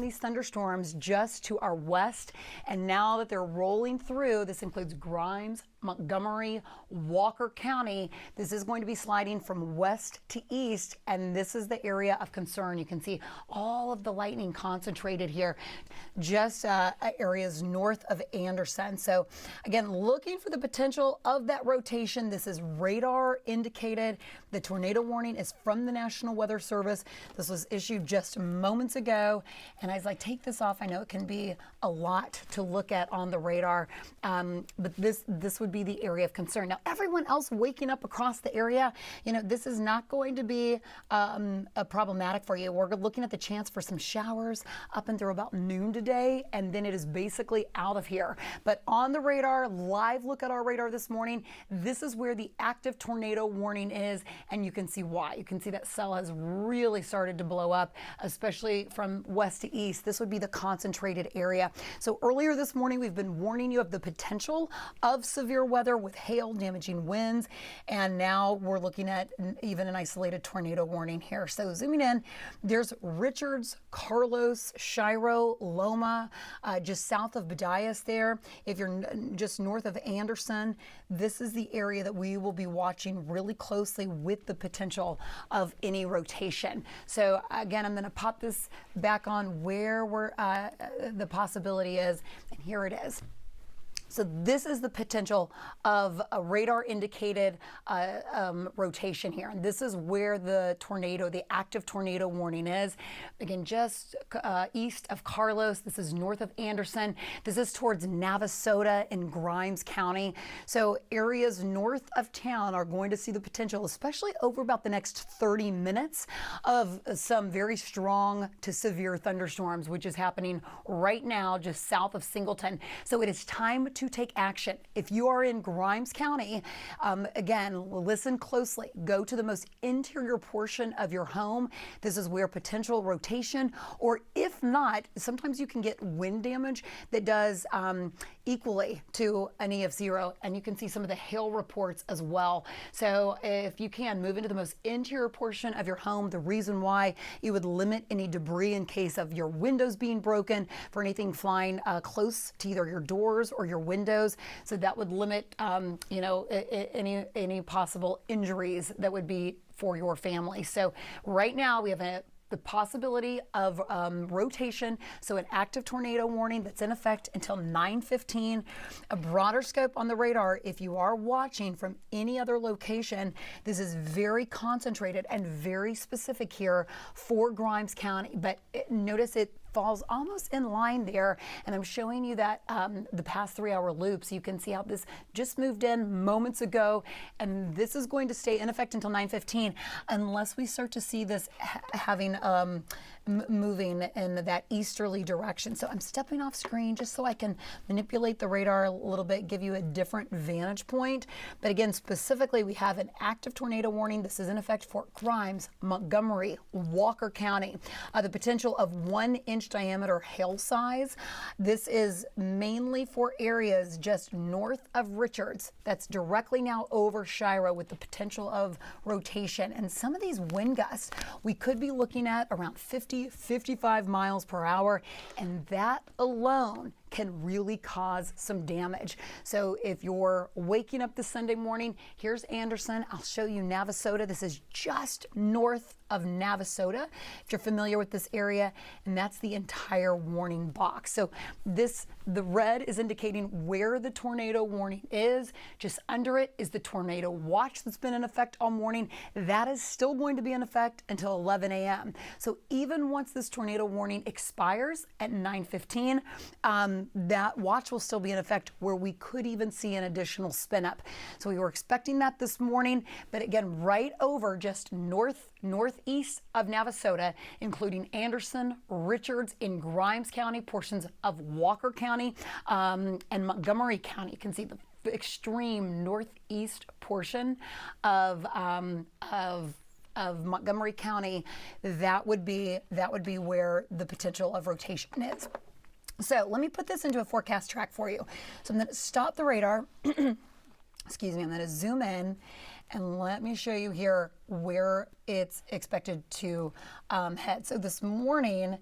these thunderstorms just to our west. And now that they're rolling through, this includes Grimes, Montgomery, Walker County. This is going to be sliding from west to east, and this is the area of concern. You can see all of the lightning concentrated here, just areas north of Anderson. So again, looking for the potential of that rotation. This is radar indicated. The tornado warning is from the National Weather Service. This was issued just moments ago. And as I take this off, I know it can be a lot to look at on the radar, but this would be the area of concern. Now, everyone else waking up across the area, this is not going to be a problematic for you. We're looking at the chance for some showers up until about noon today, and then it is basically out of here. But on the radar, live look at our radar this morning, this is where the active tornado warning is, and you can see why. You can see that cell has really started to blow up, especially from west to east. This would be the concentrated area. So earlier this morning, we've been warning you of the potential of severe weather with hail, damaging winds, and now we're looking at even an isolated tornado warning here. So zooming in, there's Richards, Carlos, Shiro, Loma, just south of Badias there. If you're just north of Anderson, this is the area that we will be watching really closely with the potential of any rotation. So again, I'm going to pop this back on where the possibility is, and here it is. So this is the potential of a radar indicated rotation here. And this is where the active tornado warning is. Again, just east of Carlos. This is north of Anderson. This is towards Navasota in Grimes County. So areas north of town are going to see the potential, especially over about the next 30 minutes, of some very strong to severe thunderstorms, which is happening right now just south of Singleton. So it is time to take action. If you are in Grimes County, again, listen closely. Go to the most interior portion of your home. This is where potential rotation, or if not, sometimes you can get wind damage that does equally to an EF0, and you can see some of the hail reports as well. So if you can, move into the most interior portion of your home. The reason why you would limit any debris in case of your windows being broken, for anything flying close to either your doors or your windows. So that would limit, any possible injuries that would be for your family. So right now we have the possibility of rotation, so an active tornado warning that's in effect until 9:15. A broader scope on the radar, if you are watching from any other location, this is very concentrated and very specific here for Grimes County. But notice it falls almost in line there, and I'm showing you that the past 3-hour loop, so you can see how this just moved in moments ago, and this is going to stay in effect until 9:15 unless we start to see this having moving in that easterly direction. So I'm stepping off screen just so I can manipulate the radar a little bit, give you a different vantage point. But again, specifically, we have an active tornado warning. This is in effect for Grimes, Montgomery, Walker County. The potential of 1-inch diameter hail size. This is mainly for areas just north of Richards. That's directly now over Shiro with the potential of rotation. And some of these wind gusts, we could be looking at around 55 miles per hour, and that alone can really cause some damage. So if you're waking up this Sunday morning, here's Anderson. I'll show you Navasota. This is just north of Navasota, if you're familiar with this area, and that's the entire warning box. So the red is indicating where the tornado warning is. Just under it is the tornado watch that's been in effect all morning. That is still going to be in effect until 11 a.m. So even once this tornado warning expires at 9:15, that watch will still be in effect, where we could even see an additional spin up. So we were expecting that this morning, but again, right over just northeast of Navasota, including Anderson, Richards, in Grimes County, portions of Walker County, and Montgomery County. You can see the extreme northeast portion of Montgomery County. That would be where the potential of rotation is. So let me put this into a forecast track for you. So I'm going to stop the radar. Excuse me. I'm going to zoom in and let me show you here where it's expected to head. So this morning,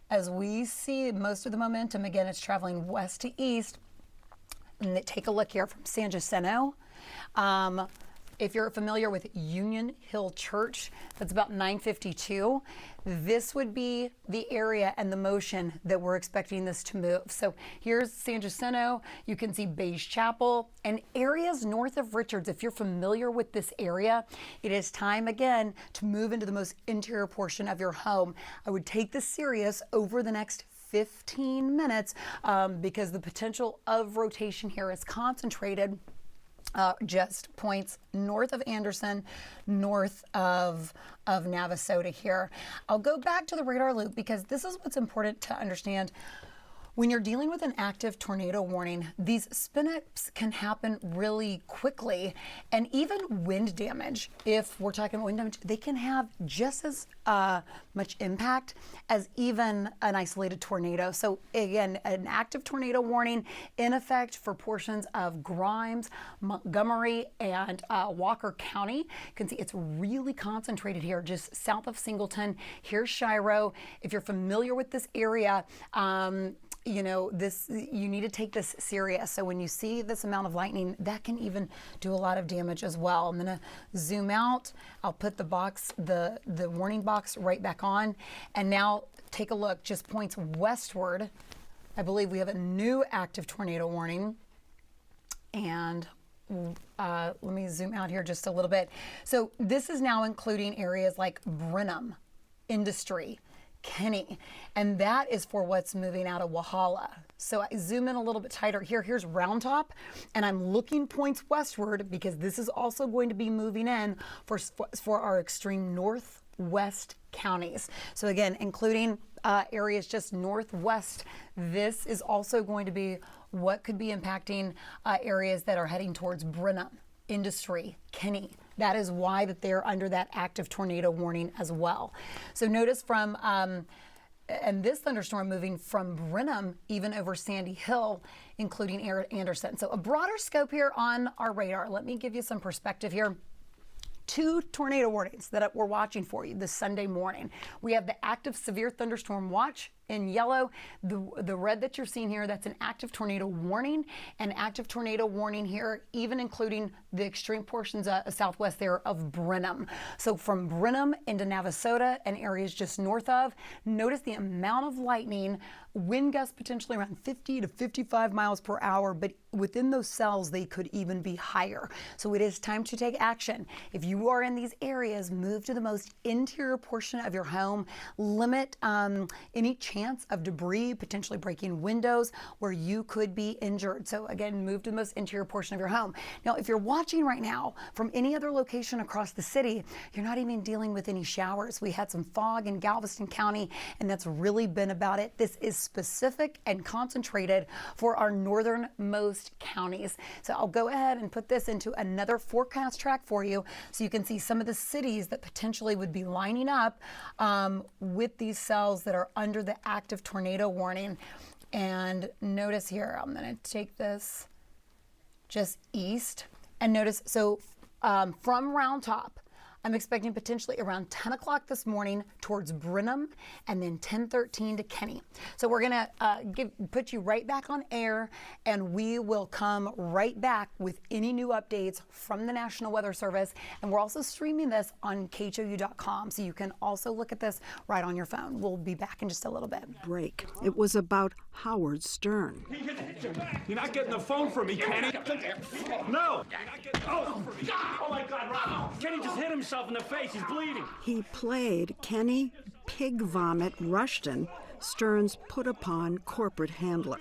as we see most of the momentum, again, it's traveling west to east. And take a look here from San Jacinto. If you're familiar with Union Hill Church, that's about 952. This would be the area and the motion that we're expecting this to move. So here's San Jacinto. You can see Beige Chapel and areas north of Richards. If you're familiar with this area, it is time again to move into the most interior portion of your home. I would take this serious over the next 15 minutes because the potential of rotation here is concentrated just points north of Anderson, north of Navasota here. I'll go back to the radar loop because this is what's important to understand. When you're dealing with an active tornado warning, these spin-ups can happen really quickly, and even wind damage, if we're talking about wind damage, they can have just as much impact as even an isolated tornado. So again, an active tornado warning in effect for portions of Grimes, Montgomery, and Walker County. You can see it's really concentrated here, just south of Singleton. Here's Shiro. If you're familiar with this area, you know, you need to take this serious. So when you see this amount of lightning, that can even do a lot of damage as well. I'm going to zoom out. I'll put the box, the warning box right back on. And now take a look, just points westward. I believe we have a new active tornado warning. And let me zoom out here just a little bit. So this is now including areas like Brenham, Industry, Kenny, and that is for what's moving out of Walhalla. So I zoom in a little bit tighter here. Here's Round Top, and I'm looking points westward because this is also going to be moving in for our extreme northwest counties. So again, including areas just northwest, this is also going to be what could be impacting areas that are heading towards Brenham, Industry, Kenny. That is why that they're under that active tornado warning as well. So notice from, and this thunderstorm moving from Brenham even over Sandy Hill, including Anderson. So a broader scope here on our radar. Let me give you some perspective here. 2 tornado warnings that we're watching for you this Sunday morning. We have the active severe thunderstorm watch in yellow. The red that you're seeing here, that's an active tornado warning. An active tornado warning here, even including the extreme portions of southwest there of Brenham. So from Brenham into Navasota and areas just north of, notice the amount of lightning, wind gusts potentially around 50 to 55 miles per hour, but within those cells, they could even be higher. So it is time to take action. If you are in these areas, move to the most interior portion of your home, limit any chance of debris potentially breaking windows where you could be injured. So again, move to the most interior portion of your home. Now, if you're watching right now from any other location across the city, you're not even dealing with any showers. We had some fog in Galveston County, and that's really been about it. This is specific and concentrated for our northernmost counties. So I'll go ahead and put this into another forecast track for you so you can see some of the cities that potentially would be lining up with these cells that are under the active tornado warning. And notice here, I'm going to take this just east and notice, so from Round Top, I'm expecting potentially around 10 o'clock this morning towards Brenham and then 10:13 to Kenny. So we're going to put you right back on air, and we will come right back with any new updates from the National Weather Service. And we're also streaming this on KHOU.com, so you can also look at this right on your phone. We'll be back in just a little bit. Break. It was about Howard Stern. You're not getting the phone from me, Kenny. No. Oh my God, Rob. Kenny just hit himself in the face. He's bleeding. He played Kenny Pig Vomit Rushton, Stern's put-upon corporate handler.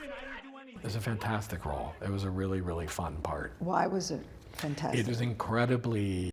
It was a fantastic role. It was a really, really fun part. Why was it fantastic? It was incredibly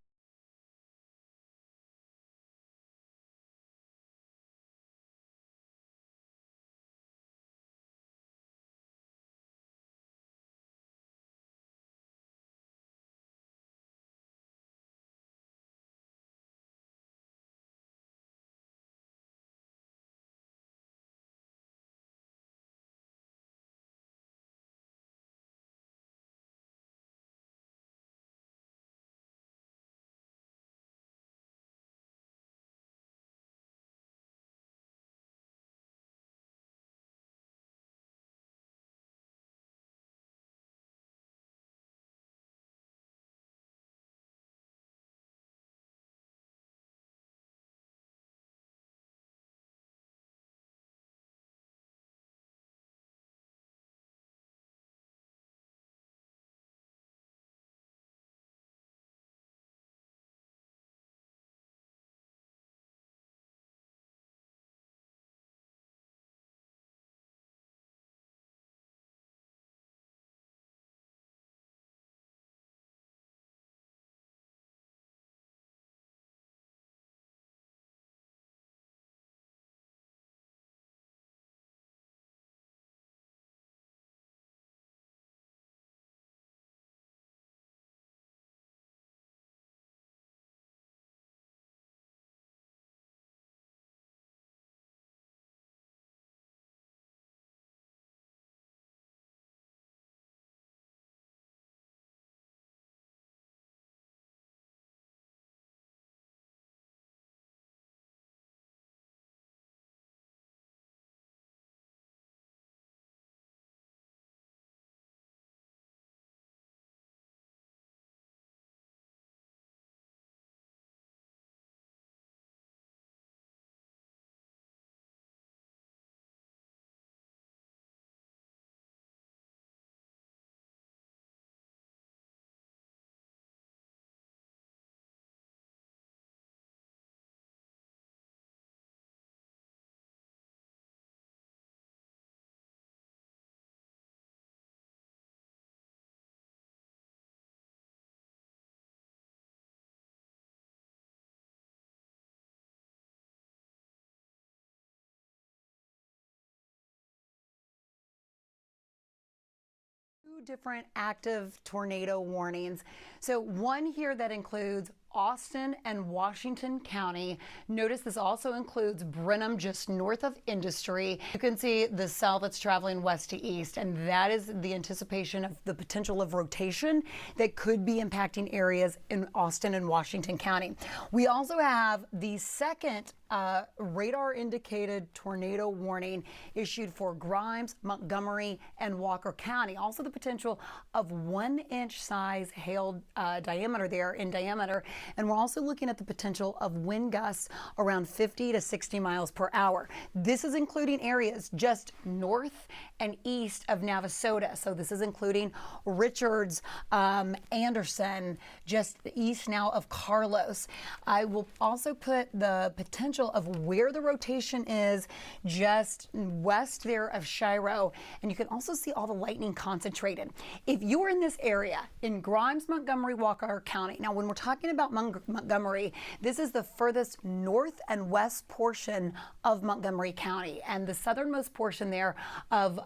Two different active tornado warnings. So one here that includes Austin and Washington County. Notice this also includes Brenham, just north of Industry. You can see the cell that's traveling west to east, and that is the anticipation of the potential of rotation that could be impacting areas in Austin and Washington County. We also have the second radar indicated tornado warning issued for Grimes, Montgomery, and Walker County. Also the potential of 1-inch size hail diameter there in diameter. And we're also looking at the potential of wind gusts around 50 to 60 miles per hour. This is including areas just north and east of Navasota. So this is including Richards, Anderson, just east now of Carlos. I will also put the potential of where the rotation is just west there of Shiro. And you can also see all the lightning concentrated. If you're in this area in Grimes, Montgomery, Walker County, now when we're talking about Montgomery, this is the furthest north and west portion of Montgomery County and the southernmost portion there of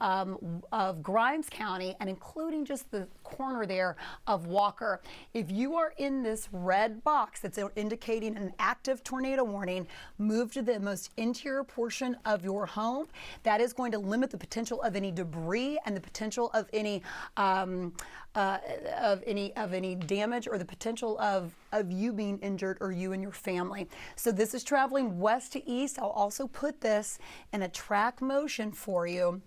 Grimes County, and including just the corner there of Walker. If you are in this red box that's indicating an active tornado warning, move to the most interior portion of your home. That is going to limit the potential of any debris and the potential of any damage or the potential of you being injured or you and your family. So this is traveling west to east. I'll also put this in a track motion for you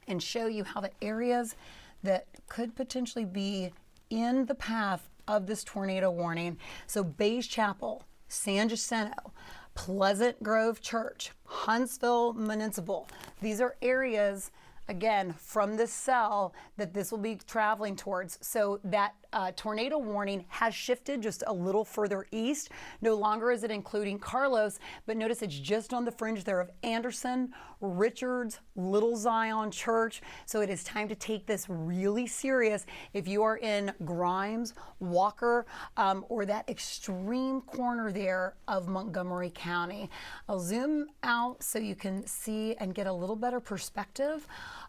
and show you how the areas that could potentially be in the path of this tornado warning. So Bays Chapel, San Jacinto, Pleasant Grove Church, Huntsville Municipal. These are areas, again, from this cell that this will be traveling towards. So that tornado warning has shifted just a little further east. No longer is it including Carlos, but notice it's just on the fringe there of Anderson, Richards, Little Zion Church. So it is time to take this really serious if you are in Grimes, Walker, or that extreme corner there of Montgomery County. I'll zoom out so you can see and get a little better perspective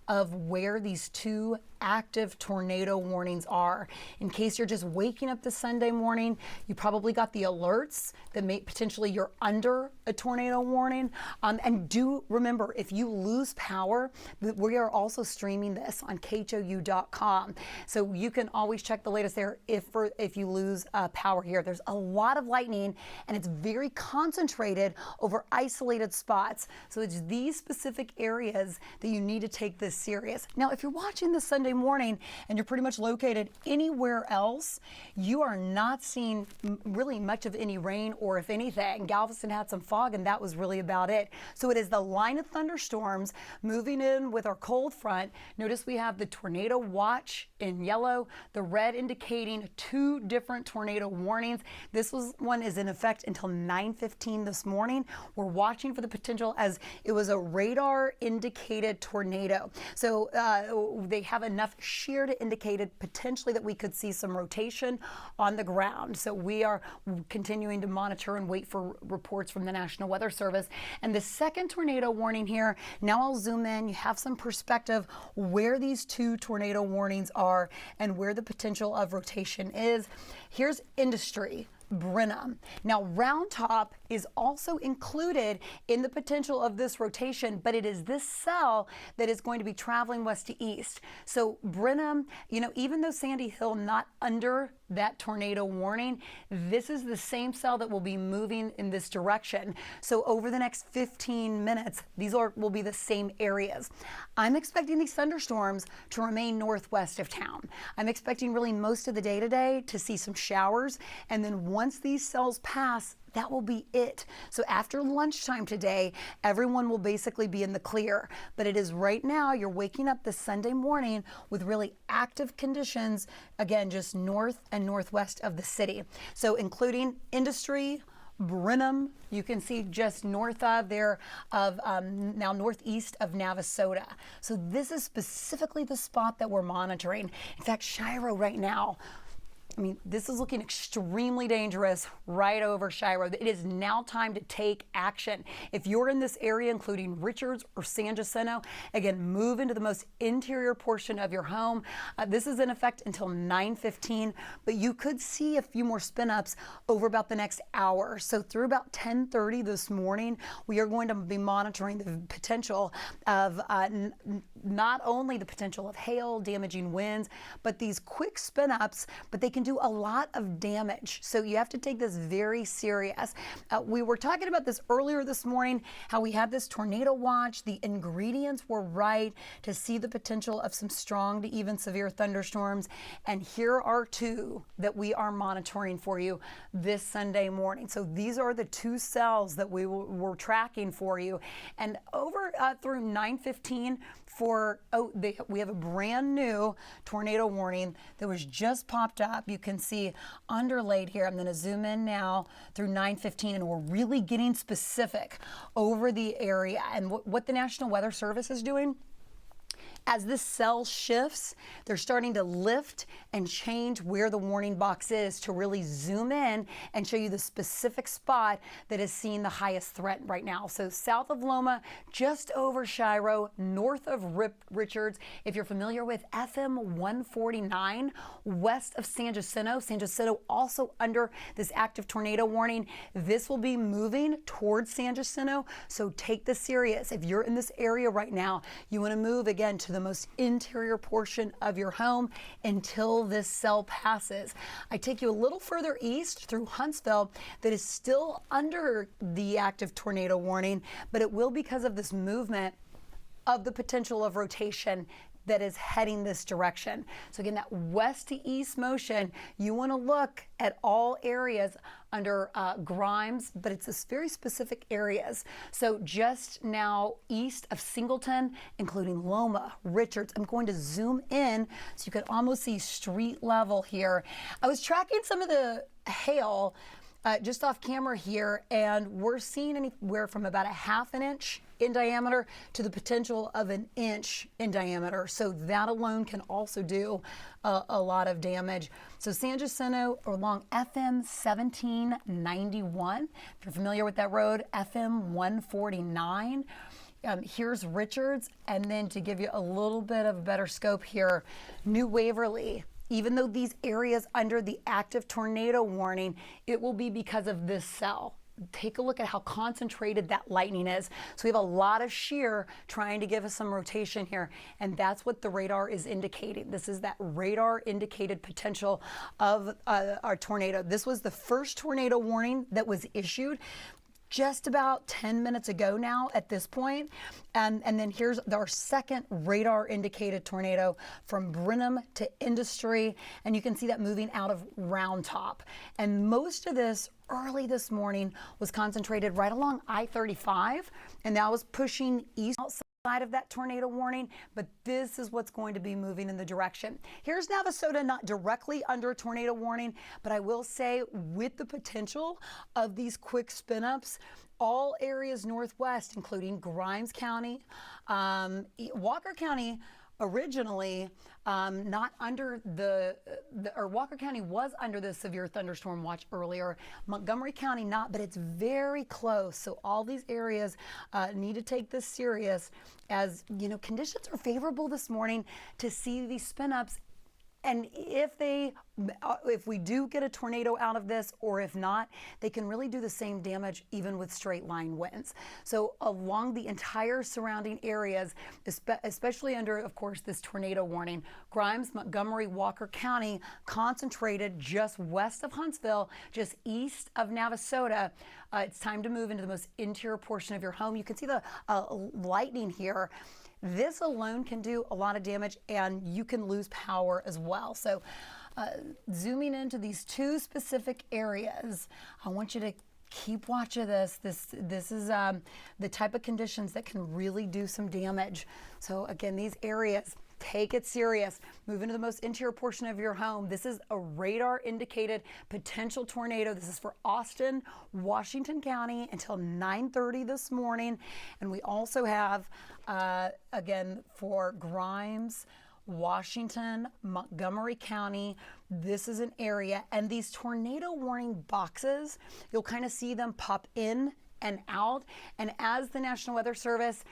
of where these two active tornado warnings are. In case you're just waking up this Sunday morning, you probably got the alerts that may potentially you're under a tornado warning. And do remember, if you lose power, we are also streaming this on khou.com. So you can always check the latest there if you lose power here. There's a lot of lightning and it's very concentrated over isolated spots. So it's these specific areas that you need to take this serious. Now, if you're watching this Sunday morning and you're pretty much located anywhere else, you are not seeing really much of any rain, or if anything, Galveston had some fog and that was really about it. So it is the line of thunderstorms moving in with our cold front. Notice we have the tornado watch in yellow, the red indicating two different tornado warnings. This one is in effect until 9:15 this morning. We're watching for the potential as it was a radar indicated tornado. So they have enough shear to indicate it potentially that we could see some rotation on the ground. So we are continuing to monitor and wait for reports from the National Weather Service. And the second tornado warning here, now I'll zoom in, you have some perspective where these two tornado warnings are and where the potential of rotation is. Here's Industry, Brenham. Now, Round Top is also included in the potential of this rotation, but it is this cell that is going to be traveling west to east. So Brenham, even though Sandy Hill not under that tornado warning, this is the same cell that will be moving in this direction. So over the next 15 minutes, these will be the same areas. I'm expecting these thunderstorms to remain northwest of town. I'm expecting really most of the day today to see some showers, and then once these cells pass, that will be it. So after lunchtime today, everyone will basically be in the clear. But it is right now, you're waking up this Sunday morning with really active conditions, again, just north and northwest of the city. So including Industry, Brenham, you can see just north of there of now northeast of Navasota. So this is specifically the spot that we're monitoring. In fact, Shiro right now, I mean, this is looking extremely dangerous right over Shiro. It is now time to take action. If you're in this area, including Richards or San Jacinto, again, move into the most interior portion of your home. This is in effect until 9:15, but you could see a few more spin-ups over about the next hour. So through about 10:30 this morning, we are going to be monitoring the potential of not only the potential of hail, damaging winds, but these quick spin-ups, but they can do a lot of damage. So you have to take this very serious. We were talking about this earlier this morning, how we had this tornado watch. The ingredients were right to see the potential of some strong to even severe thunderstorms. And here are two that we are monitoring for you this Sunday morning. So these are the two cells that we were tracking for you. And over through 9:15 we have a brand new tornado warning that was just popped up. You can see underlaid here. I'm going to zoom in now through 9:15, and we're really getting specific over the area. And what the National Weather Service is doing, as this cell shifts, they're starting to lift and change where the warning box is to really zoom in and show you the specific spot that is seeing the highest threat right now. So south of Loma, just over Shiro, north of Richards. If you're familiar with FM 149, west of San Jacinto also under this active tornado warning. This will be moving towards San Jacinto, so take this serious. If you're in this area right now, you want to move again to the most interior portion of your home until this cell passes. I take you a little further east through Huntsville that is still under the active tornado warning, but it will because of this movement of the potential of rotation that is heading this direction. So again, that west to east motion, you want to look at all areas under Grimes, but it's this very specific areas. So just now east of Singleton, including Loma, Richards. I'm going to zoom in so you can almost see street level here. I was tracking some of the hail just off camera here, and we're seeing anywhere from about a half an inch in diameter to the potential of an inch in diameter. So that alone can also do a lot of damage. So San Jacinto along FM 1791, if you're familiar with that road, FM 149. Here's Richards, and then to give you a little bit of a better scope here, New Waverly. Even though these areas under the active tornado warning, it will be because of this cell. Take a look at how concentrated that lightning is. So we have a lot of shear trying to give us some rotation here, and that's what the radar is indicating. This is that radar indicated potential of our tornado. This was the first tornado warning that was issued just about 10 minutes ago now at this point. And then here's our second radar indicated tornado from Brenham to Industry. And you can see that moving out of Round Top. And most of this early this morning was concentrated right along I-35. And that was pushing east outside of that tornado warning, but this is what's going to be moving in the direction. Here's Navasota, not directly under a tornado warning, but I will say with the potential of these quick spin-ups, all areas northwest, including Grimes County, Walker County, originally not under or Walker County was under the severe thunderstorm watch earlier. Montgomery County not, but it's very close. So all these areas need to take this serious, as you know, conditions are favorable this morning to see these spin-ups. And if we do get a tornado out of this, or if not, they can really do the same damage even with straight line winds. So along the entire surrounding areas, especially under, of course, this tornado warning, Grimes, Montgomery, Walker County, concentrated just west of Huntsville, just east of Navasota. It's time to move into the most interior portion of your home. You can see the lightning here. This alone can do a lot of damage, and you can lose power as well. So zooming into these two specific areas, I want you to keep watch of this. This is the type of conditions that can really do some damage. So again, these areas, take it serious. Move into the most interior portion of your home. This is a radar indicated potential tornado. This is for Austin, Washington County until 9:30 this morning. And we also have, again, for Grimes, Washington, Montgomery County. This is an area, and these tornado warning boxes, you'll kind of see them pop in and out. And as the National Weather Service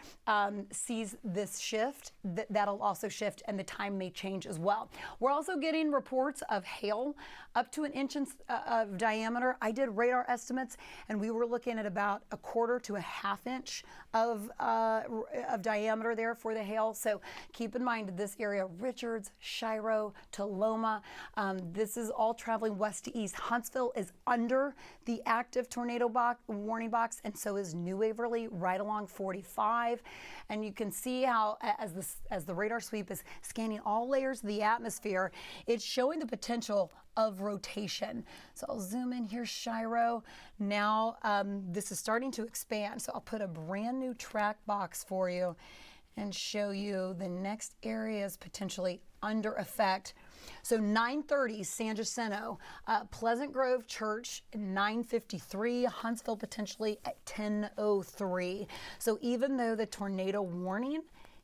sees this shift, that'll also shift, and the time may change as well. We're also getting reports of hail up to 1 inch of diameter. I did radar estimates, and we were looking at about 1/4 to 1/2 inch of diameter there for the hail. So keep in mind this area, Richards, Shiro, Toloma, this is all traveling west to east. Huntsville is under the active tornado warning box, and so is New Waverly, right along 45. And you can see how as the radar sweep is scanning all layers of the atmosphere, it's showing the potential of rotation. So I'll zoom in here, Shiro. Now this is starting to expand, so I'll put a brand new track box for you and show you the next areas potentially under effect. So 9:30, San Jacinto, Pleasant Grove Church, 9:53, Huntsville potentially at 10:03. So even though the tornado warning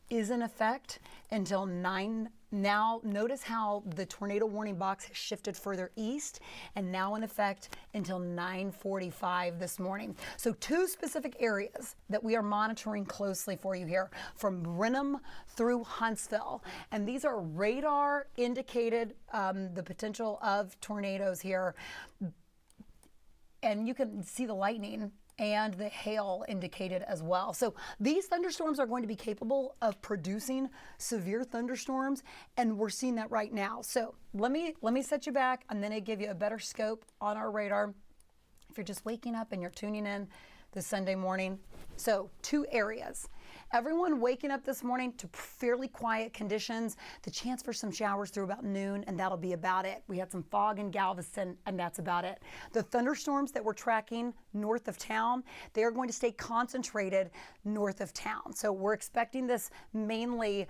is in effect until 9, now notice how the tornado warning box has shifted further east and now in effect until 9:45 this morning. So 2 specific areas that we are monitoring closely for you here, from Brenham through Huntsville. And these are radar indicated the potential of tornadoes here. And you can see the lightning and the hail indicated as well. So these thunderstorms are going to be capable of producing severe thunderstorms, and we're seeing that right now. So let me set you back, and then I give you a better scope on our radar if you're just waking up and you're tuning in this Sunday morning. So 2 areas. Everyone waking up this morning to fairly quiet conditions, the chance for some showers through about noon, and that'll be about it. We had some fog in Galveston, and that's about it. The thunderstorms that we're tracking north of town, they are going to stay concentrated north of town. So we're expecting this mainly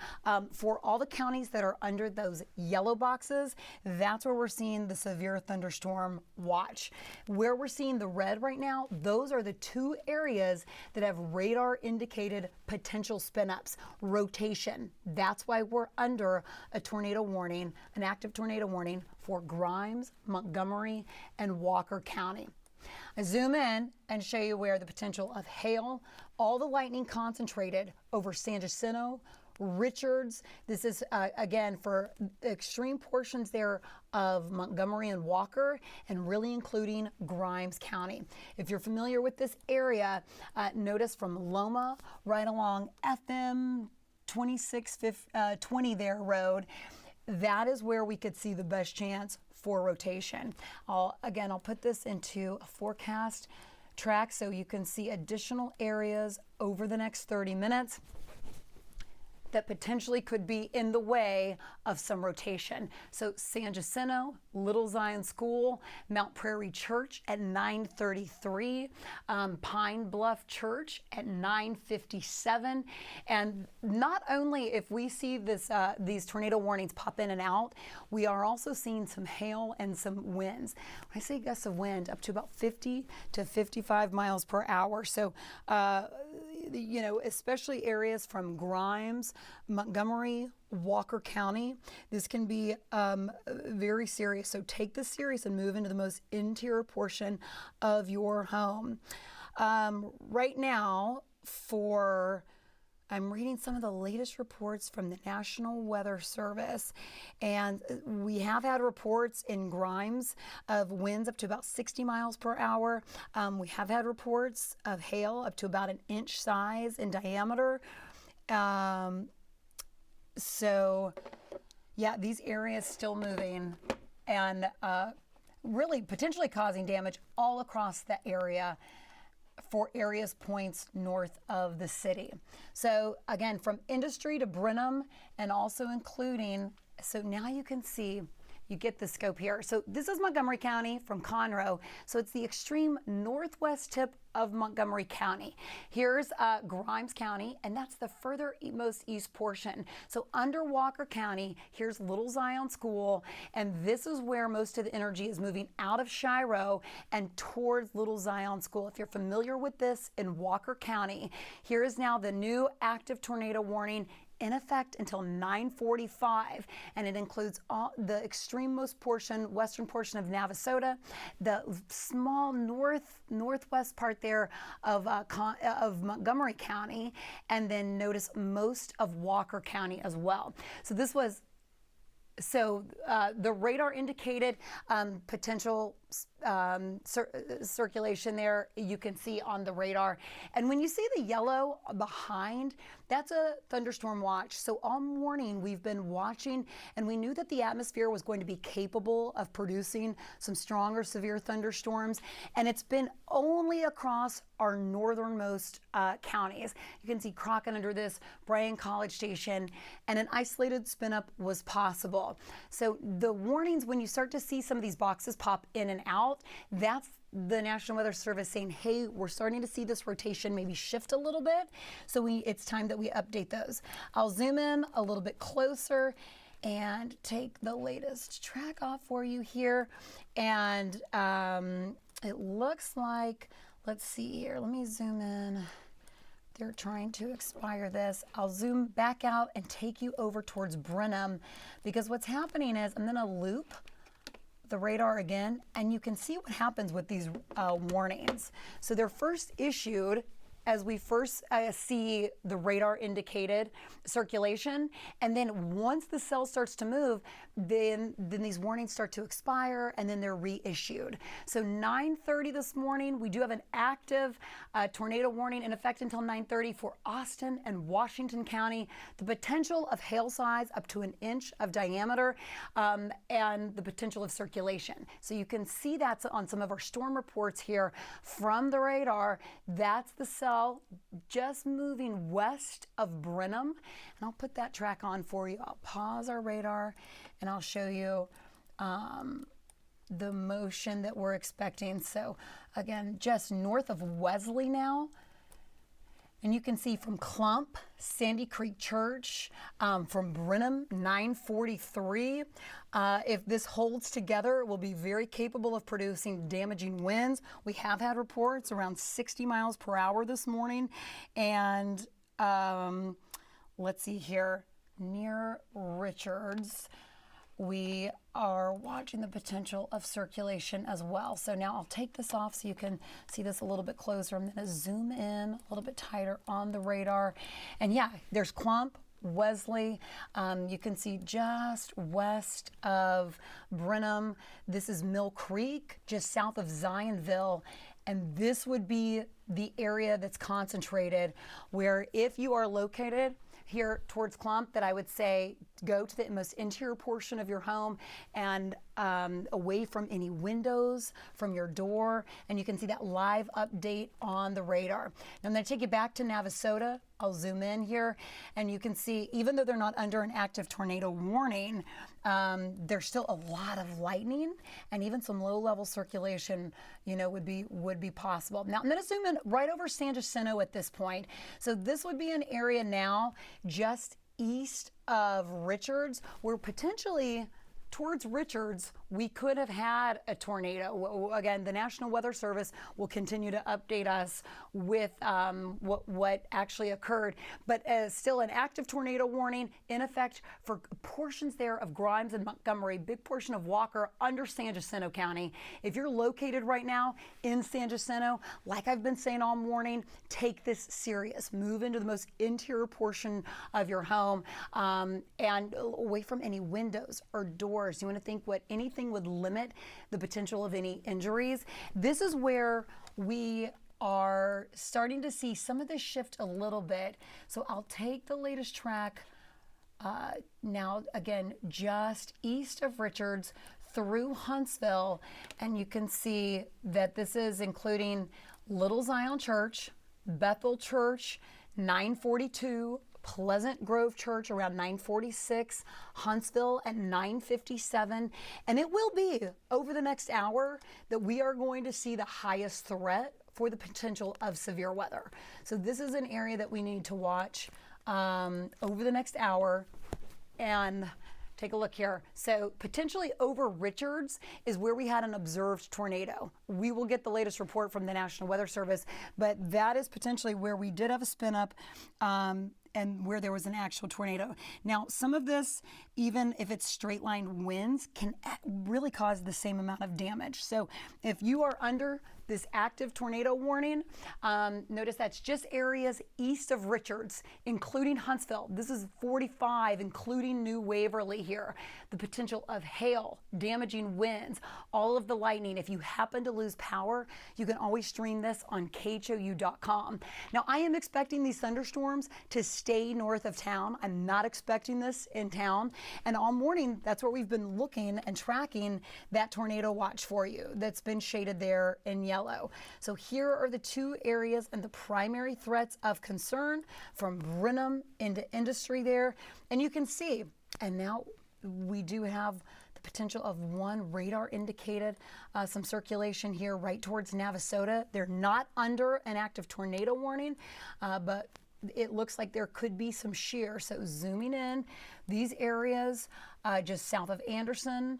for all the counties that are under those yellow boxes. That's where we're seeing the severe thunderstorm watch. Where we're seeing the red right now, those are the 2 areas that have radar indicated potential spin-ups, rotation. That's why we're under a tornado warning, an active tornado warning for Grimes, Montgomery, and Walker County. I zoom in and show you where the potential of hail, all the lightning concentrated over San Jacinto, Richards. This is, again, for extreme portions there of Montgomery and Walker, and really including Grimes County. If you're familiar with this area, notice from Loma right along FM 2620 there road, that is where we could see the best chance for rotation. I'll put this into a forecast track so you can see additional areas over the next 30 minutes that potentially could be in the way of some rotation. So San Jacinto, Little Zion School, Mount Prairie Church at 9:33, Pine Bluff Church at 9:57. And not only if we see these tornado warnings pop in and out, we are also seeing some hail and some winds. When I say gusts of wind, up to about 50 to 55 miles per hour. So, especially areas from Grimes, Montgomery, Walker County, this can be very serious. So take this serious and move into the most interior portion of your home. Right now, I'm reading some of the latest reports from the National Weather Service, and we have had reports in Grimes of winds up to about 60 miles per hour. We have had reports of hail up to about 1 inch size in diameter. So, yeah, these areas still moving and really potentially causing damage all across the area for points north of the city. So again, from Industry to Brenham, and also including, so now you can see, you get the scope here. So this is Montgomery County from Conroe. So it's the extreme northwest tip of Montgomery County. Here's Grimes County, and that's the furthermost east portion. So under Walker County, here's Little Zion School, and this is where most of the energy is moving out of Shiro and towards Little Zion School. If you're familiar with this in Walker County, here is now the new active tornado warning in effect until 9:45, and it includes all the extremmost portion, western portion of Navasota, the small northwest part there of Montgomery County, and then notice most of Walker County as well. So this was the radar indicated potential circulation there. You can see on the radar. And when you see the yellow behind, that's a thunderstorm watch. So all morning we've been watching, and we knew that the atmosphere was going to be capable of producing some stronger severe thunderstorms. And it's been only across our northernmost counties. You can see Crockett under this, Bryan College Station, and an isolated spin up was possible. So the warnings, when you start to see some of these boxes pop in and out, that's the National Weather Service saying, hey, we're starting to see this rotation maybe shift a little bit. So it's time that we update those. I'll zoom in a little bit closer and take the latest track off for you here. And it looks like, let's see here, let me zoom in. They're trying to expire this. I'll zoom back out and take you over towards Brenham, because what's happening is I'm going to loop the radar again, and you can see what happens with these warnings. So they're first issued as we first see the radar indicated circulation, and then once the cell starts to move, then these warnings start to expire, and then they're reissued. So 9:30 this morning, we do have an active tornado warning in effect until 9:30 for Austin and Washington County. The potential of hail size up to 1 inch of diameter, and the potential of circulation. So you can see that's on some of our storm reports here from the radar. That's the cell just moving west of Brenham, and I'll put that track on for you. I'll pause our radar and I'll show you the motion that we're expecting. So again, just north of Wesley now. And you can see from Clump, Sandy Creek Church, from Brenham, 943. If this holds together, it will be very capable of producing damaging winds. We have had reports around 60 miles per hour this morning. And let's see here, near Richards, we are watching the potential of circulation as well. So now I'll take this off so you can see this a little bit closer. I'm going to zoom in a little bit tighter on the radar. And yeah, there's Clump, Wesley. You can see just west of Brenham. This is Mill Creek, just south of Zionville. And this would be the area that's concentrated, where if you are located here towards Clump, that I would say go to the most interior portion of your home and away from any windows, from your door, and you can see that live update on the radar. Now I'm going to take you back to Navasota. I'll zoom in here, and you can see, even though they're not under an active tornado warning, there's still a lot of lightning, and even some low-level circulation, would be possible. Now I'm going to zoom in right over San Jacinto at this point. So this would be an area now just east of Richards, where potentially towards Richards, we could have had a tornado. Again, the National Weather Service will continue to update us with what actually occurred, but still an active tornado warning in effect for portions there of Grimes and Montgomery, big portion of Walker under San Jacinto County. If you're located right now in San Jacinto, like I've been saying all morning, take this serious. Move into the most interior portion of your home and away from any windows or doors. You want to think what anything would limit the potential of any injuries. This is where we are starting to see some of this shift a little bit. So I'll take the latest track now, again, just east of Richards through Huntsville, and you can see that this is including Little Zion Church, Bethel Church, 942, Pleasant Grove Church around 946, Huntsville at 957, and it will be over the next hour that we are going to see the highest threat for the potential of severe weather. So this is an area that we need to watch over the next hour. And take a look here. So potentially over Richards is where we had an observed tornado. We will get the latest report from the National Weather Service, but that is potentially where we did have a spin up. and where there was an actual tornado. Now, some of this, even if it's straight line winds, can really cause the same amount of damage. So if you are under this active tornado warning, notice that's just areas east of Richards, including Huntsville. This is 45, including New Waverly here. The potential of hail, damaging winds, all of the lightning. If you happen to lose power, you can always stream this on khou.com. Now, I am expecting these thunderstorms to stay north of town. I'm not expecting this in town. And all morning, that's where we've been looking and tracking that tornado watch for you that's been shaded there in yellow. So here are the two areas and the primary threats of concern from Brenham into Industry there. And you can see, and now we do have the potential of one radar indicated some circulation here right towards Navasota. They're not under an active tornado warning, but it looks like there could be some shear. So zooming in, these areas just south of Anderson,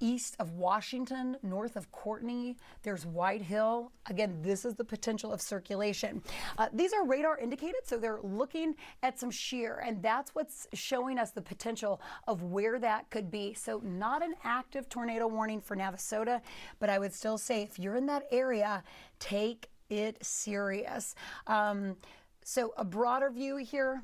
east of Washington, north of Courtney, there's White Hill. Again, this is the potential of circulation. These are radar indicated, so they're looking at some shear, and that's what's showing us the potential of where that could be. So not an active tornado warning for Navasota, but I would still say if you're in that area, take it serious. So a broader view here,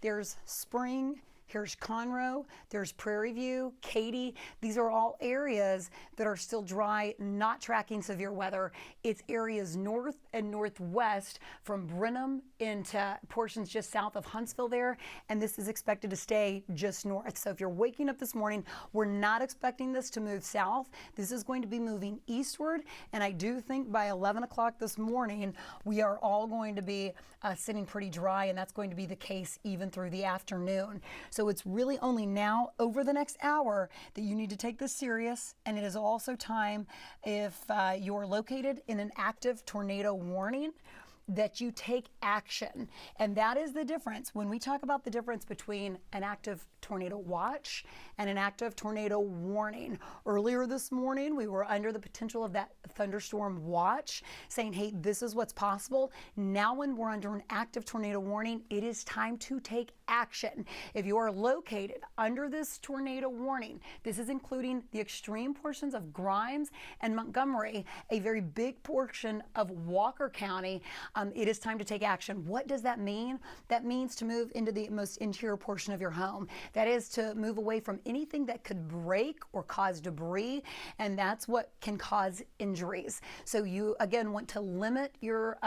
there's Spring, here's Conroe, there's Prairie View, Katy. These are all areas that are still dry, not tracking severe weather. It's areas north and northwest from Brenham into portions just south of Huntsville there, and this is expected to stay just north. So if you're waking up this morning, we're not expecting this to move south. This is going to be moving eastward, and I do think by 11 o'clock this morning, we are all going to be sitting pretty dry, and that's going to be the case even through the afternoon. So it's really only now, over the next hour, that you need to take this serious, and it is also time, if you're located in an active tornado warning, that you take action. And that is the difference. When we talk about the difference between an active tornado watch and an active tornado warning. Earlier this morning, we were under the potential of that thunderstorm watch, saying, hey, this is what's possible. Now when we're under an active tornado warning, it is time to take action. If you are located under this tornado warning, this is including the extreme portions of Grimes and Montgomery, a very big portion of Walker County, it is time to take action. What does that mean? That means to move into the most interior portion of your home. That is to move away from anything that could break or cause debris, and that's what can cause injuries. So you, again, want to limit your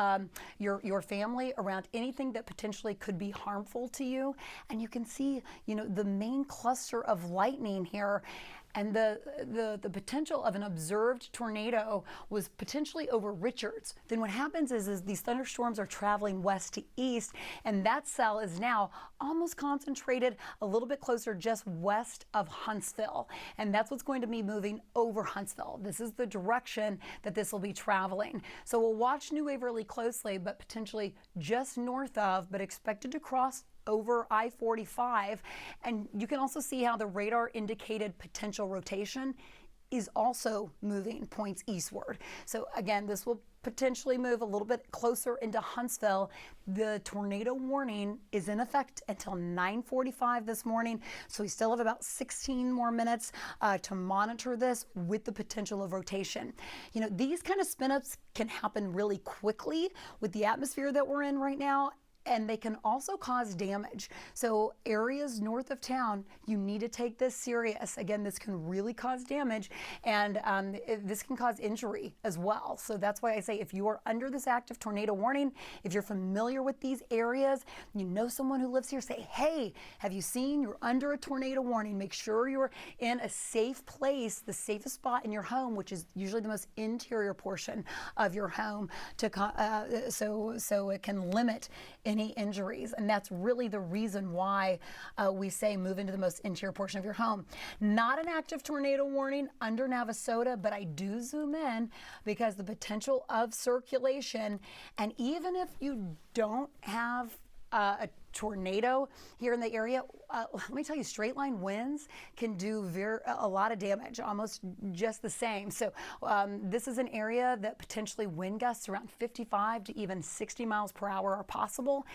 family around anything that potentially could be harmful to you. And you can see, the main cluster of lightning here. And the potential of an observed tornado was potentially over Richards. Then what happens is these thunderstorms are traveling west to east, and that cell is now almost concentrated a little bit closer just west of Huntsville. And that's what's going to be moving over Huntsville. This is the direction that this will be traveling. So we'll watch New Waverly closely, but potentially just north of, but expected to cross over I-45, and you can also see how the radar indicated potential rotation is also moving points eastward. So again, this will potentially move a little bit closer into Huntsville. The tornado warning is in effect until 9:45 this morning, so we still have about 16 more minutes to monitor this with the potential of rotation. These kind of spin-ups can happen really quickly with the atmosphere that we're in right now, and they can also cause damage. So areas north of town, you need to take this serious. Again, this can really cause damage, and this can cause injury as well. So that's why I say if you are under this active tornado warning, if you're familiar with these areas, you know someone who lives here, say, hey, have you seen you're under a tornado warning? Make sure you're in a safe place, the safest spot in your home, which is usually the most interior portion of your home, so it can limit any injuries. And that's really the reason why we say move into the most interior portion of your home. Not an active tornado warning under Navasota, but I do zoom in because the potential of circulation, and even if you don't have a tornado here in the area, let me tell you, straight line winds can do a lot of damage, almost just the same. So this is an area that potentially wind gusts around 55 to even 60 miles per hour are possible.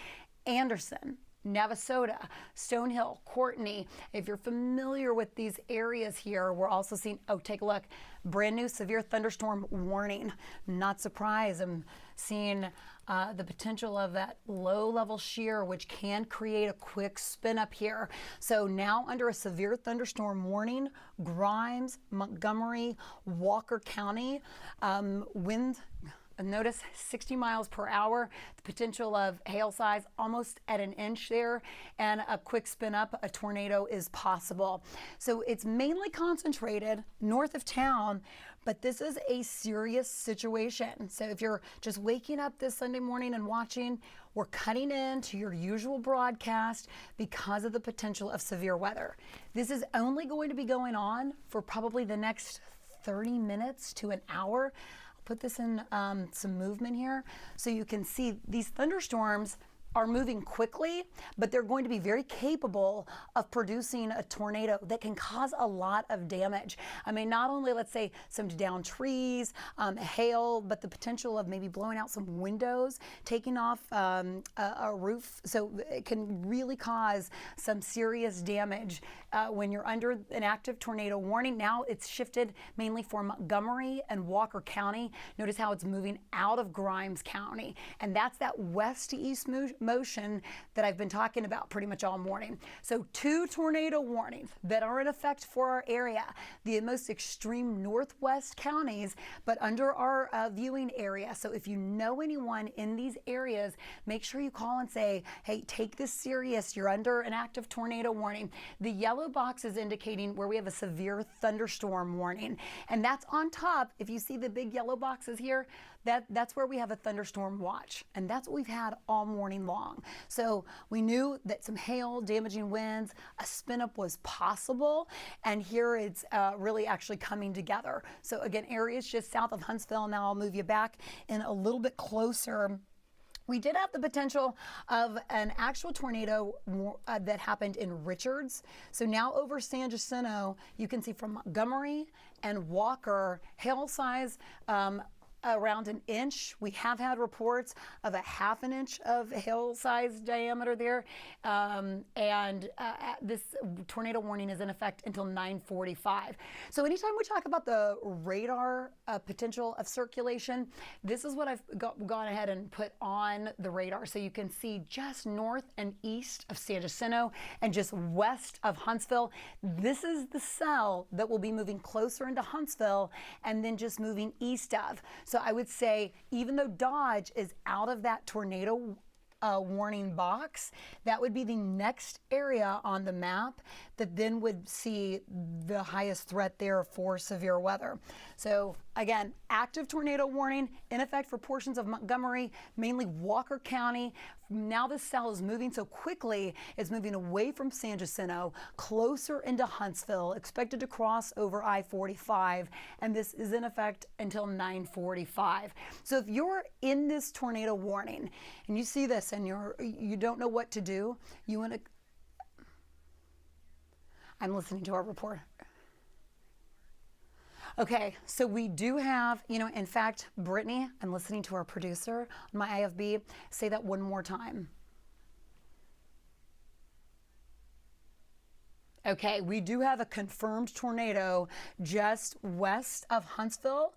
Anderson, Navasota, Stonehill, Courtney. If you're familiar with these areas here, we're also seeing, oh, take a look, brand new severe thunderstorm warning. Not surprised. I'm seeing the potential of that low-level shear, which can create a quick spin up here. So now under a severe thunderstorm warning, Grimes, Montgomery, Walker County, wind. Notice 60 miles per hour, the potential of hail size almost at an inch there, and a quick spin up, a tornado is possible. So it's mainly concentrated north of town, but this is a serious situation. So if you're just waking up this Sunday morning and watching, we're cutting into your usual broadcast because of the potential of severe weather. This is only going to be going on for probably the next 30 minutes to an hour. Put this in some movement here so you can see these thunderstorms are moving quickly, but they're going to be very capable of producing a tornado that can cause a lot of damage. I mean, not only, let's say, some downed trees, hail, but the potential of maybe blowing out some windows, taking off a roof. So it can really cause some serious damage when you're under an active tornado warning. Now it's shifted mainly for Montgomery and Walker County. Notice how it's moving out of Grimes County, and that's that west to east motion that I've been talking about pretty much all morning. So 2 tornado warnings that are in effect for our area, the most extreme northwest counties, but under our viewing area. So if you know anyone in these areas, make sure you call and say, hey, take this serious. You're under an active tornado warning. The yellow box is indicating where we have a severe thunderstorm warning. And that's on top. If you see the big yellow boxes here, that's where we have a thunderstorm watch. And that's what we've had all morning long. So we knew that some hail, damaging winds, a spin up was possible. And here it's really actually coming together. So again, areas just south of Huntsville. Now I'll move you back in a little bit closer. We did have the potential of an actual tornado that happened in Richards. So now over San Jacinto, you can see from Montgomery and Walker, hail size around an inch. We have had reports of a ½ an inch of hail size diameter there. This tornado warning is in effect until 9:45. So anytime we talk about the radar potential of circulation, this is what I've gone ahead and put on the radar. So you can see just north and east of San Jacinto and just west of Huntsville. This is the cell that will be moving closer into Huntsville and then just moving east of. So I would say, even though Dodge is out of that tornado warning box, that would be the next area on the map that then would see the highest threat there for severe weather. So again, active tornado warning in effect for portions of Montgomery, mainly Walker County. Now this cell is moving so quickly, it's moving away from San Jacinto, closer into Huntsville, expected to cross over I-45, and this is in effect until 9:45. So if you're in this tornado warning and you see this and you don't know what to do, you want to. I'm listening to our report. Okay, so we do have, in fact, Brittany, I'm listening to our producer on my IFB. Say that one more time. Okay, we do have a confirmed tornado just west of Huntsville.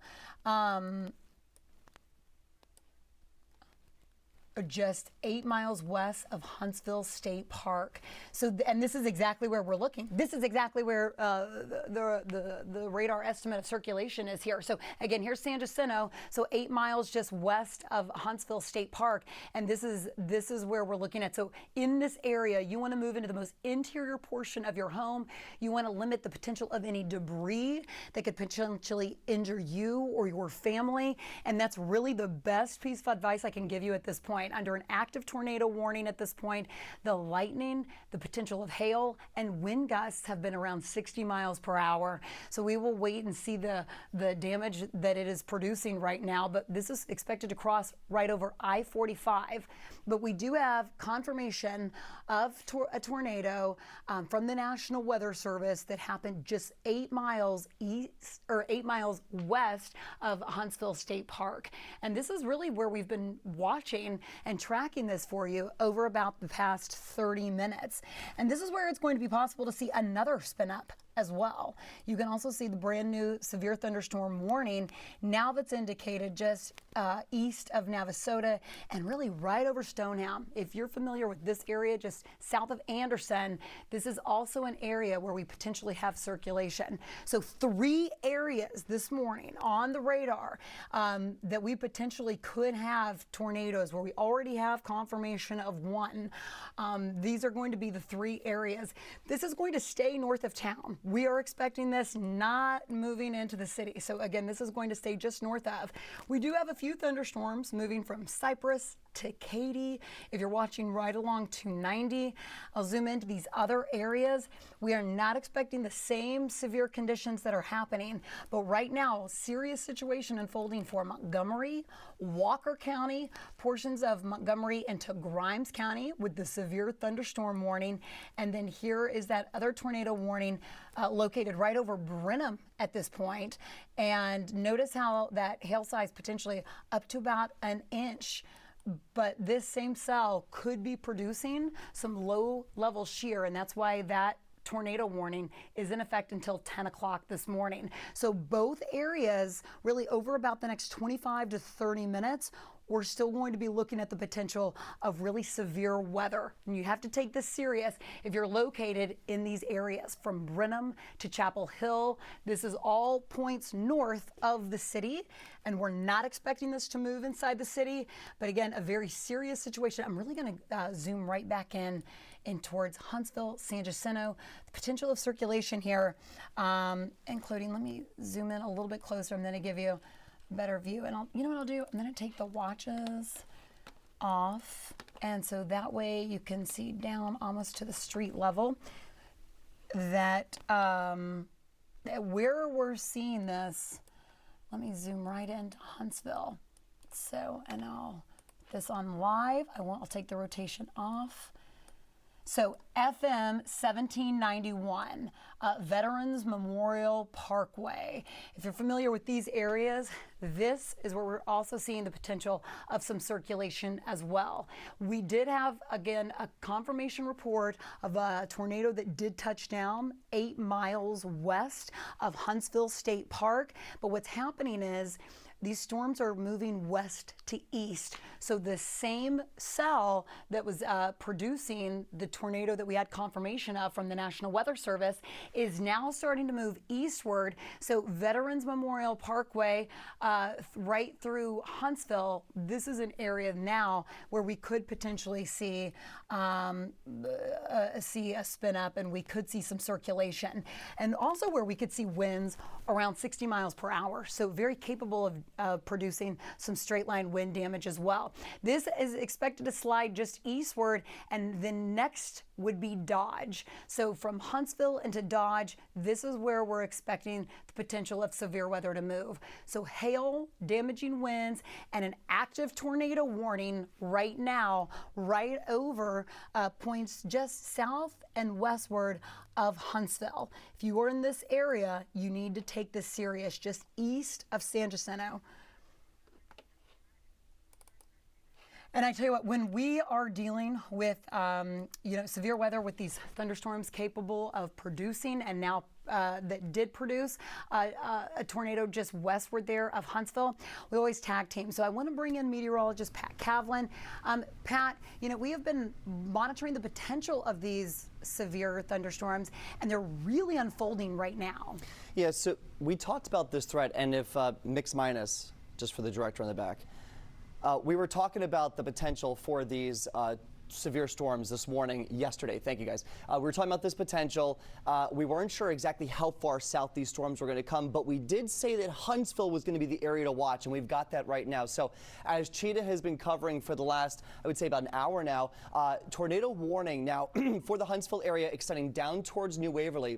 Just 8 miles west of Huntsville State Park. So, and this is exactly where we're looking. This is exactly where the radar estimate of circulation is here. So again, here's San Jacinto. So 8 miles just west of Huntsville State Park, and this is where we're looking at. So in this area, you want to move into the most interior portion of your home. You want to limit the potential of any debris that could potentially injure you or your family, and that's really the best piece of advice I can give you at this point. Under an active tornado warning at this point, the lightning, the potential of hail, and wind gusts have been around 60 miles per hour. So we will wait and see the damage that it is producing right now, but this is expected to cross right over I-45. But we do have confirmation of a tornado from the National Weather Service that happened just 8 miles east or 8 miles west of Huntsville State Park. And this is really where we've been watching and tracking this for you over about the past 30 minutes. And this is where it's going to be possible to see another spin up as well. You can also see the brand new severe thunderstorm warning now that's indicated just east of Navasota and really right over Stoneham. If you're familiar with this area just south of Anderson, this is also an area where we potentially have circulation. So 3 areas this morning on the radar that we potentially could have tornadoes, where we already have confirmation of 1. These are going to be the 3 areas. This is going to stay north of town. We are expecting this not moving into the city. So again, this is going to stay just north of. We do have a few thunderstorms moving from Cypress to Katy. If you're watching right along 290, I'll zoom into these other areas. We are not expecting the same severe conditions that are happening, but right now, serious situation unfolding for Montgomery, Walker County, portions of Montgomery into Grimes County with the severe thunderstorm warning. And then here is that other tornado warning located right over Brenham at this point. And notice how that hail size potentially up to about an inch. But this same cell could be producing some low level shear, and that's why that tornado warning is in effect until 10 o'clock this morning. So both areas really over about the next 25 to 30 minutes, we're still going to be looking at the potential of really severe weather. And you have to take this serious if you're located in these areas from Brenham to Chapel Hill. This is all points north of the city, and we're not expecting this to move inside the city. But again, a very serious situation. I'm really going to zoom right back in towards Huntsville, San Jacinto. The potential of circulation here, including, let me zoom in a little bit closer. I'm going to give you better view, and you know what I'll do? I'm going to take the watches off, and so that way you can see down almost to the street level that where we're seeing this. Let me zoom right into Huntsville. So, and I'll this on live. I'll take the rotation off. So FM 1791, Veterans Memorial Parkway. If you're familiar with these areas, this is where we're also seeing the potential of some circulation as well. We did have, again, a confirmation report of a tornado that did touch down 8 miles west of Huntsville State Park. But what's happening is these storms are moving west to east. So the same cell that was producing the tornado that we had confirmation of from the National Weather Service is now starting to move eastward. So Veterans Memorial Parkway, right through Huntsville, this is an area now where we could potentially see a spin up, and we could see some circulation. And also where we could see winds around 60 miles per hour. So very capable of producing some straight line wind damage as well. This is expected to slide just eastward, and then next would be Dodge. So from Huntsville into Dodge, this is where we're expecting the potential of severe weather to move. So hail, damaging winds, and an active tornado warning right now, right over points just south and westward of Huntsville. If you are in this area, you need to take this serious, just east of San Jacinto. And I tell you what, when we are dealing with severe weather with these thunderstorms capable of producing, and now that did produce a tornado just westward there of Huntsville, we always tag team. So I want to bring in meteorologist Pat Kavlin. Pat, we have been monitoring the potential of these severe thunderstorms, and they're really unfolding right now. Yeah, so we talked about this threat, and if mix minus, just for the director on the back, we were talking about the potential for these severe storms this morning, yesterday. Thank you, guys. We were talking about this potential. We weren't sure exactly how far south these storms were going to come, but we did say that Huntsville was going to be the area to watch, and we've got that right now. So as Cheetah has been covering for the last, I would say about an hour now, tornado warning now for the Huntsville area extending down towards New Waverly.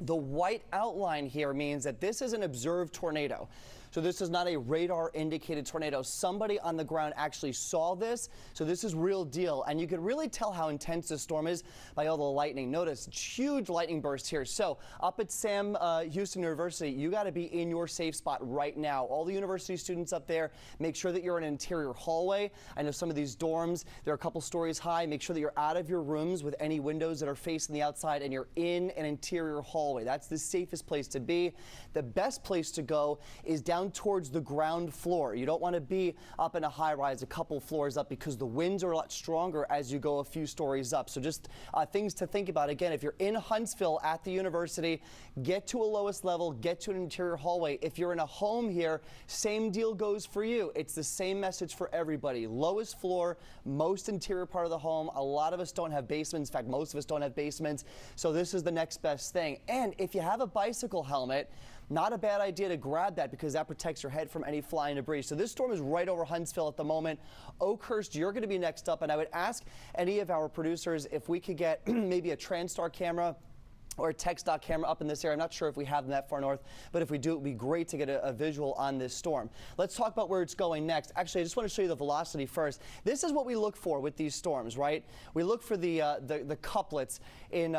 The white outline here means that this is an observed tornado. So this is not a radar indicated tornado. Somebody on the ground actually saw this. So this is real deal. And you can really tell how intense this storm is by all the lightning. Notice huge lightning burst here. So up at Sam Houston University, you got to be in your safe spot right now. All the university students up there, make sure that you're in an interior hallway. I know some of these dorms, they're a couple stories high. Make sure that you're out of your rooms with any windows that are facing the outside and you're in an interior hallway. That's the safest place to be. The best place to go is down towards the ground floor. You don't want to be up in a high rise a couple floors up because the winds are a lot stronger as you go a few stories up. So just things to think about. Again, if you're in Huntsville at the university, get to a lowest level, get to an interior hallway. If you're in a home here, same deal goes for you. It's the same message for everybody. Lowest floor, most interior part of the home. A lot of us don't have basements. In fact, most of us don't have basements. So this is the next best thing. And if you have a bicycle helmet, not a bad idea to grab that because that protects your head from any flying debris. So this storm is right over Huntsville at the moment. Oakhurst, you're going to be next up. And I would ask any of our producers if we could get maybe a TransStar camera or a TxDOT camera up in this area. I'm not sure if we have them that far north, but if we do, it would be great to get a visual on this storm. Let's talk about where it's going next. Actually, I just want to show you the velocity first. This is what we look for with these storms, right? We look for the couplets in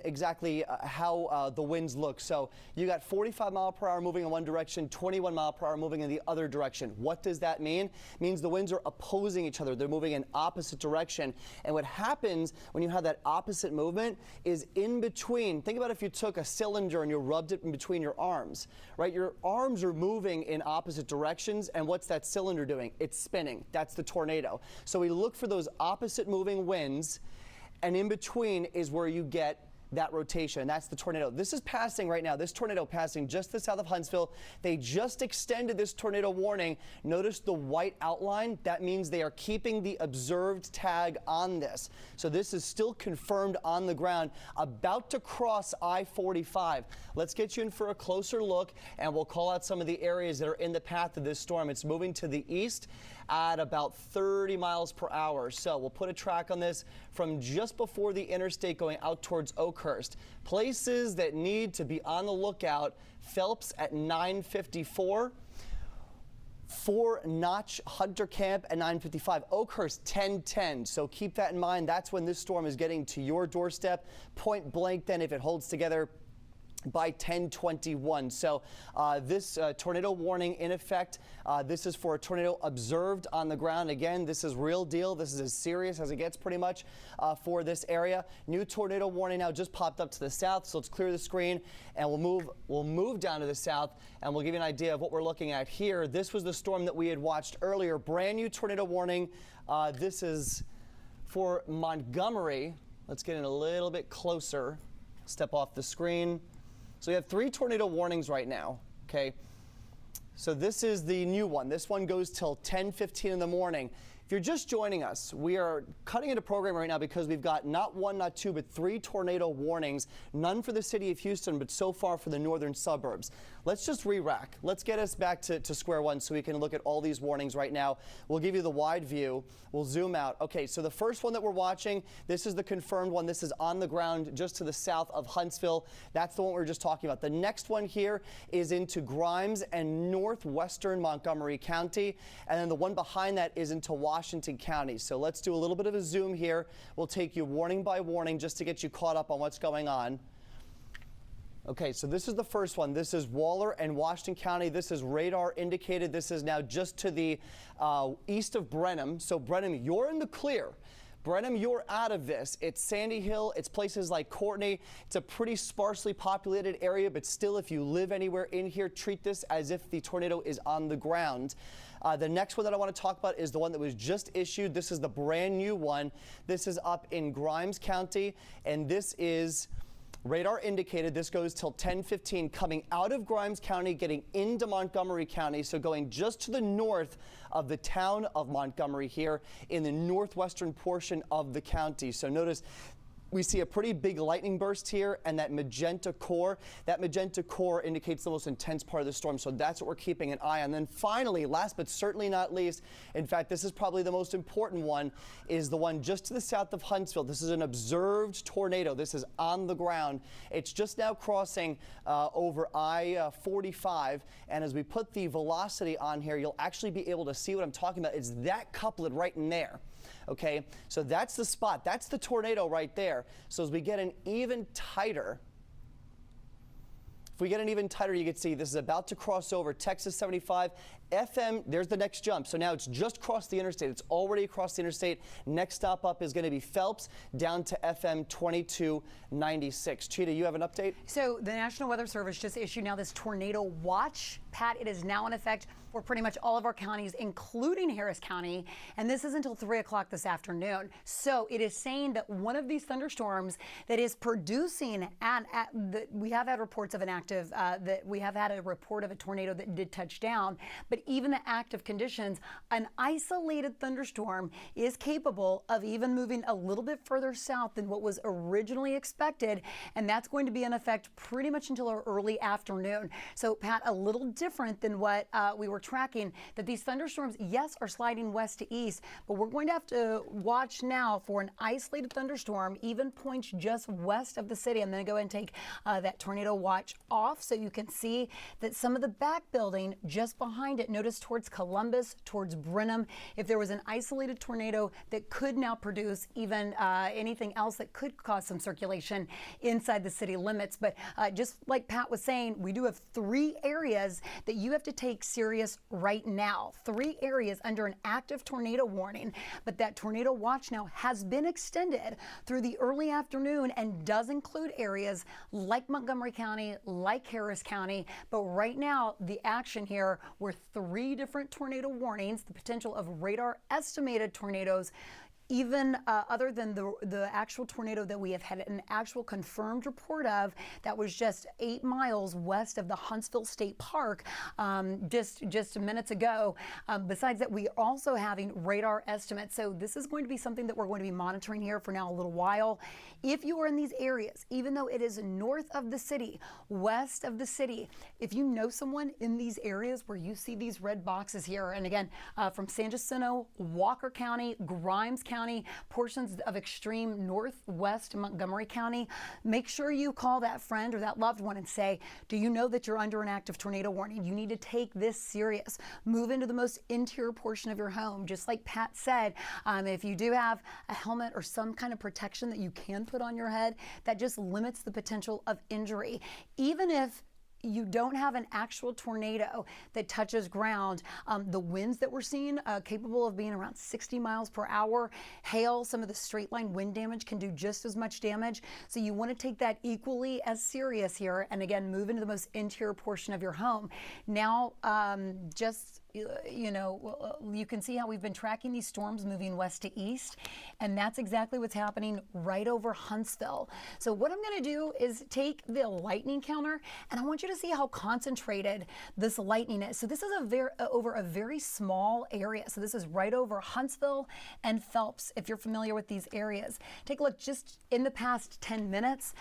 exactly how the winds look. So you got 45 mile per hour moving in one direction, 21 mile per hour moving in the other direction. What does that mean? It means the winds are opposing each other. They're moving in opposite direction. And what happens when you have that opposite movement is in between. Think about if you took a cylinder and you rubbed it in between your arms, right? Your arms are moving in opposite directions, and what's that cylinder doing? It's spinning. That's the tornado. So we look for those opposite moving winds, and in between is where you get that rotation. That's the tornado. This is passing right now. This tornado passing just to the south of Huntsville. They just extended this tornado warning. Notice the white outline. That means they are keeping the observed tag on this. So this is still confirmed on the ground, about to cross I-45. Let's get you in for a closer look, and we'll call out some of the areas that are in the path of this storm. It's moving to the east at about 30 miles per hour. So we'll put a track on this from just before the interstate going out towards Oakhurst. Places that need to be on the lookout: Phelps at 9:54. 4 Notch Hunter Camp at 9:55. Oakhurst 10:10. So keep that in mind. That's when this storm is getting to your doorstep. Point blank then, if it holds together, by 10:21. So this tornado warning in effect. This is for a tornado observed on the ground. Again, this is real deal. This is as serious as it gets pretty much for this area. New tornado warning now just popped up to the south. So let's clear the screen and we'll move down to the south and we'll give you an idea of what we're looking at here. This was the storm that we had watched earlier. Brand new tornado warning. This is for Montgomery. Let's get in a little bit closer. Step off the screen. So we have 3 tornado warnings right now, okay? So this is the new one. This one goes till 10:15 in the morning. If you're just joining us, we are cutting into program right now because we've got not 1, not 2, but 3 tornado warnings. None for the city of Houston, but so far for the northern suburbs. Let's just re-rack. Let's get us back to square one so we can look at all these warnings right now. We'll give you the wide view. We'll zoom out. Okay, so the first one that we're watching, this is the confirmed one. This is on the ground just to the south of Huntsville. That's the one we were just talking about. The next one here is into Grimes and northwestern Montgomery County. And then the one behind that is into Washington County. So let's do a little bit of a zoom here. We'll take you warning by warning just to get you caught up on what's going on. Okay, so this is the first one. This is Waller and Washington County. This is radar indicated. This is now just to the east of Brenham. So Brenham, you're in the clear. Brenham, you're out of this. It's Sandy Hill. It's places like Courtney. It's a pretty sparsely populated area, but still, if you live anywhere in here, treat this as if the tornado is on the ground. The next one that I want to talk about is the one that was just issued. This is the brand new one. This is up in Grimes County, and this is radar indicated. This goes till 10:15, coming out of Grimes County, getting into Montgomery County, so going just to the north of the town of Montgomery here in the northwestern portion of the county. So notice we see a pretty big lightning burst here and that magenta core. That magenta core indicates the most intense part of the storm, so that's what we're keeping an eye on. Then finally, last but certainly not least, in fact, this is probably the most important one, is the one just to the south of Huntsville. This is an observed tornado. This is on the ground. It's just now crossing over I-45, and as we put the velocity on here, you'll actually be able to see what I'm talking about. It's that couplet right in there. Okay, so that's the spot. That's the tornado right there. So as we get an even tighter, if we get an even tighter, you can see this is about to cross over Texas 75. FM, there's the next jump. So now it's just crossed the interstate. It's already across the interstate. Next stop up is going to be Phelps down to FM 2296. Cheetah, you have an update? So the National Weather Service just issued now this tornado watch. Pat, it is now in effect for pretty much all of our counties, including Harris County, and this is until 3 o'clock this afternoon. So it is saying that one of these thunderstorms that is producing, we have had reports of an active, that we have had a report of a tornado that did touch down, but even the active conditions, an isolated thunderstorm is capable of even moving a little bit further south than what was originally expected, and that's going to be in effect pretty much until our early afternoon. So Pat, a little different than what we were tracking, that these thunderstorms, yes, are sliding west to east, but we're going to have to watch now for an isolated thunderstorm, even points just west of the city. I'm going to go ahead and take that tornado watch off so you can see that some of the back building just behind it, notice towards Columbus, towards Brenham, if there was an isolated tornado that could now produce even anything else that could cause some circulation inside the city limits. But just like Pat was saying, we do have 3 areas that you have to take serious right now. 3 areas under an active tornado warning, but that tornado watch now has been extended through the early afternoon and does include areas like Montgomery County, like Harris County. But right now, the action here were 3 different tornado warnings, the potential of radar estimated tornadoes, even other than the actual tornado that we have had an actual confirmed report of that was just 8 miles west of the Huntsville State Park just minutes ago. Besides that, we are also having radar estimates. So this is going to be something that we're going to be monitoring here for now a little while. If you are in these areas, even though it is north of the city, west of the city, if you know someone in these areas where you see these red boxes here, and again, from San Jacinto, Walker County, Grimes County, portions of extreme northwest Montgomery County, make sure you call that friend or that loved one and say, do you know that you're under an active tornado warning? You need to take this serious. Move into the most interior portion of your home. Just like Pat said, if you do have a helmet or some kind of protection that you can put on your head, that just limits the potential of injury. Even if you don't have an actual tornado that touches ground, the winds that we're seeing capable of being around 60 miles per hour. Hail, some of the straight line wind damage can do just as much damage. So you want to take that equally as serious here. And again, move into the most interior portion of your home. Now, you can see how we've been tracking these storms moving west to east, and that's exactly what's happening right over Huntsville. So what I'm going to do is take the lightning counter, and I want you to see how concentrated this lightning is. So this is over a very small area. So this is right over Huntsville and Phelps, if you're familiar with these areas. Take a look just in the past 10 minutes.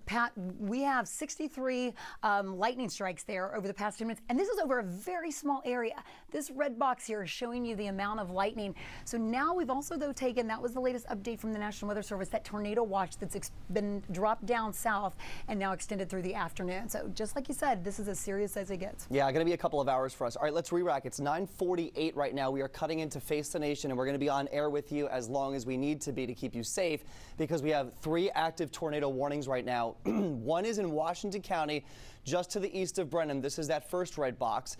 Pat, we have 63 lightning strikes there over the past 10 minutes, and this is over a very small area. This red box here is showing you the amount of lightning. So now we've also, though, taken, that was the latest update from the National Weather Service, that tornado watch that's been dropped down south and now extended through the afternoon. So just like you said, this is as serious as it gets. Yeah, going to be a couple of hours for us. All right, let's re-rack. It's 9:48 right now. We are cutting into Face the Nation, and we're going to be on air with you as long as we need to be to keep you safe, because we have 3 active tornado warnings right now. One is in Washington County, just to the east of Brenham. This is that first red box.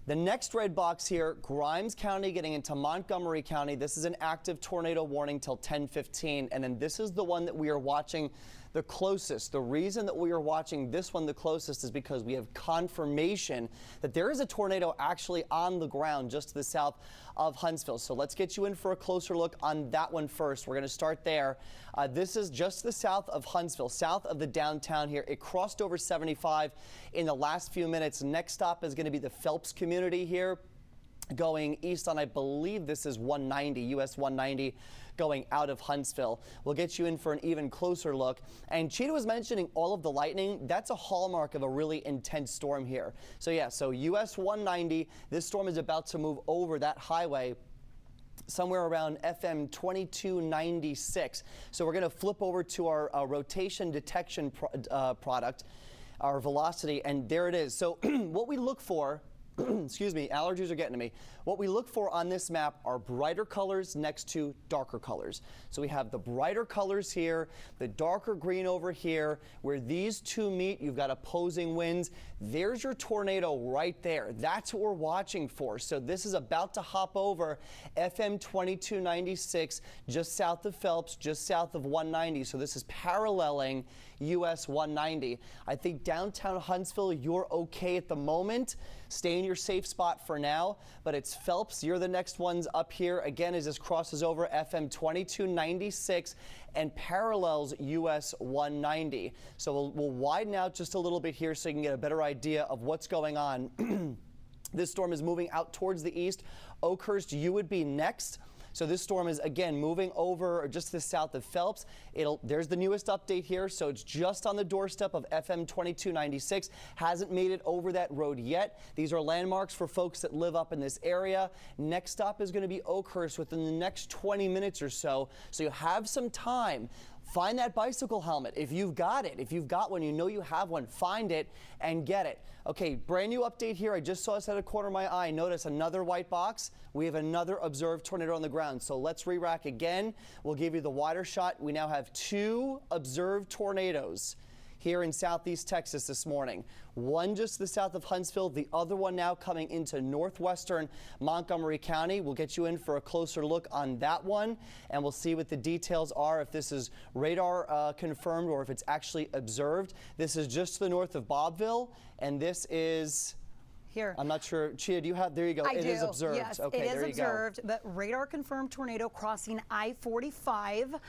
The next red box here, Grimes County getting into Montgomery County. This is an active tornado warning till 10:15. And then this is the one that we are watching the closest. The reason that we are watching this one the closest is because we have confirmation that there is a tornado actually on the ground just to the south of Huntsville. So let's get you in for a closer look on that one first. We're going to start there. This is just to the south of Huntsville, south of the downtown here. It crossed over 75 in the last few minutes. Next stop is going to be the Phelps community here. going east on, I believe this is 190, US 190, going out of Huntsville. We'll get you in for an even closer look. And Cheetah was mentioning all of the lightning. That's a hallmark of a really intense storm here. So yeah, so US 190, this storm is about to move over that highway somewhere around FM 2296. So we're going to flip over to our rotation detection product, our velocity, and there it is. So what we look for, excuse me, allergies are getting to me. What we look for on this map are brighter colors next to darker colors. So we have the brighter colors here, the darker green over here. Where these two meet, you've got opposing winds. There's your tornado right there. That's what we're watching for. So this is about to hop over FM 2296, just south of Phelps, just south of 190. So this is paralleling US 190. I think downtown Huntsville, you're okay at the moment. Stay in your safe spot for now, but it's Phelps. You're the next ones up here. Again, as this crosses over FM 2296 and parallels US 190. So we'll widen out just a little bit here so you can get a better idea of what's going on. This storm is moving out towards the east. Oakhurst, you would be next. So this storm is, again, moving over just to the south of Phelps. There's the newest update here, so it's just on the doorstep of FM 2296. Hasn't made it over that road yet. These are landmarks for folks that live up in this area. Next stop is going to be Oakhurst within the next 20 minutes or so. So you have some time. Find that bicycle helmet. If you've got it, if you've got one, you know you have one, find it and get it. Okay, brand new update here. I just saw this out of the corner of my eye. Notice another white box. We have another observed tornado on the ground. So let's re-rack again. We'll give you the wider shot. We now have 2 observed tornadoes here in southeast Texas this morning. One just to the south of Huntsville, the other one now coming into northwestern Montgomery County. We'll get you in for a closer look on that one, and we'll see what the details are, if this is radar confirmed or if it's actually observed. This is just to the north of Bobville, and this is... Here. I'm not sure. Chia, do you have? There you go. I It do. is observed. Yes, okay, it is there you observed, go. but radar confirmed tornado crossing I-45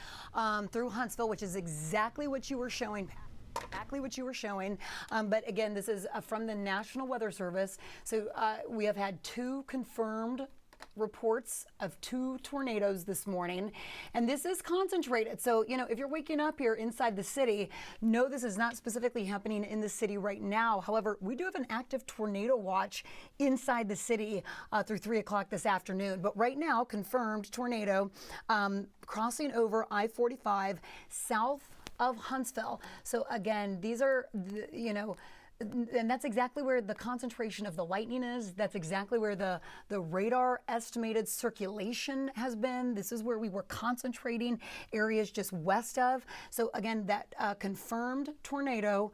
through Huntsville, which is exactly what you were showing. But again, this is from the National Weather Service. So we have had 2 confirmed reports of 2 tornadoes this morning, and this is concentrated. So, you know, if you're waking up here inside the city, no, this is not specifically happening in the city right now. However, we do have an active tornado watch inside the city through 3 o'clock this afternoon. But right now, confirmed tornado crossing over I-45 south of Huntsville. So again, these are, you know, and that's exactly where the concentration of the lightning is. That's exactly where the radar estimated circulation has been. This is where we were concentrating areas just west of. So again, that confirmed tornado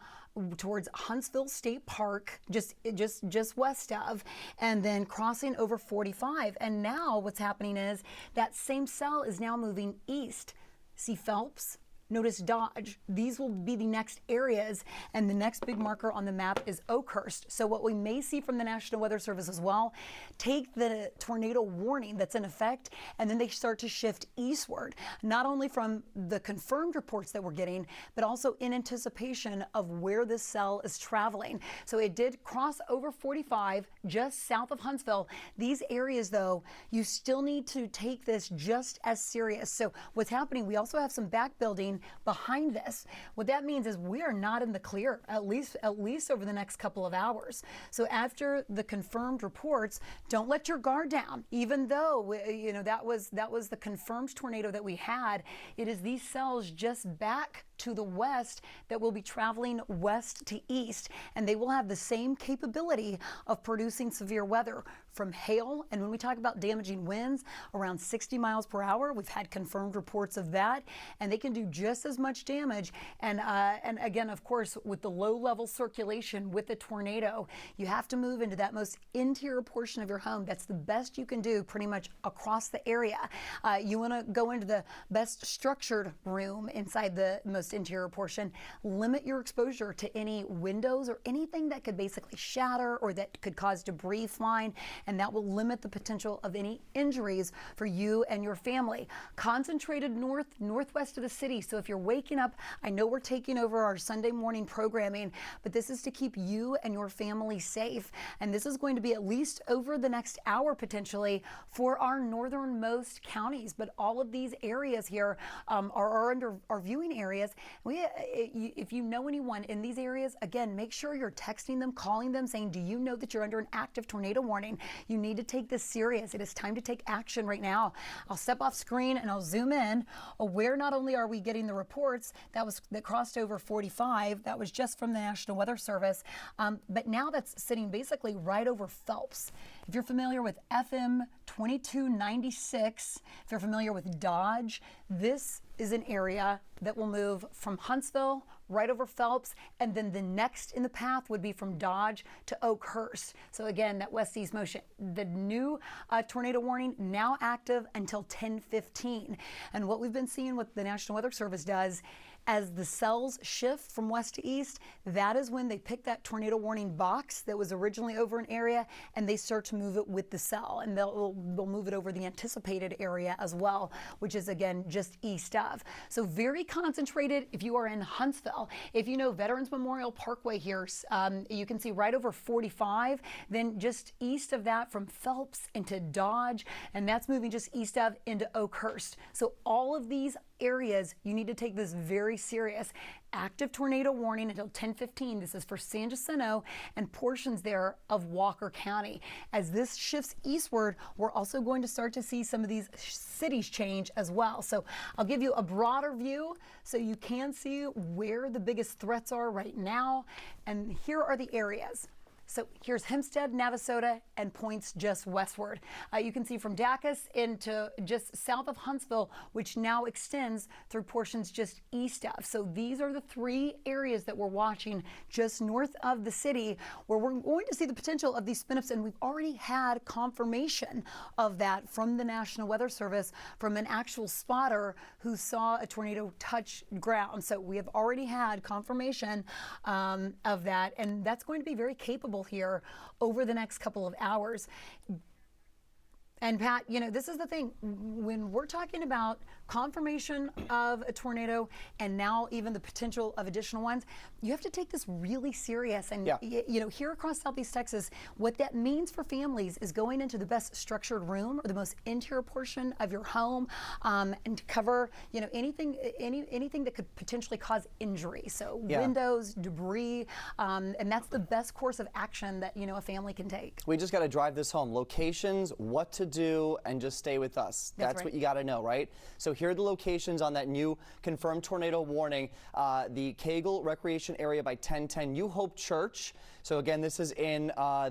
towards Huntsville State Park, just west of, and then crossing over 45. And now what's happening is that same cell is now moving east. See Phelps? Notice Dodge. These will be the next areas, and the next big marker on the map is Oakhurst. So what we may see from the National Weather Service as well, take the tornado warning that's in effect, and then they start to shift eastward, not only from the confirmed reports that we're getting, but also in anticipation of where this cell is traveling. So it did cross over 45 just south of Huntsville. These areas, though, you still need to take this just as serious. So what's happening, we also have some back building behind this. What that means is we are not in the clear, at least over the next couple of hours. So after the confirmed reports, don't let your guard down. Even though you know that was the confirmed tornado that we had, it is these cells just back to the west that will be traveling west to east, and they will have the same capability of producing severe weather, from hail, and when we talk about damaging winds, around 60 miles per hour. We've had confirmed reports of that, and they can do just as much damage. And again, of course, with the low level circulation with the tornado, you have to move into that most interior portion of your home. That's the best you can do pretty much across the area. You want to go into the best structured room inside the most most interior portion. Limit your exposure to any windows or anything that could basically shatter or that could cause debris flying, and that will limit the potential of any injuries for you and your family. Concentrated northwest of the city. So if you're waking up, I know we're taking over our Sunday morning programming, but this is to keep you and your family safe. And this is going to be at least over the next hour potentially for our northernmost counties. But all of these areas here are under our viewing areas. If you know anyone in these areas, again, make sure you're texting them, calling them, saying, do you know that you're under an active tornado warning? You need to take this serious. It is time to take action right now. I'll step off screen and I'll zoom in where not only are we getting the reports that crossed over 45, that was just from the National Weather Service, but now that's sitting basically right over Phelps. If you're familiar with FM 2296, if you're familiar with Dodge, this is an area that will move from Huntsville right over Phelps, and then the next in the path would be from Dodge to Oakhurst. So again, that west-east motion. The new tornado warning now active until 10:15. And what we've been seeing, what the National Weather Service does, as the cells shift from west to east, that is when they pick that tornado warning box that was originally over an area and they start to move it with the cell, and they'll move it over the anticipated area as well, which is again just east of. So very concentrated if you are in Huntsville. If you know Veterans Memorial Parkway here, you can see right over 45, then just east of that from Phelps into Dodge, and that's moving just east of into Oakhurst. So all of these areas, you need to take this very serious. Active tornado warning until 10:15. This is for San Jacinto and portions there of Walker County. As this shifts eastward, we're also going to start to see some of these cities change as well. So I'll give you a broader view so you can see where the biggest threats are right now. And here are the areas. So here's Hempstead, Navasota, and points just westward. You can see from Dacus into just south of Huntsville, which now extends through portions just east of. So these are the three areas that we're watching just north of the city, where we're going to see the potential of these spin-ups, and we've already had confirmation of that from the National Weather Service, from an actual spotter who saw a tornado touch ground. So we have already had confirmation of that, and that's going to be very capable here over the next couple of hours. And Pat, you know, this is the thing, when we're talking about confirmation of a tornado and now even the potential of additional ones, you have to take this really serious. And you know, here across Southeast Texas, what that means for families is going into the best structured room or the most interior portion of your home, and to cover, you know, anything that could potentially cause injury. So windows, debris, and that's the best course of action that, you know, a family can take. We just got to drive this home. Locations, what to do, and just stay with us. That's right. What you got to know, right? So here are the locations on that new confirmed tornado warning. The Cagle Recreation Area by 1010, New Hope Church. So again, this is in I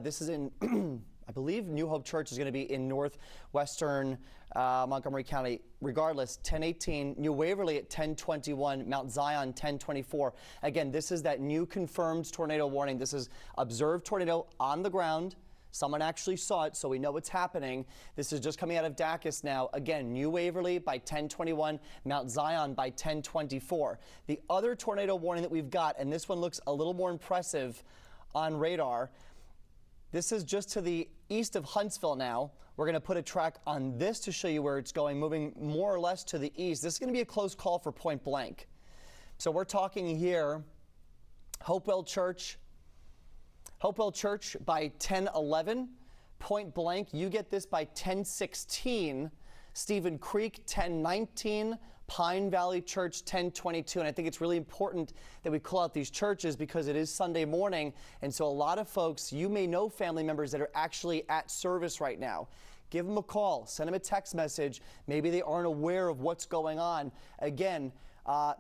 believe New Hope Church is going to be in northwestern Montgomery County. Regardless, 1018, New Waverly at 1021, Mount Zion 1024. Again, this is that new confirmed tornado warning. This is observed tornado on the ground. Someone actually saw it, so we know what's happening. This is just coming out of Dacus now. Again, New Waverly by 1021, Mount Zion by 1024. The other tornado warning that we've got, and this one looks a little more impressive on radar, this is just to the east of Huntsville now. We're going to put a track on this to show you where it's going, moving more or less to the east. This is going to be a close call for point blank. So we're talking here, Hopewell Church by 1011, Point Blank, you get this by 1016, Stephen Creek 1019, Pine Valley Church 1022. And I think it's really important that we call out these churches because it is Sunday morning, and so a lot of folks, you may know family members that are actually at service right now. Give them a call, send them a text message. Maybe they aren't aware of what's going on. Again,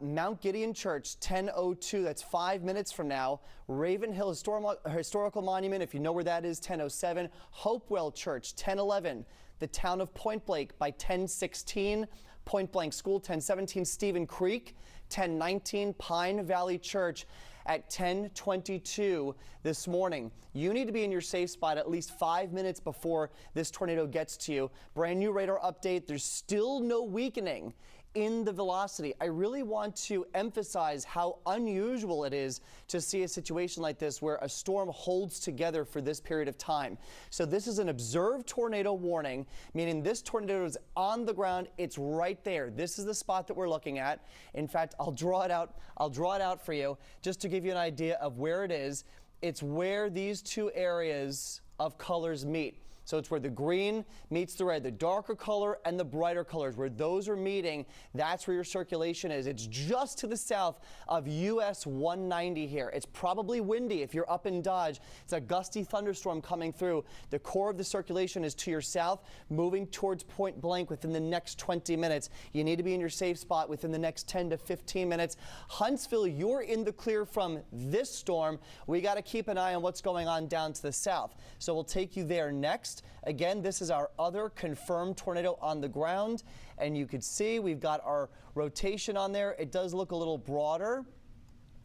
Mount Gideon Church, 10:02, that's 5 minutes from now. Ravenhill Historical Monument, if you know where that is, 10:07. Hopewell Church, 10:11. The town of Point Blank by 10:16. Point Blank School, 10:17. Stephen Creek, 10:19. Pine Valley Church at 10:22 this morning. You need to be in your safe spot at least 5 minutes before this tornado gets to you. Brand new radar update. There's still no weakening in the velocity. I really want to emphasize how unusual it is to see a situation like this where a storm holds together for this period of time. So this is an observed tornado warning, meaning this tornado is on the ground. It's right there. This is the spot that we're looking at. In fact, I'll draw it out for you just to give you an idea of where it is. It's where these two areas of colors meet. So it's where the green meets the red, the darker color and the brighter colors, where those are meeting, that's where your circulation is. It's just to the south of US 190 here. It's probably windy if you're up in Dodge. It's a gusty thunderstorm coming through. The core of the circulation is to your south, moving towards Point Blank within the next 20 minutes. You need to be in your safe spot within the next 10 to 15 minutes. Huntsville, you're in the clear from this storm. We got to keep an eye on what's going on down to the south. So we'll take you there next. Again, this is our other confirmed tornado on the ground, and you could see we've got our rotation on there. It does look a little broader,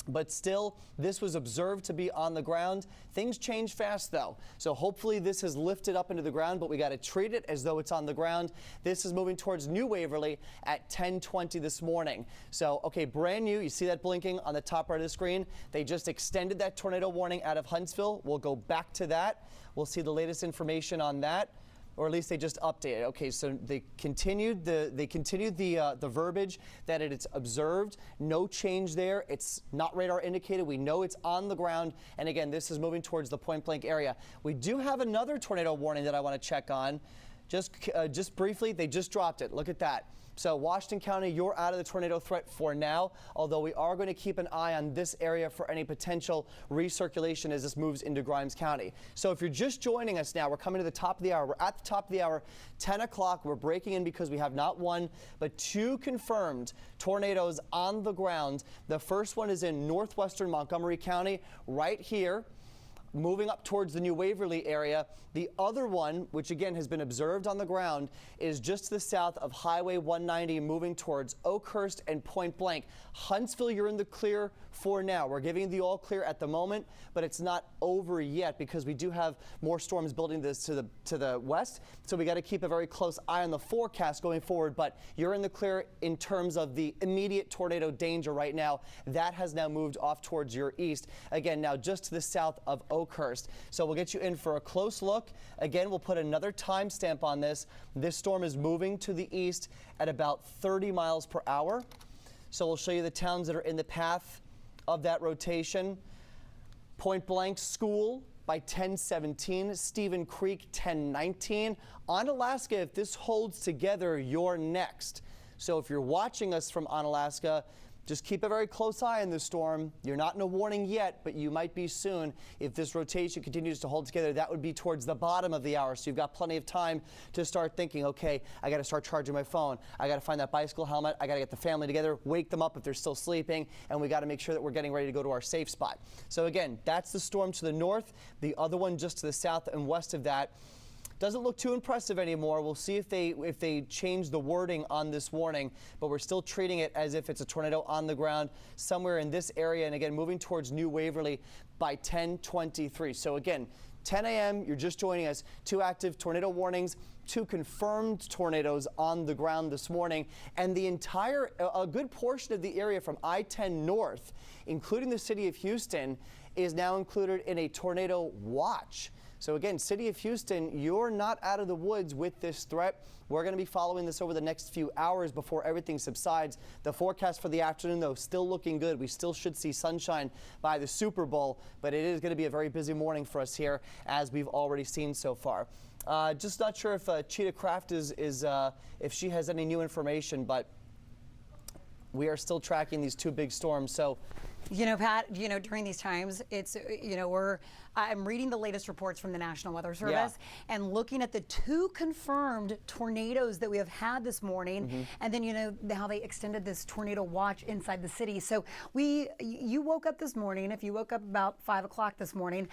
but still, this was observed to be on the ground. Things change fast, though. So hopefully this has lifted up into the ground, but we got to treat it as though it's on the ground. This is moving towards New Waverly at 10:20 this morning. So, okay, brand new. You see that blinking on the top right of the screen? They just extended that tornado warning out of Huntsville. We'll go back to that. We'll see the latest information on that. Or at least they just updated. Okay, so they continued the verbiage that it's observed. No change there. It's not radar indicated. We know it's on the ground. And again, this is moving towards the Point Blank area. We do have another tornado warning that I want to check on. Just briefly, they just dropped it. Look at that. So Washington County, you're out of the tornado threat for now, although we are going to keep an eye on this area for any potential recirculation as this moves into Grimes County. So if you're just joining us now, we're coming to the top of the hour. We're at the top of the hour, 10 o'clock. We're breaking in because we have not one, but two confirmed tornadoes on the ground. The first one is in northwestern Montgomery County, right here, moving up towards the New Waverly area. The other one, which again has been observed on the ground, is just to the south of Highway 190, moving towards Oakhurst and Point Blank. Huntsville, you're in the clear for now. We're giving the all clear at the moment, but it's not over yet because we do have more storms building this to the west. So we got to keep a very close eye on the forecast going forward, but you're in the clear in terms of the immediate tornado danger right now. That has now moved off towards your east. Again, now just to the south of Oakhurst. So we'll get you in for a close look. Again, we'll put another timestamp on this. This storm is moving to the east at about 30 miles per hour. So we'll show you the towns that are in the path of that rotation. Point Blank School by 10:17, Stephen Creek 10:19. Onalaska, if this holds together, you're next. So if you're watching us from Onalaska, just keep a very close eye on this storm. You're not in a warning yet, but you might be soon. If this rotation continues to hold together, that would be towards the bottom of the hour. So you've got plenty of time to start thinking, okay, I got to start charging my phone. I got to find that bicycle helmet. I got to get the family together, wake them up if they're still sleeping, and we got to make sure that we're getting ready to go to our safe spot. So again, that's the storm to the north. The other one just to the south and west of that doesn't look too impressive anymore. We'll see if they change the wording on this warning, but we're still treating it as if it's a tornado on the ground somewhere in this area, and again, moving towards New Waverly by 10:23. So again, 10 a.m., you're just joining us. 2 active tornado warnings, 2 confirmed tornadoes on the ground this morning, and a good portion of the area from I-10 north, including the city of Houston, is now included in a tornado watch. So again, City of Houston, you're not out of the woods with this threat. We're going to be following this over the next few hours before everything subsides. The forecast for the afternoon, though, still looking good. We still should see sunshine by the Super Bowl, but it is going to be a very busy morning for us here, as we've already seen so far. Just not sure if Cheetah Craft if she has any new information, but we are still tracking these 2 big storms. So, you know, Pat, during these times, it's, I'm reading the latest reports from the National Weather Service and looking at the 2 confirmed tornadoes that we have had this morning. And then, how they extended this tornado watch inside the city. So you woke up this morning, if you woke up about 5 o'clock this morning,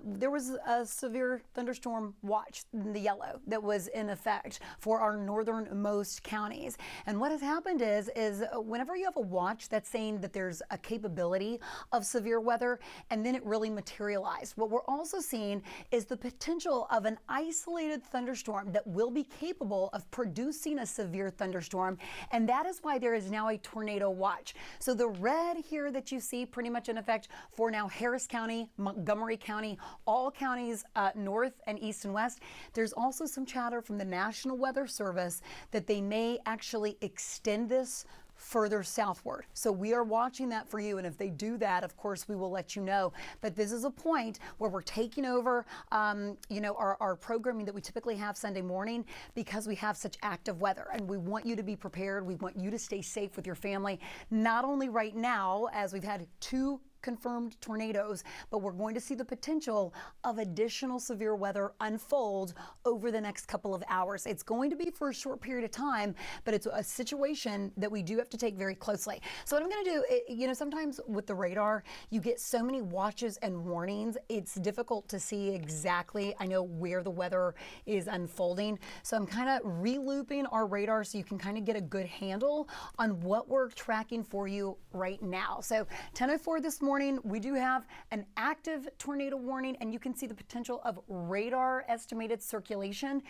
there was a severe thunderstorm watch, the yellow, that was in effect for our northernmost counties. And what has happened is whenever you have a watch that's saying that there's a capability possibility of severe weather, and then it really materialized. What we're also seeing is the potential of an isolated thunderstorm that will be capable of producing a severe thunderstorm, and that is why there is now a tornado watch. So the red here that you see pretty much in effect for now Harris County, Montgomery County, all counties north and east and west. There's also some chatter from the National Weather Service that they may actually extend this further southward. So we are watching that for you, and if they do that, of course, we will let you know. But this is a point where we're taking over, our programming that we typically have Sunday morning because we have such active weather, and we want you to be prepared. We want you to stay safe with your family, not only right now, as we've had 2 confirmed tornadoes, but we're going to see the potential of additional severe weather unfold over the next couple of hours. It's going to be for a short period of time, but it's a situation that we do have to take very closely. So what I'm going to do, sometimes with the radar, you get so many watches and warnings, it's difficult to see exactly, where the weather is unfolding. So I'm kind of re-looping our radar so you can kind of get a good handle on what we're tracking for you right now. So 10:04 this morning, we do have an active tornado warning, and you can see the potential of radar estimated circulation.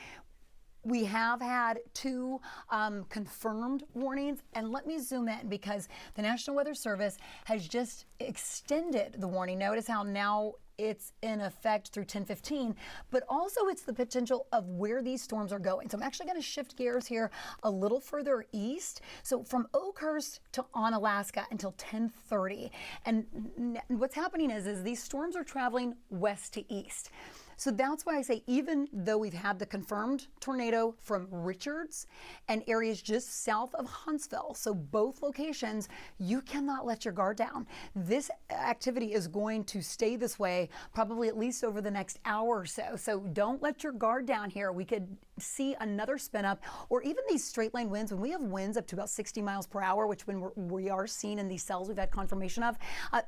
We have had 2 confirmed warnings, and let me zoom in because the National Weather Service has just extended the warning. Notice how now it's in effect through 10:15, but also it's the potential of where these storms are going. So I'm actually going to shift gears here a little further east. So from Oakhurst to Onalaska until 10:30. And what's happening is these storms are traveling west to east. So that's why I say, even though we've had the confirmed tornado from Richards and areas just south of Huntsville, so both locations, you cannot let your guard down. This activity is going to stay this way probably at least over the next hour or so. So don't let your guard down here. We could see another spin up, or even these straight line winds. When we have winds up to about 60 miles per hour, which we are seeing in these cells we've had confirmation of,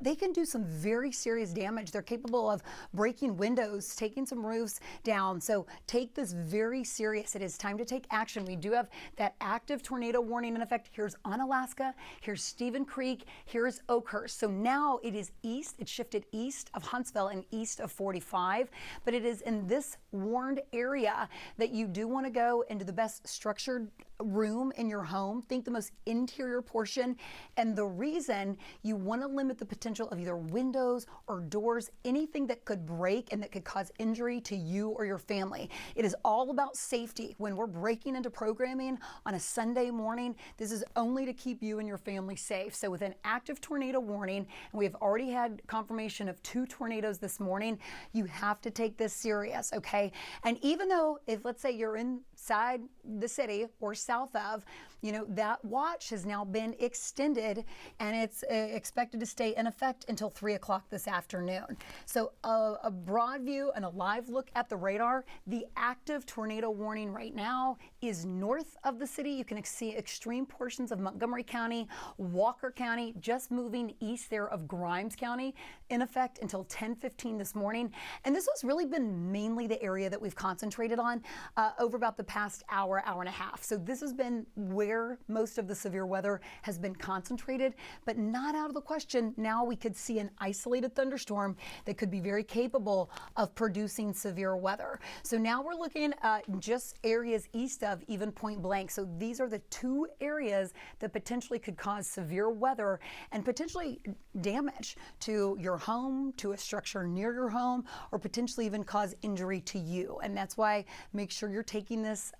they can do some very serious damage. They're capable of breaking windows, taking some roofs down. So take this very serious. It is time to take action. We do have that active tornado warning in effect. Here's Onalaska, here's Stephen Creek, here's Oakhurst. So now it is east. It's shifted east of Huntsville and east of 45, but it is in this warned area that you do want to go into the best structured room in your home. Think the most interior portion. And the reason you want to limit the potential of either windows or doors, anything that could break and that could cause injury to you or your family. It is all about safety. When we're breaking into programming on a Sunday morning, this is only to keep you and your family safe. So with an active tornado warning, and we have already had confirmation of 2 tornadoes this morning, you have to take this serious, okay? And even though, if let's say you're inside the city or south of, that watch has now been extended, and it's expected to stay in effect until 3 o'clock this afternoon. So a broad view and a live look at the radar. The active tornado warning right now is north of the city. You can see extreme portions of Montgomery County, Walker County, just moving east there of Grimes County, in effect until 10:15 this morning. And this has really been mainly the area that we've concentrated on over about the past hour and a half. So this has been where most of the severe weather has been concentrated, but not out of the question. Now we could see an isolated thunderstorm that could be very capable of producing severe weather. So now we're looking at just areas east of even Point Blank. So these are the 2 areas that potentially could cause severe weather and potentially damage to your home, to a structure near your home, or potentially even cause injury to you. And that's why make sure you're taking this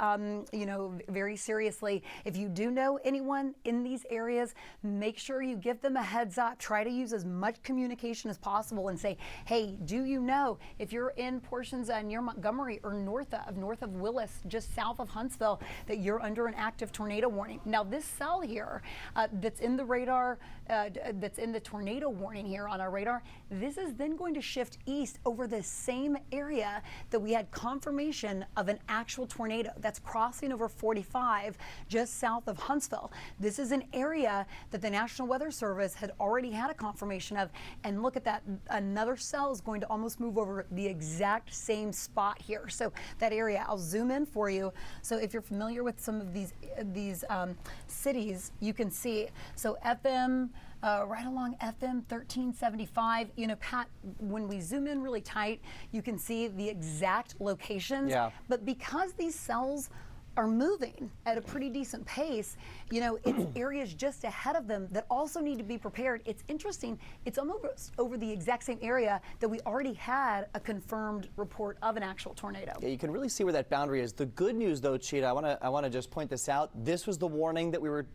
very seriously. If you do know anyone in these areas, make sure you give them a heads up. Try to use as much communication as possible and say, hey, do you know if you're in portions near Montgomery or north of Willis, just south of Huntsville, that you're under an active tornado warning? Now this cell here that's in the radar, that's in the tornado warning here on our radar, this is then going to shift east over the same area that we had confirmation of an actual tornado that's crossing over 45 just south of Huntsville. This is an area that the National Weather Service had already had a confirmation of, and look at that, another cell is going to almost move over the exact same spot here. So that area, I'll zoom in for you. So if you're familiar with some of these cities, you can see. So FM right along FM 1375. You know, Pat, when we zoom in really tight, you can see the exact locations. Yeah. But because these cells are moving at a pretty decent pace, you know, it's areas just ahead of them that also need to be prepared. It's interesting, it's almost over the exact same area that we already had a confirmed report of an actual tornado. Yeah, you can really see where that boundary is. The good news though, Cheetah, I want to just point this out. This was the warning that we were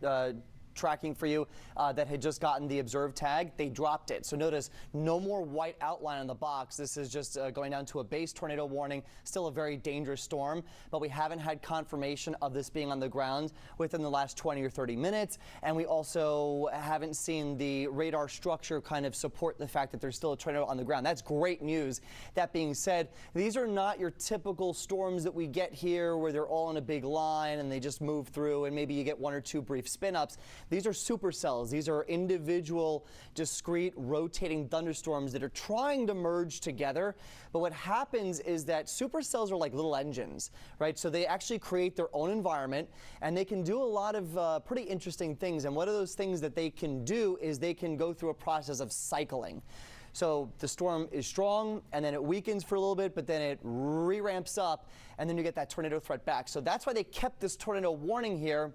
tracking for you that had just gotten the observed tag. They dropped it. So notice no more white outline on the box. This is just going down to a base tornado warning. Still a very dangerous storm, but we haven't had confirmation of this being on the ground within the last 20 or 30 minutes. And we also haven't seen the radar structure kind of support the fact that there's still a tornado on the ground. That's great news. That being said, these are not your typical storms that we get here where they're all in a big line and they just move through and maybe you get one or two brief spin-ups. These are supercells. These are individual, discrete, rotating thunderstorms that are trying to merge together. But what happens is that supercells are like little engines, right? So they actually create their own environment, and they can do a lot of pretty interesting things. And one of those things that they can do is they can go through a process of cycling. So the storm is strong, and then it weakens for a little bit, but then it re-ramps up, and then you get that tornado threat back. So that's why they kept this tornado warning here.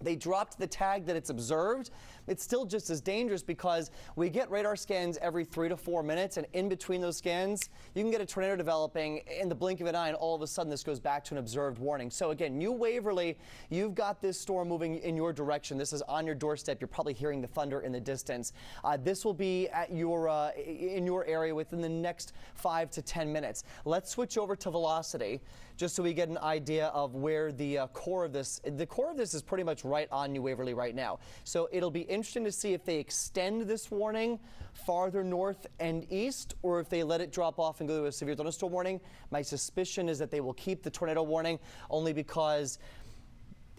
They dropped the tag that it's observed. It's still just as dangerous because we get radar scans every 3 to 4 minutes, and in between those scans, you can get a tornado developing in the blink of an eye, and all of a sudden this goes back to an observed warning. So again, New Waverly, you've got this storm moving in your direction. This is on your doorstep. You're probably hearing the thunder in the distance. This will be at your in your area within the next 5 to 10 minutes. Let's switch over to velocity, just so we get an idea of where the core of this is pretty much right on New Waverly right now. So it'll be interesting to see if they extend this warning farther north and east, or if they let it drop off and go to a severe thunderstorm warning. My suspicion is that they will keep the tornado warning, only because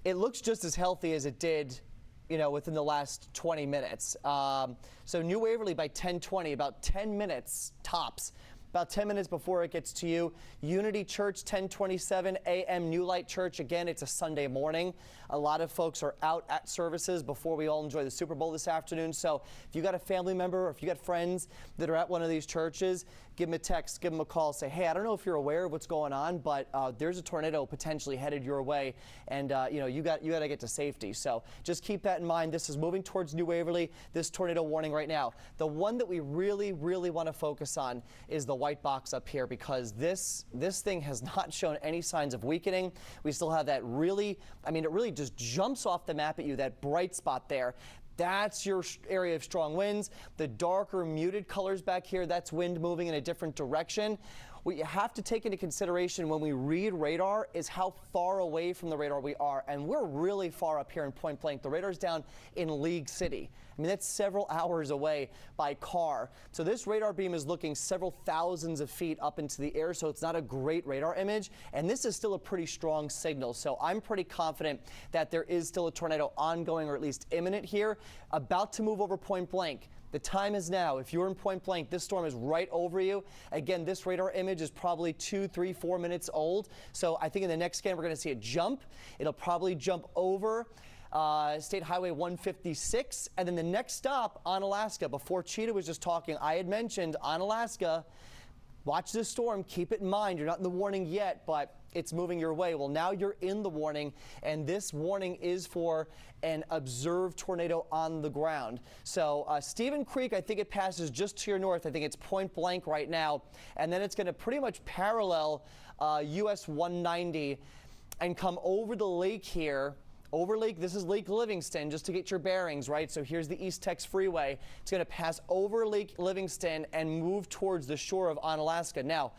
it looks just as healthy as it did, you know, within the last 20 minutes. So New Waverly by 10:20, about 10 minutes tops. About 10 minutes before it gets to you. Unity Church, 10:27 a.m. New Light Church. Again, it's a Sunday morning. A lot of folks are out at services before we all enjoy the Super Bowl this afternoon. So if you got a family member or if you got friends that are at one of these churches, give them a text, give them a call, say, hey, I don't know if you're aware of what's going on, but there's a tornado potentially headed your way, and you know, you got to get to safety. So just keep that in mind. This is moving towards New Waverly, this tornado warning right now. The one that we really, really want to focus on is the white box up here, because this thing has not shown any signs of weakening. We still have that really, I mean, it really just jumps off the map at you, that bright spot there. That's your area of strong winds. The darker muted colors back here, that's wind moving in a different direction. What you have to take into consideration when we read radar is how far away from the radar we are. And we're really far up here in Point Blank. The radar's down in League City. I mean, that's several hours away by car. So this radar beam is looking several thousands of feet up into the air, so it's not a great radar image. And this is still a pretty strong signal. So I'm pretty confident that there is still a tornado ongoing, or at least imminent here, about to move over Point Blank. The time is now. If you're in Point Blank, this storm is right over you. Again, this radar image is probably 2, 3, 4 minutes old. So I think in the next scan, we're going to see it jump. It'll probably jump over State Highway 156. And then the next stop on Alaska. Before Cheetah was just talking, I had mentioned on Alaska, watch this storm. Keep it in mind. You're not in the warning yet, but it's moving your way. Well, now you're in the warning, and this warning is for an observed tornado on the ground. So Stephen Creek, I think it passes just to your north. I think it's Point Blank right now, and then it's going to pretty much parallel US 190 and come over the lake here. Over Lake, this is Lake Livingston, just to get your bearings, right? So here's the East Tex Freeway. It's going to pass over Lake Livingston and move towards the shore of Onalaska. Now,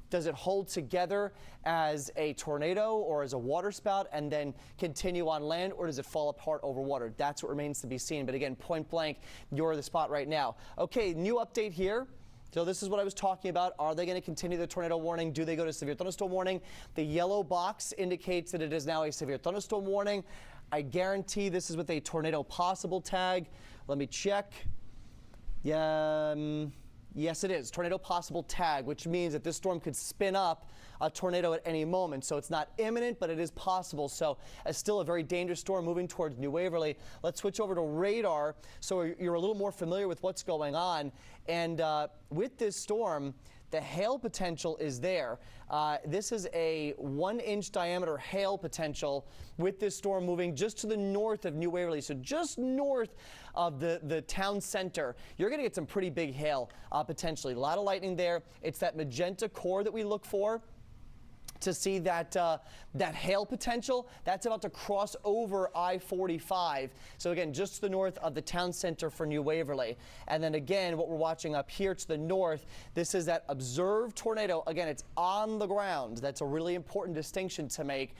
does it hold together as a tornado or as a waterspout and then continue on land, or does it fall apart over water? That's what remains to be seen. But again, Point Blank, you're the spot right now. Okay, new update here. So this is what I was talking about. Are they going to continue the tornado warning? Do they go to severe thunderstorm warning? The yellow box indicates that it is now a severe thunderstorm warning. I guarantee this is with a tornado possible tag. Let me check. Yeah. Yes, it is. Tornado possible tag, which means that this storm could spin up a tornado at any moment. So it's not imminent, but it is possible. So it's still a very dangerous storm moving towards New Waverly. Let's switch over to radar so you're a little more familiar with what's going on. And with this storm, the hail potential is there. This is a 1-inch diameter hail potential with this storm moving just to the north of New Waverly. So just north of the town center, you're going to get some pretty big hail potentially. A lot of lightning there. It's that magenta core that we look for to see that that hail potential. That's about to cross over I-45. So again, just to the north of the town center for New Waverly. And then again, what we're watching up here to the north, this is that observed tornado. Again, it's on the ground. That's a really important distinction to make.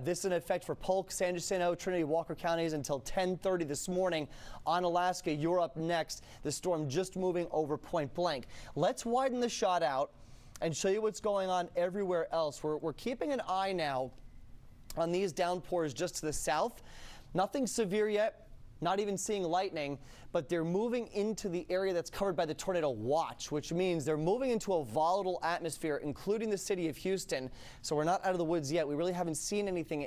This is in effect for Polk, San Jacinto, Trinity, Walker counties until 10:30 this morning. On Alaska, you're up next. The storm just moving over Point Blank. Let's widen the shot out and show you what's going on everywhere else. We're keeping an eye now on these downpours just to the south. Nothing severe yet, not even seeing lightning, but they're moving into the area that's covered by the tornado watch, which means they're moving into a volatile atmosphere, including the city of Houston. So we're not out of the woods yet. We really haven't seen anything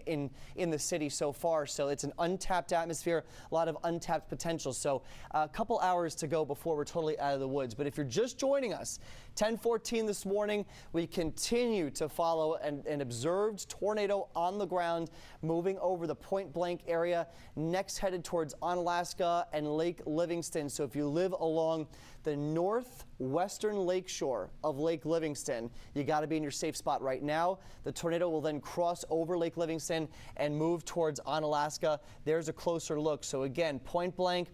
in the city so far. So it's an untapped atmosphere, a lot of untapped potential. So a couple hours to go before we're totally out of the woods. But if you're just joining us, 10:14 this morning, we continue to follow an observed tornado on the ground moving over the Point Blank area, next headed towards Onalaska and Lake Livingston. So if you live along the northwestern lakeshore of Lake Livingston, you got to be in your safe spot right now. The tornado will then cross over Lake Livingston and move towards Onalaska. There's a closer look. So again, Point Blank.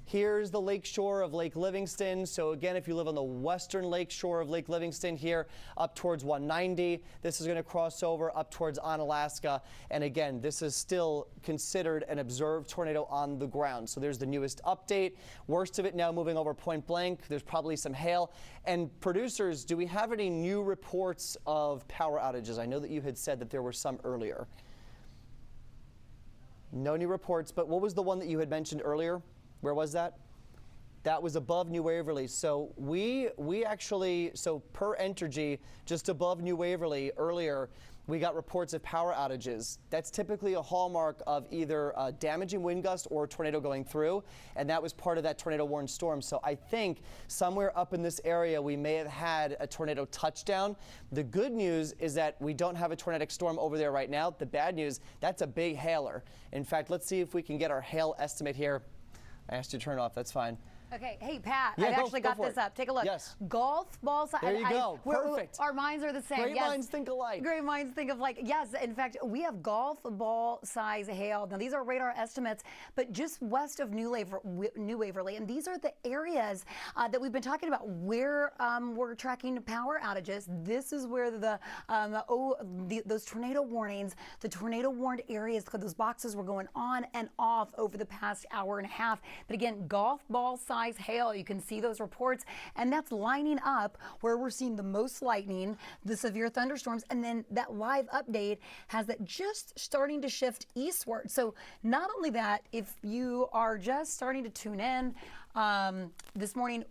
Here's the lakeshore of Lake Livingston. So again, if you live on the western lakeshore of Lake Livingston here up towards 190, this is going to cross over up towards Onalaska. And again, this is still considered an observed tornado on the ground. So there's the newest update. Worst of it now moving over Point Blank. There's probably some hail. And producers, do we have any new reports of power outages? I know that you had said that there were some earlier. No new reports, but what was the one that you had mentioned earlier? Where was that? That was above New Waverly. So we actually, so per Entergy, just above New Waverly earlier, we got reports of power outages. That's typically a hallmark of either a damaging wind gust or a tornado going through, and that was part of that tornado warned storm. So I think somewhere up in this area we may have had a tornado touchdown. The good news is that we don't have a tornadic storm over there right now. The bad news, that's a big hailer. In fact, let's see if we can get our hail estimate here. I asked you to turn it off. That's fine. Okay, hey Pat, Yeah, I've go actually got for this it. up. Take a look. Yes. Golf ball size. There you go. Perfect. Our minds are the same. Great yes. minds think alike. Great minds think of like, yes, in fact, we have golf ball size hail. Now these are radar estimates, but just west of New Waverly, and these are the areas that we've been talking about where we're tracking power outages. This is where those tornado warnings, the tornado warned areas, those boxes were going on and off over the past hour and a half. But again, golf ball size hail, you can see those reports, and that's lining up where we're seeing the most lightning, the severe thunderstorms, and then that live update has that just starting to shift eastward. So not only that, if you are just starting to tune in this morning,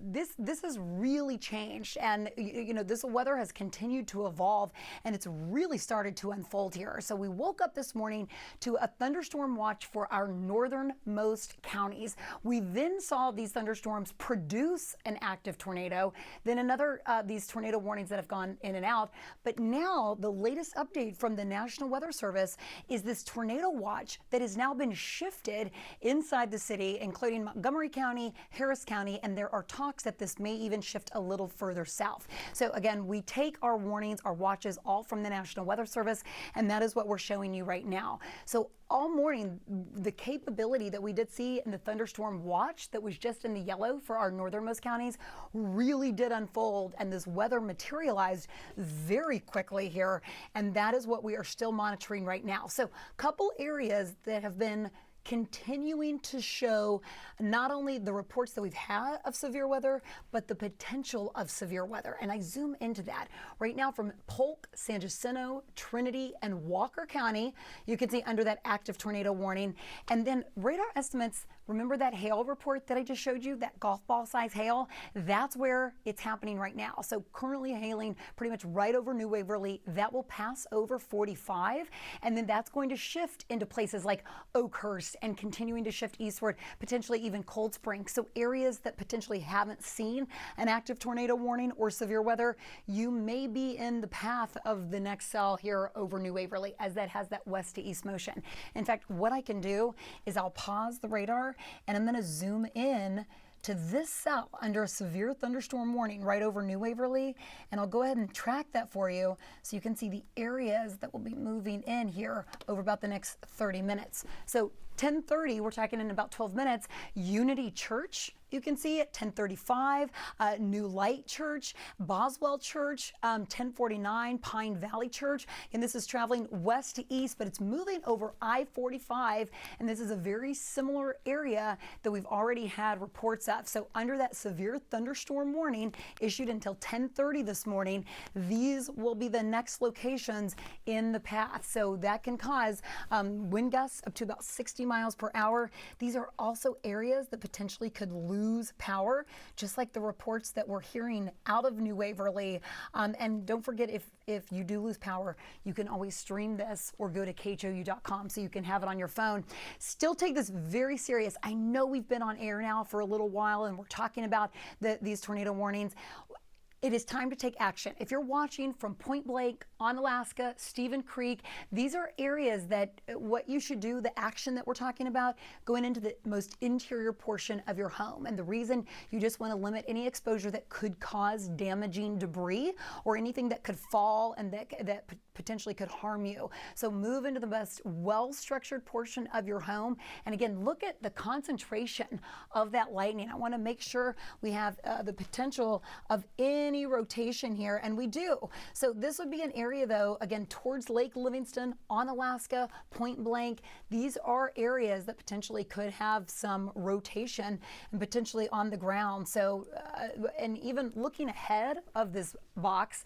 this has really changed, and you know, this weather has continued to evolve, and it's really started to unfold here. So we woke up this morning to a thunderstorm watch for our northernmost counties. We then saw these thunderstorms produce an active tornado, then another these tornado warnings that have gone in and out. But now the latest update from the National Weather Service is this tornado watch that has now been shifted inside the city, including Montgomery County, Harris County, and there are talks that this may even shift a little further south. So again, we take our warnings, our watches, all from the National Weather Service, and that is what we're showing you right now. So all morning, the capability that we did see in the thunderstorm watch that was just in the yellow for our northernmost counties really did unfold, and this weather materialized very quickly here, and that is what we are still monitoring right now. So a couple areas that have been continuing to show not only the reports that we've had of severe weather, but the potential of severe weather. And I zoom into that right now from Polk, San Jacinto, Trinity, and Walker County. You can see under that active tornado warning. And then radar estimates Remember that hail report that I just showed you, that golf ball size hail? That's where it's happening right now. So currently hailing pretty much right over New Waverly. That will pass over 45, and then that's going to shift into places like Oakhurst and continuing to shift eastward, potentially even Cold Spring. So areas that potentially haven't seen an active tornado warning or severe weather, you may be in the path of the next cell here over New Waverly, as that has that west to east motion. In fact, what I can do is I'll pause the radar and I'm going to zoom in to this cell under a severe thunderstorm warning right over New Waverly, and I'll go ahead and track that for you so you can see the areas that will be moving in here over about the next 30 minutes. So 10:30, we're talking in about 12 minutes, Unity Church, you can see at 10:35, New Light Church, Boswell Church, 10:49, Pine Valley Church, and this is traveling west to east, but it's moving over I-45, and this is a very similar area that we've already had reports of. So under that severe thunderstorm warning issued until 10:30 this morning, these will be the next locations in the path. So that can cause wind gusts up to about 60 miles per hour. These are also areas that potentially could lose power, just like the reports that we're hearing out of New Waverly. And don't forget, if you do lose power, you can always stream this or go to khou.com so you can have it on your phone. Still take this very serious. I know we've been on air now for a little while and we're talking about these tornado warnings. It is time to take action. If you're watching from Point Blank, Onalaska, Stephen Creek, these are areas that what you should do, the action that we're talking about, going into the most interior portion of your home. And the reason you just want to limit any exposure that could cause damaging debris or anything that could fall and that potentially could harm you. So move into the most well-structured portion of your home. And again, look at the concentration of that lightning. I want to make sure we have the potential of any rotation here, and we do. So this would be an area, though, again, towards Lake Livingston, Onalaska, Point Blank. These are areas that potentially could have some rotation and potentially on the ground. So, and even looking ahead of this box,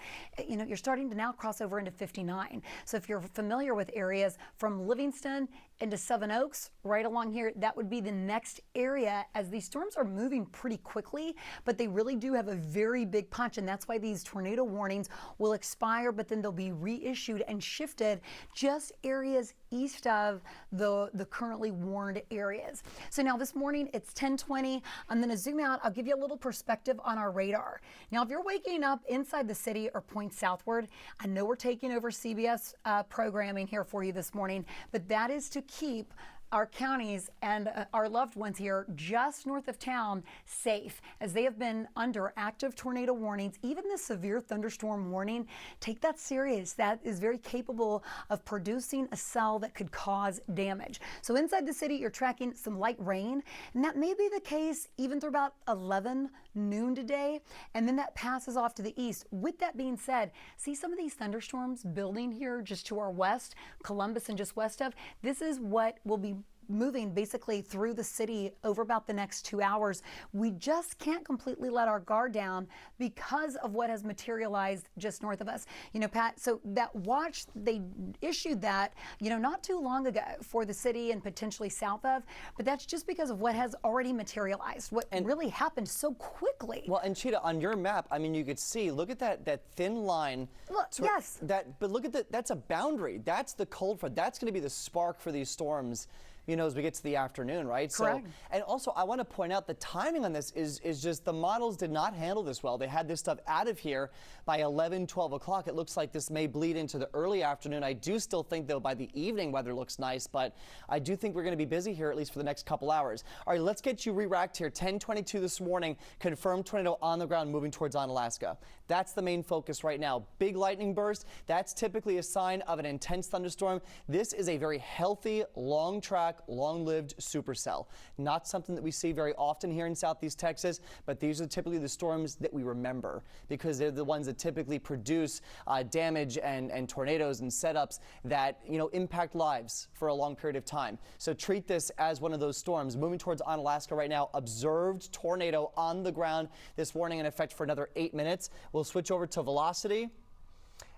you know, you're starting to now cross over into 59. So if you're familiar with areas from Livingston into Seven Oaks, right along here, that would be the next area, as these storms are moving pretty quickly, but they really do have a very big punch, and that's why these tornado warnings will expire, but then they'll be reissued and shifted just areas east of the currently warned areas. So now this morning, it's 10:20. I'm going to zoom out. I'll give you a little perspective on our radar. Now, if you're waking up inside the city or pointing southward, I know we're taking over CBS programming here for you this morning, but that is to keep our counties and our loved ones here just north of town safe, as they have been under active tornado warnings. Even the severe thunderstorm warning, take that serious. That is very capable of producing a cell that could cause damage. So inside the city, you're tracking some light rain, and that may be the case even through about 11 noon today, and then that passes off to the east. With that being said, see some of these thunderstorms building here just to our west, Columbus and just west of. This is what will be moving basically through the city over about the next 2 hours. We just can't completely let our guard down because of what has materialized just north of us. You know, Pat, so that watch, they issued that, you know, not too long ago for the city and potentially south of, but that's just because of what has already materialized, what really happened so quickly. Well, and Cheetah, on your map, I mean, you could see, look at that thin line. Look, yes. But look at that's a boundary. That's the cold front. That's going to be the spark for these storms, you know, as we get to the afternoon, right? Correct. So, and also, I want to point out the timing on this is just the models did not handle this well. They had this stuff out of here by 11, 12 o'clock. It looks like this may bleed into the early afternoon. I do still think, though, by the evening weather looks nice, but I do think we're going to be busy here, at least for the next couple hours. All right, let's get you re-racked here. 10:22 this morning, confirmed tornado on the ground moving towards Onalaska. That's the main focus right now. Big lightning burst, that's typically a sign of an intense thunderstorm. This is a very healthy, long track, long-lived supercell. Not something that we see very often here in Southeast Texas, but these are typically the storms that we remember because they're the ones that typically produce damage and tornadoes and setups that, you know, impact lives for a long period of time. So treat this as one of those storms. Moving towards Onalaska right now, observed tornado on the ground. This warning in effect for another 8 minutes. We'll switch over to velocity.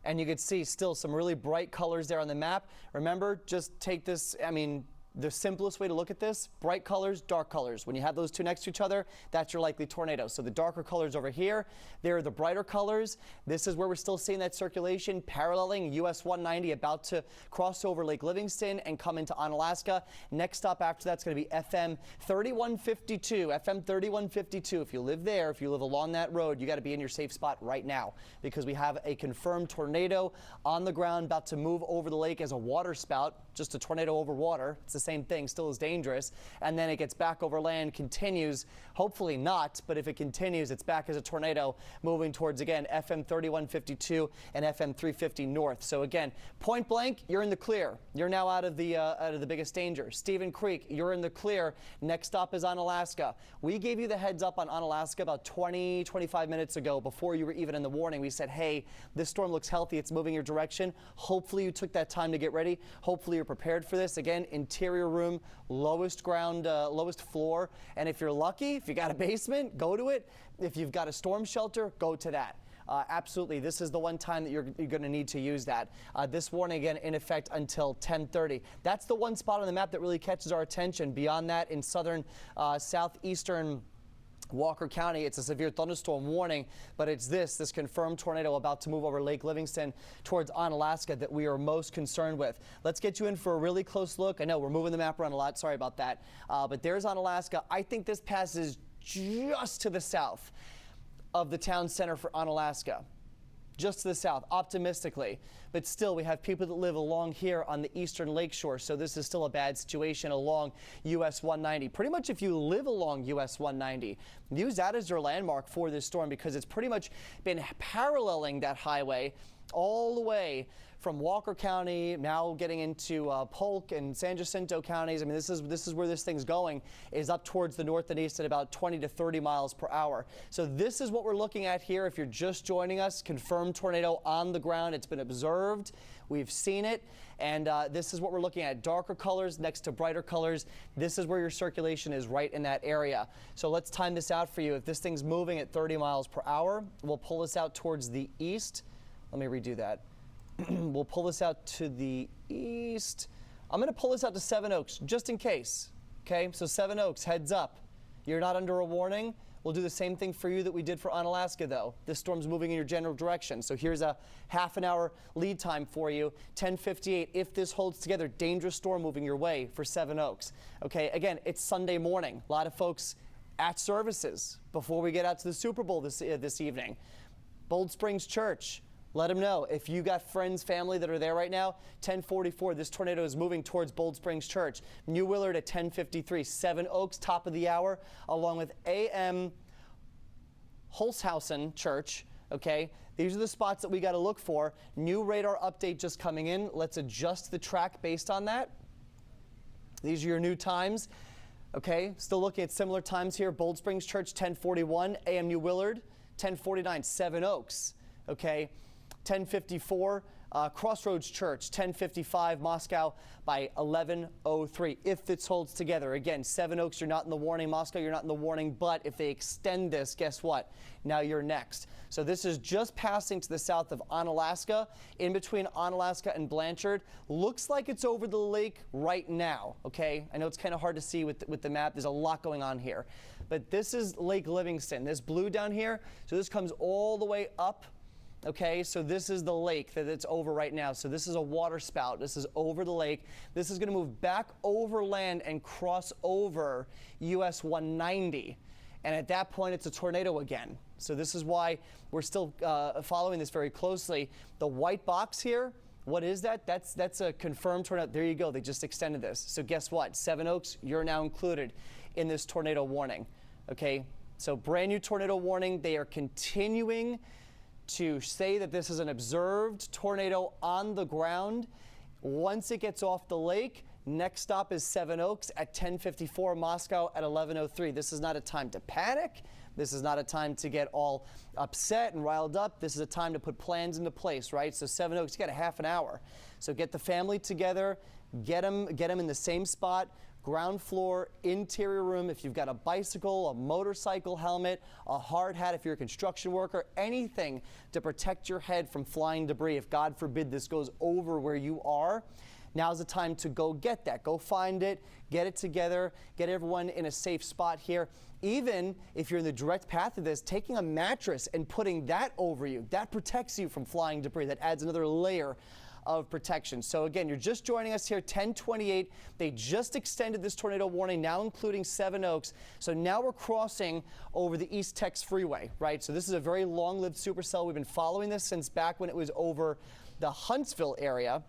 And you can see still some really bright colors there on the map. Remember, just take this, I mean, The simplest way to look at this, bright colors, dark colors. When you have those two next to each other, that's your likely tornado. So the darker colors over here, they're the brighter colors. This is where we're still seeing that circulation paralleling US 190, about to cross over Lake Livingston and come into Onalaska. Next stop after that's going to be FM 3152. FM 3152. If you live there, if you live along that road, you got to be in your safe spot right now, because we have a confirmed tornado on the ground about to move over the lake as a water spout. Just a tornado over water. It's the same thing, still as dangerous. And then it gets back over land, continues, hopefully not, but if it continues, it's back as a tornado moving towards, again, FM 3152 and FM 350 north. So again, point blank, you're in the clear. You're now out of the biggest danger. Stephen Creek, you're in the clear. Next stop is Onalaska. We gave you the heads up on Onalaska about 25 minutes ago before you were even in the warning. We said, hey, this storm looks healthy. It's moving your direction. Hopefully you took that time to get ready. Hopefully you're prepared for this. Again, interior room, lowest ground, lowest floor. And if you're lucky, if you got a basement, go to it. If you've got a storm shelter, go to that. Absolutely, this is the one time that you're going to need to use that. This warning, again, in effect until 10:30. That's the one spot on the map that really catches our attention. Beyond that, in southern, southeastern Walker County, it's a severe thunderstorm warning, but it's this confirmed tornado about to move over Lake Livingston towards Onalaska that we are most concerned with. Let's get you in for a really close look. I know we're moving the map around a lot. Sorry about that. But there's Onalaska. I think this passes just to the south of the town center for Onalaska. Just to the south, optimistically. But still, we have people that live along here on the eastern lakeshore, so this is still a bad situation along US 190. Pretty much if you live along US 190, use that as your landmark for this storm, because it's pretty much been paralleling that highway all the way from Walker County, now getting into Polk and San Jacinto counties. I mean, this is where this thing's going, is up towards the north and east at about 20 to 30 miles per hour. So this is what we're looking at here. If you're just joining us, confirmed tornado on the ground. It's been observed. We've seen it. And this is what we're looking at. Darker colors next to brighter colors. This is where your circulation is, right in that area. So let's time this out for you. If this thing's moving at 30 miles per hour, we'll pull this out towards the east. Let me redo that. We'll pull this out to the east. I'm going to pull this out to Seven Oaks just in case. Okay, so Seven Oaks, heads up. You're not under a warning. We'll do the same thing for you that we did for Onalaska, though. This storm's moving in your general direction. So here's a half an hour lead time for you. 10:58. If this holds together, dangerous storm moving your way for Seven Oaks. Okay, again, it's Sunday morning. A lot of folks at services before we get out to the Super Bowl this evening. Bold Springs Church. Let them know. If you got friends, family that are there right now, 10:44, this tornado is moving towards Bold Springs Church. New Willard at 10:53. Seven Oaks, top of the hour, along with AM Holzhausen Church. Okay, these are the spots that we got to look for. New radar update just coming in. Let's adjust the track based on that. These are your new times. Okay, still looking at similar times here. Bold Springs Church, 10:41. AM New Willard, 10:49. Seven Oaks. Okay. 10:54, Crossroads Church, 10:55, Moscow by 11:03. If this holds together, again, Seven Oaks, you're not in the warning. Moscow, you're not in the warning. But if they extend this, guess what? Now you're next. So this is just passing to the south of Onalaska, in between Onalaska and Blanchard. Looks like it's over the lake right now. Okay, I know it's kind of hard to see with the map. There's a lot going on here, but this is Lake Livingston. This blue down here. So this comes all the way up. Okay, so this is the lake that it's over right now. So this is a water spout. This is over the lake. This is going to move back over land and cross over US 190. And at that point, it's a tornado again. So this is why we're still following this very closely. The white box here, what is that? That's a confirmed tornado. There you go. They just extended this. So guess what? Seven Oaks, you're now included in this tornado warning. Okay, so brand new tornado warning. They are continuing to say that this is an observed tornado on the ground. Once it gets off the lake, next stop is Seven Oaks at 10:54, Moscow at 11:03. This is not a time to panic. This is not a time to get all upset and riled up. This is a time to put plans into place, right? So Seven Oaks, you got a half an hour. So get the family together, get them in the same spot. Ground floor, interior room. If you've got a bicycle, a motorcycle helmet, a hard hat if you're a construction worker, anything to protect your head from flying debris. If God forbid this goes over where you are, now's the time to go get that. Go find it, get it together, get everyone in a safe spot here. Even if you're in the direct path of this, taking a mattress and putting that over you, that protects you from flying debris. That adds another layer of protection. So again, you're just joining us here, 1028. They just extended this tornado warning, now including Seven Oaks. So now we're crossing over the East Tex Freeway, right? So this is a very long-lived supercell. We've been following this since back when it was over the Huntsville area.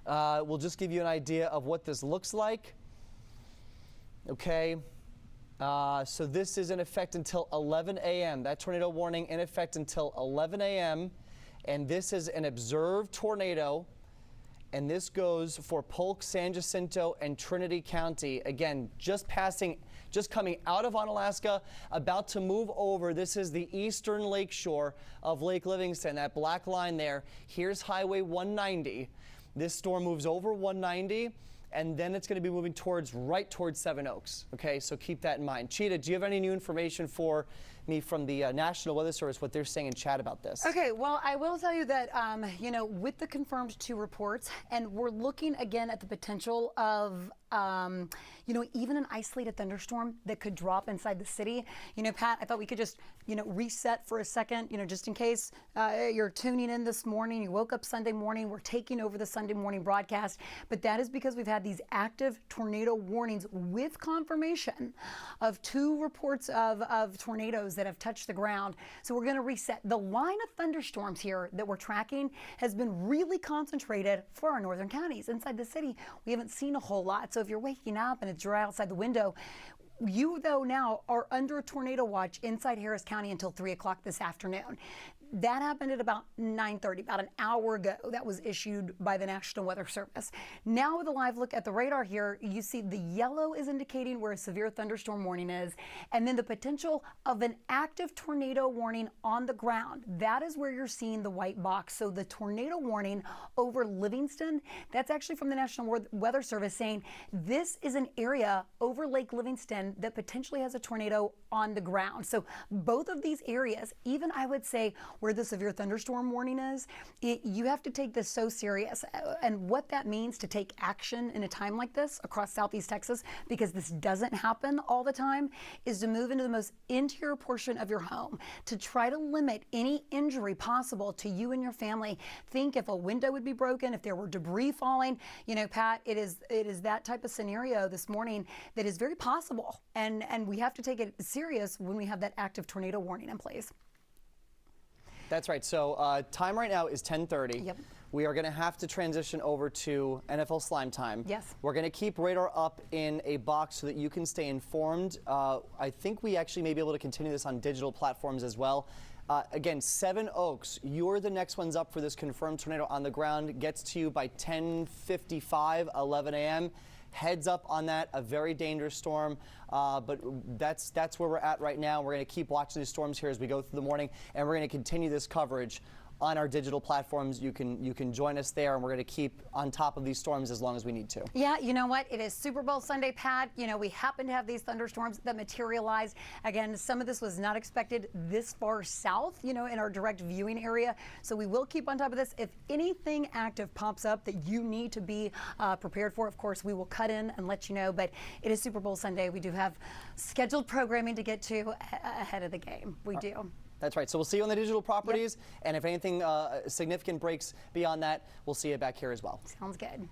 We'll just give you an idea of what this looks like. Okay. So this is in effect until 11 a.m. That tornado warning in effect until 11 a.m. And this is an observed tornado, and this goes for Polk, San Jacinto, and Trinity County. Again, just coming out of Onalaska, about to move over. This is the eastern lakeshore of Lake Livingston, that black line there. Here's Highway 190. This storm moves over 190, and then it's going to be moving right towards Seven Oaks. Okay, so keep that in mind. Cheetah, do you have any new information for me from the National Weather Service, what they're saying in chat about this? Okay, well, I will tell you that, with the confirmed 2 reports, and we're looking again at the potential of, even an isolated thunderstorm that could drop inside the city. Pat, I thought we could just, reset for a second, just in case you're tuning in this morning, you woke up Sunday morning, we're taking over the Sunday morning broadcast, but that is because we've had these active tornado warnings with confirmation of 2 reports of tornadoes that have touched the ground. So we're going to reset. The line of thunderstorms here that we're tracking has been really concentrated for our northern counties. Inside the city, we haven't seen a whole lot. So if you're waking up and it's dry outside the window, you, though, now are under a tornado watch inside Harris County until 3 o'clock this afternoon. That happened at about 9:30, about an hour ago. That was issued by the National Weather Service. Now with a live look at the radar here, you see the yellow is indicating where a severe thunderstorm warning is, and then the potential of an active tornado warning on the ground. That is where you're seeing the white box. So the tornado warning over Livingston, that's actually from the National Weather Service saying this is an area over Lake Livingston that potentially has a tornado on the ground. So both of these areas, even I would say where the severe thunderstorm warning is, you have to take this so serious. And what that means to take action in a time like this across Southeast Texas, because this doesn't happen all the time, is to move into the most interior portion of your home to try to limit any injury possible to you and your family. Think if a window would be broken, if there were debris falling. Pat, it is that type of scenario this morning that is very possible. And we have to take it serious when we have that active tornado warning in place. That's right. So time right now is 10:30. Yep. We are going to have to transition over to NFL Slime Time. Yes. We're going to keep radar up in a box so that you can stay informed. I think we actually may be able to continue this on digital platforms as well. Again, Seven Oaks, you're the next ones up for this confirmed tornado on the ground. It gets to you by 10:55, 11 a.m. Heads up on that, a very dangerous storm, but that's where we're at right now. We're going to keep watching these storms here as we go through the morning, and we're going to continue this coverage on our digital platforms. You can join us there, and we're going to keep on top of these storms as long as we need to. Yeah, you know what? It is Super Bowl Sunday, Pat. We happen to have these thunderstorms that materialized. Again, some of this was not expected this far south, in our direct viewing area. So we will keep on top of this. If anything active pops up that you need to be prepared for, of course, we will cut in and let you know. But it is Super Bowl Sunday. We do have scheduled programming to get to ahead of the game. We do. That's right. So we'll see you on the digital properties. Yep. And if anything significant breaks beyond that, we'll see you back here as well. Sounds good.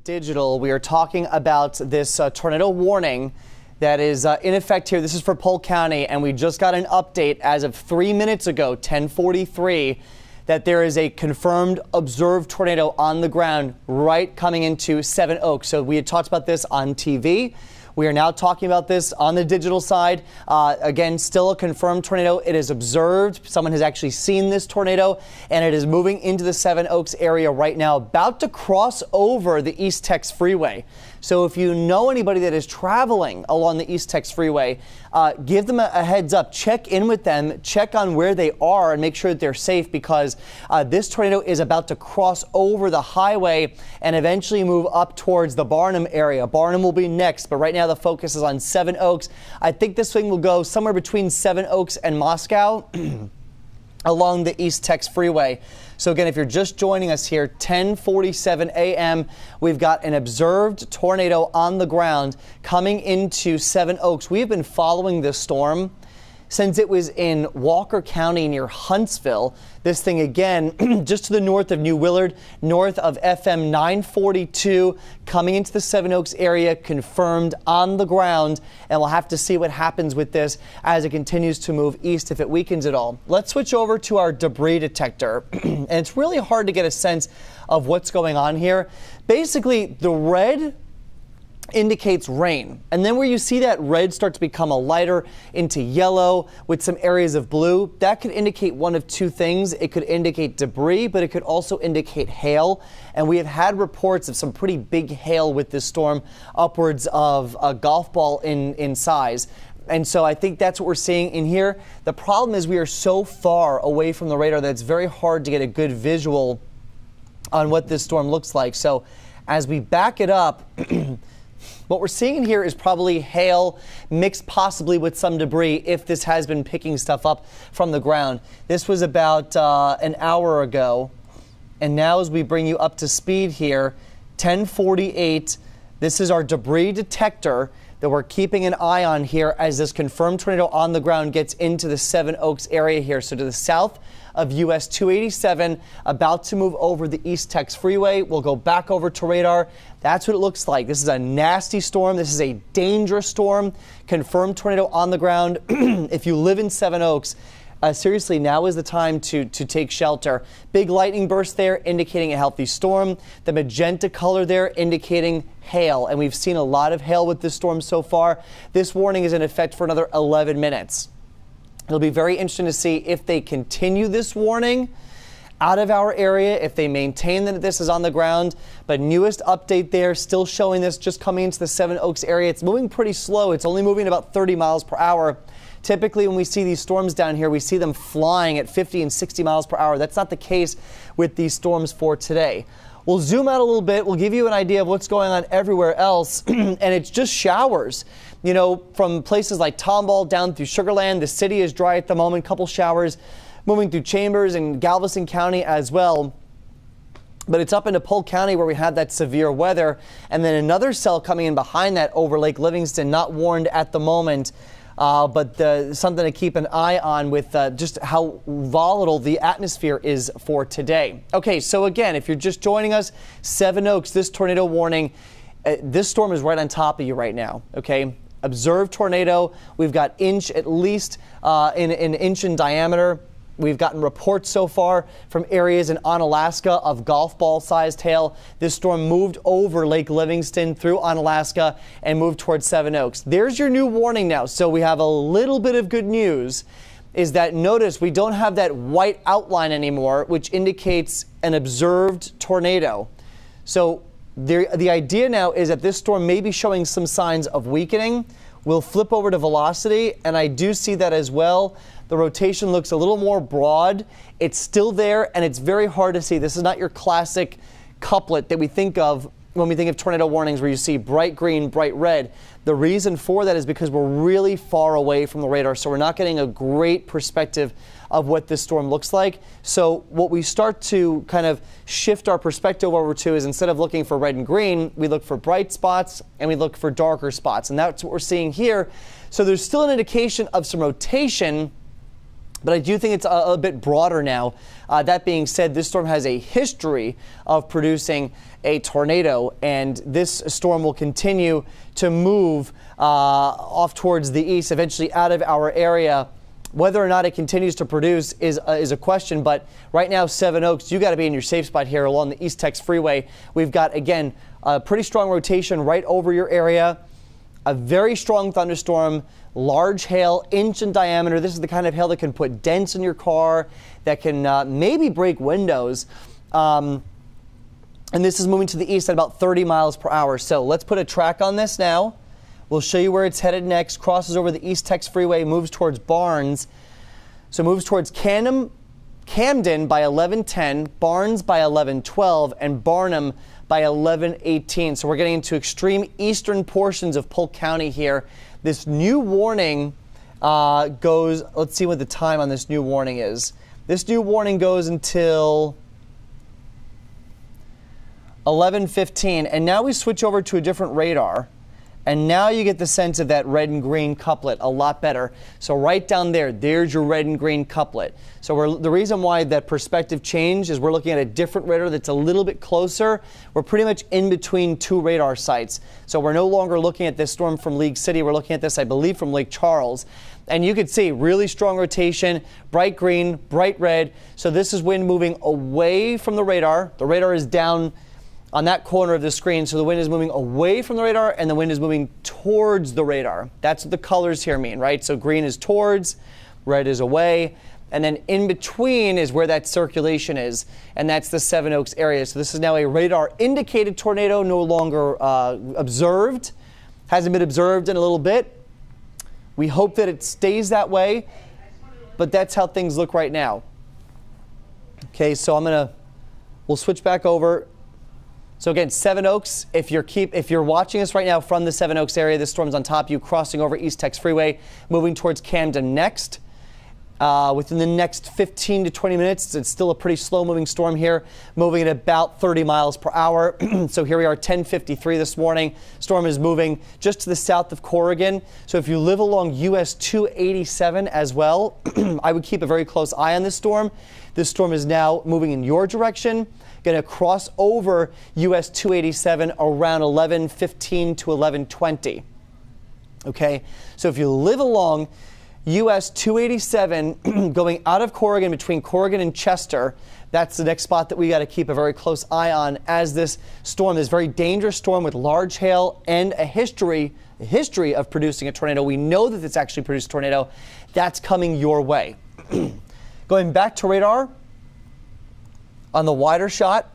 Digital, we are talking about this tornado warning that is in effect here. This is for Polk County, and we just got an update as of 3 minutes ago, 10:43, that there is a confirmed observed tornado on the ground right coming into Seven Oaks. So we had talked about this on TV. We are now talking about this on the digital side. Again, still a confirmed tornado. It is observed. Someone has actually seen this tornado, and it is moving into the Seven Oaks area right now, about to cross over the East Tex Freeway. So if you know anybody that is traveling along the East Tex Freeway, give them a heads up. Check in with them, check on where they are, and make sure that they're safe, because this tornado is about to cross over the highway and eventually move up towards the Barnum area. Barnum will be next, but right now the focus is on Seven Oaks. I think this thing will go somewhere between Seven Oaks and Moscow along the East Tex Freeway. So again, if you're just joining us here, 10:47 a.m., we've got an observed tornado on the ground coming into Seven Oaks. We have been following this storm since it was in Walker County near Huntsville. This thing, again, just to the north of New Willard, north of FM 942, coming into the Seven Oaks area, confirmed on the ground. And we'll have to see what happens with this as it continues to move east, if it weakens at all. Let's switch over to our debris detector. And it's really hard to get a sense of what's going on here. Basically, the red indicates rain, and then where you see that red start to become a lighter into yellow with some areas of blue, that could indicate one of two things. It could indicate debris, but it could also indicate hail, and we have had reports of some pretty big hail with this storm, upwards of a golf ball in size. And so I think that's what we're seeing in here. The problem is we are so far away from the radar that it's very hard to get a good visual on what this storm looks like. So as we back it up, what we're seeing in here is probably hail mixed possibly with some debris, if this has been picking stuff up from the ground. This was about an hour ago. And now as we bring you up to speed here, 10:48, this is our debris detector that we're keeping an eye on here as this confirmed tornado on the ground gets into the Seven Oaks area here. So to the south of US 287, about to move over the East Tex Freeway. We'll go back over to radar. That's what it looks like. This is a nasty storm. This is a dangerous storm. Confirmed tornado on the ground. If you live in Seven Oaks, seriously, now is the time to take shelter. Big lightning burst there indicating a healthy storm. The magenta color there indicating hail. And we've seen a lot of hail with this storm so far. This warning is in effect for another 11 minutes. It'll be very interesting to see if they continue this warning out of our area, if they maintain that this is on the ground. But newest update there, still showing this just coming into the Seven Oaks area. It's moving pretty slow. It's only moving about 30 miles per hour. Typically, when we see these storms down here, we see them flying at 50 and 60 miles per hour. That's not the case with these storms for today. We'll zoom out a little bit. We'll give you an idea of what's going on everywhere else. And it's just showers. You know, from places like Tomball down through Sugar Land, the city is dry at the moment. Couple showers moving through Chambers and Galveston County as well. But it's up into Polk County where we had that severe weather. And then another cell coming in behind that over Lake Livingston, not warned at the moment. But something to keep an eye on with just how volatile the atmosphere is for today. Okay, so again, if you're just joining us, Seven Oaks, this tornado warning, this storm is right on top of you right now, okay? Observed tornado. We've got at least an inch in diameter. We've gotten reports so far from areas in Onalaska of golf ball sized hail. This storm moved over Lake Livingston through Onalaska and moved towards Seven Oaks. There's your new warning now. So we have a little bit of good news, is that notice we don't have that white outline anymore, which indicates an observed tornado. So the idea now is that this storm may be showing some signs of weakening. We'll flip over to velocity, and I do see that as well. The rotation looks a little more broad. It's still there, and it's very hard to see. This is not your classic couplet that we think of when we think of tornado warnings, where you see bright green, bright red. The reason for that is because we're really far away from the radar, so we're not getting a great perspective of what this storm looks like. So what we start to kind of shift our perspective over to is, instead of looking for red and green, we look for bright spots and we look for darker spots. And that's what we're seeing here. So there's still an indication of some rotation, but I do think it's a bit broader now That being said, this storm has a history of producing a tornado, and this storm will continue to move off towards the east, eventually out of our area. Whether or not it continues to produce is a question, but right now, Seven Oaks, you got to be in your safe spot here along the East Tex Freeway. We've got, again, a pretty strong rotation right over your area, a very strong thunderstorm, large hail, inch in diameter. This is the kind of hail that can put dents in your car, that can maybe break windows. And this is moving to the east at about 30 miles per hour. So let's put a track on this now. We'll show you where it's headed next. Crosses over the East Tex Freeway, moves towards Barnes. So moves towards Camden by 11:10, Barnes by 11:12, and Barnum by 11:18. So we're getting into extreme eastern portions of Polk County here. This new warning goes, let's see what the time on this new warning is. This new warning goes until 11:15, and now we switch over to a different radar. And now you get the sense of that red and green couplet a lot better. So right down there, there's your red and green couplet. So the reason why that perspective changed is we're looking at a different radar that's a little bit closer. We're pretty much in between two radar sites. So we're no longer looking at this storm from League City. We're looking at this, I believe, from Lake Charles. And you can see really strong rotation, bright green, bright red. So this is wind moving away from the radar. The radar is down on that corner of the screen, so the wind is moving away from the radar and the wind is moving towards the radar. That's what the colors here mean, right? So green is towards, red is away, and then in between is where that circulation is, and that's the Seven Oaks area. So this is now a radar indicated tornado, no longer observed. Hasn't been observed in a little bit. We hope that it stays that way, but that's how things look right now. Okay, so we'll switch back over. So again, Seven Oaks, if you're watching us right now from the Seven Oaks area, this storm's on top of you, crossing over East Tex Freeway, moving towards Camden next. Within the next 15 to 20 minutes, it's still a pretty slow-moving storm here, moving at about 30 miles per hour. So here we are, 10:53 this morning. Storm is moving just to the south of Corrigan. So if you live along US 287 as well, I would keep a very close eye on this storm. This storm is now moving in your direction, going to cross over US 287 around 11:15 to 11:20. Okay, so if you live along US 287 going out of Corrigan, between Corrigan and Chester, that's the next spot that we got to keep a very close eye on as this storm, this very dangerous storm with large hail and a history of producing a tornado. We know that it's actually produced a tornado. That's coming your way. Going back to radar, on the wider shot,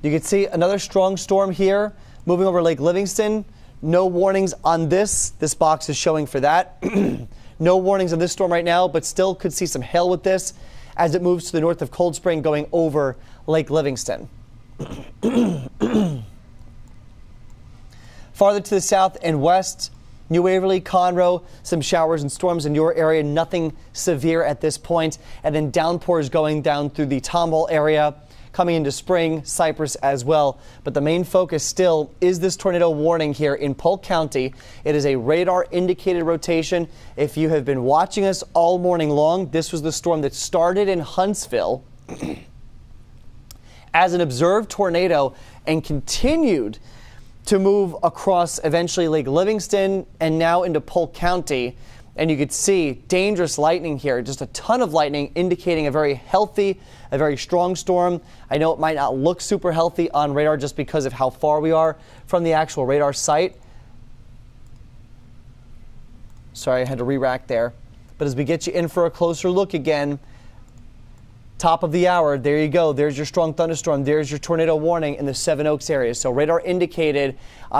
you can see another strong storm here moving over Lake Livingston. No warnings on this. This box is showing for that. No warnings on this storm right now, but still could see some hail with this as it moves to the north of Cold Spring going over Lake Livingston. Farther to the south and west, New Waverly, Conroe, some showers and storms in your area, nothing severe at this point. And then downpours going down through the Tomball area, coming into Spring, Cypress as well. But the main focus still is this tornado warning here in Polk County. It is a radar indicated rotation. If you have been watching us all morning long, this was the storm that started in Huntsville as an observed tornado and continued to move across eventually Lake Livingston and now into Polk County. And you could see dangerous lightning here, just a ton of lightning indicating a very healthy, a very strong storm. I know it might not look super healthy on radar just because of how far we are from the actual radar site. Sorry, I had to re-rack there. But as we get you in for a closer look again, top of the hour, there you go. There's your strong thunderstorm. There's your tornado warning in the Seven Oaks area. So radar indicated.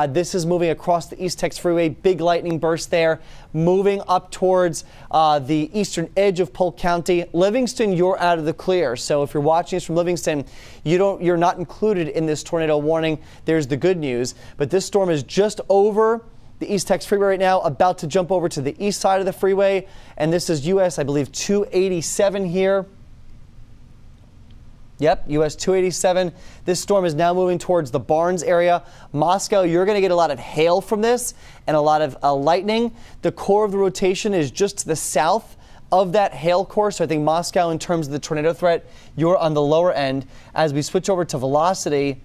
This is moving across the East Tex Freeway. Big lightning burst there. Moving up towards the eastern edge of Polk County. Livingston, you're out of the clear. So if you're watching us from Livingston, you're not included in this tornado warning. There's the good news. But this storm is just over the East Tex Freeway right now, about to jump over to the east side of the freeway. And this is US, I believe, 287 here. Yep, US 287. This storm is now moving towards the Barnes area. Moscow, you're going to get a lot of hail from this and a lot of lightning. The core of the rotation is just to the south of that hail core. So I think Moscow, in terms of the tornado threat, you're on the lower end. As we switch over to velocity,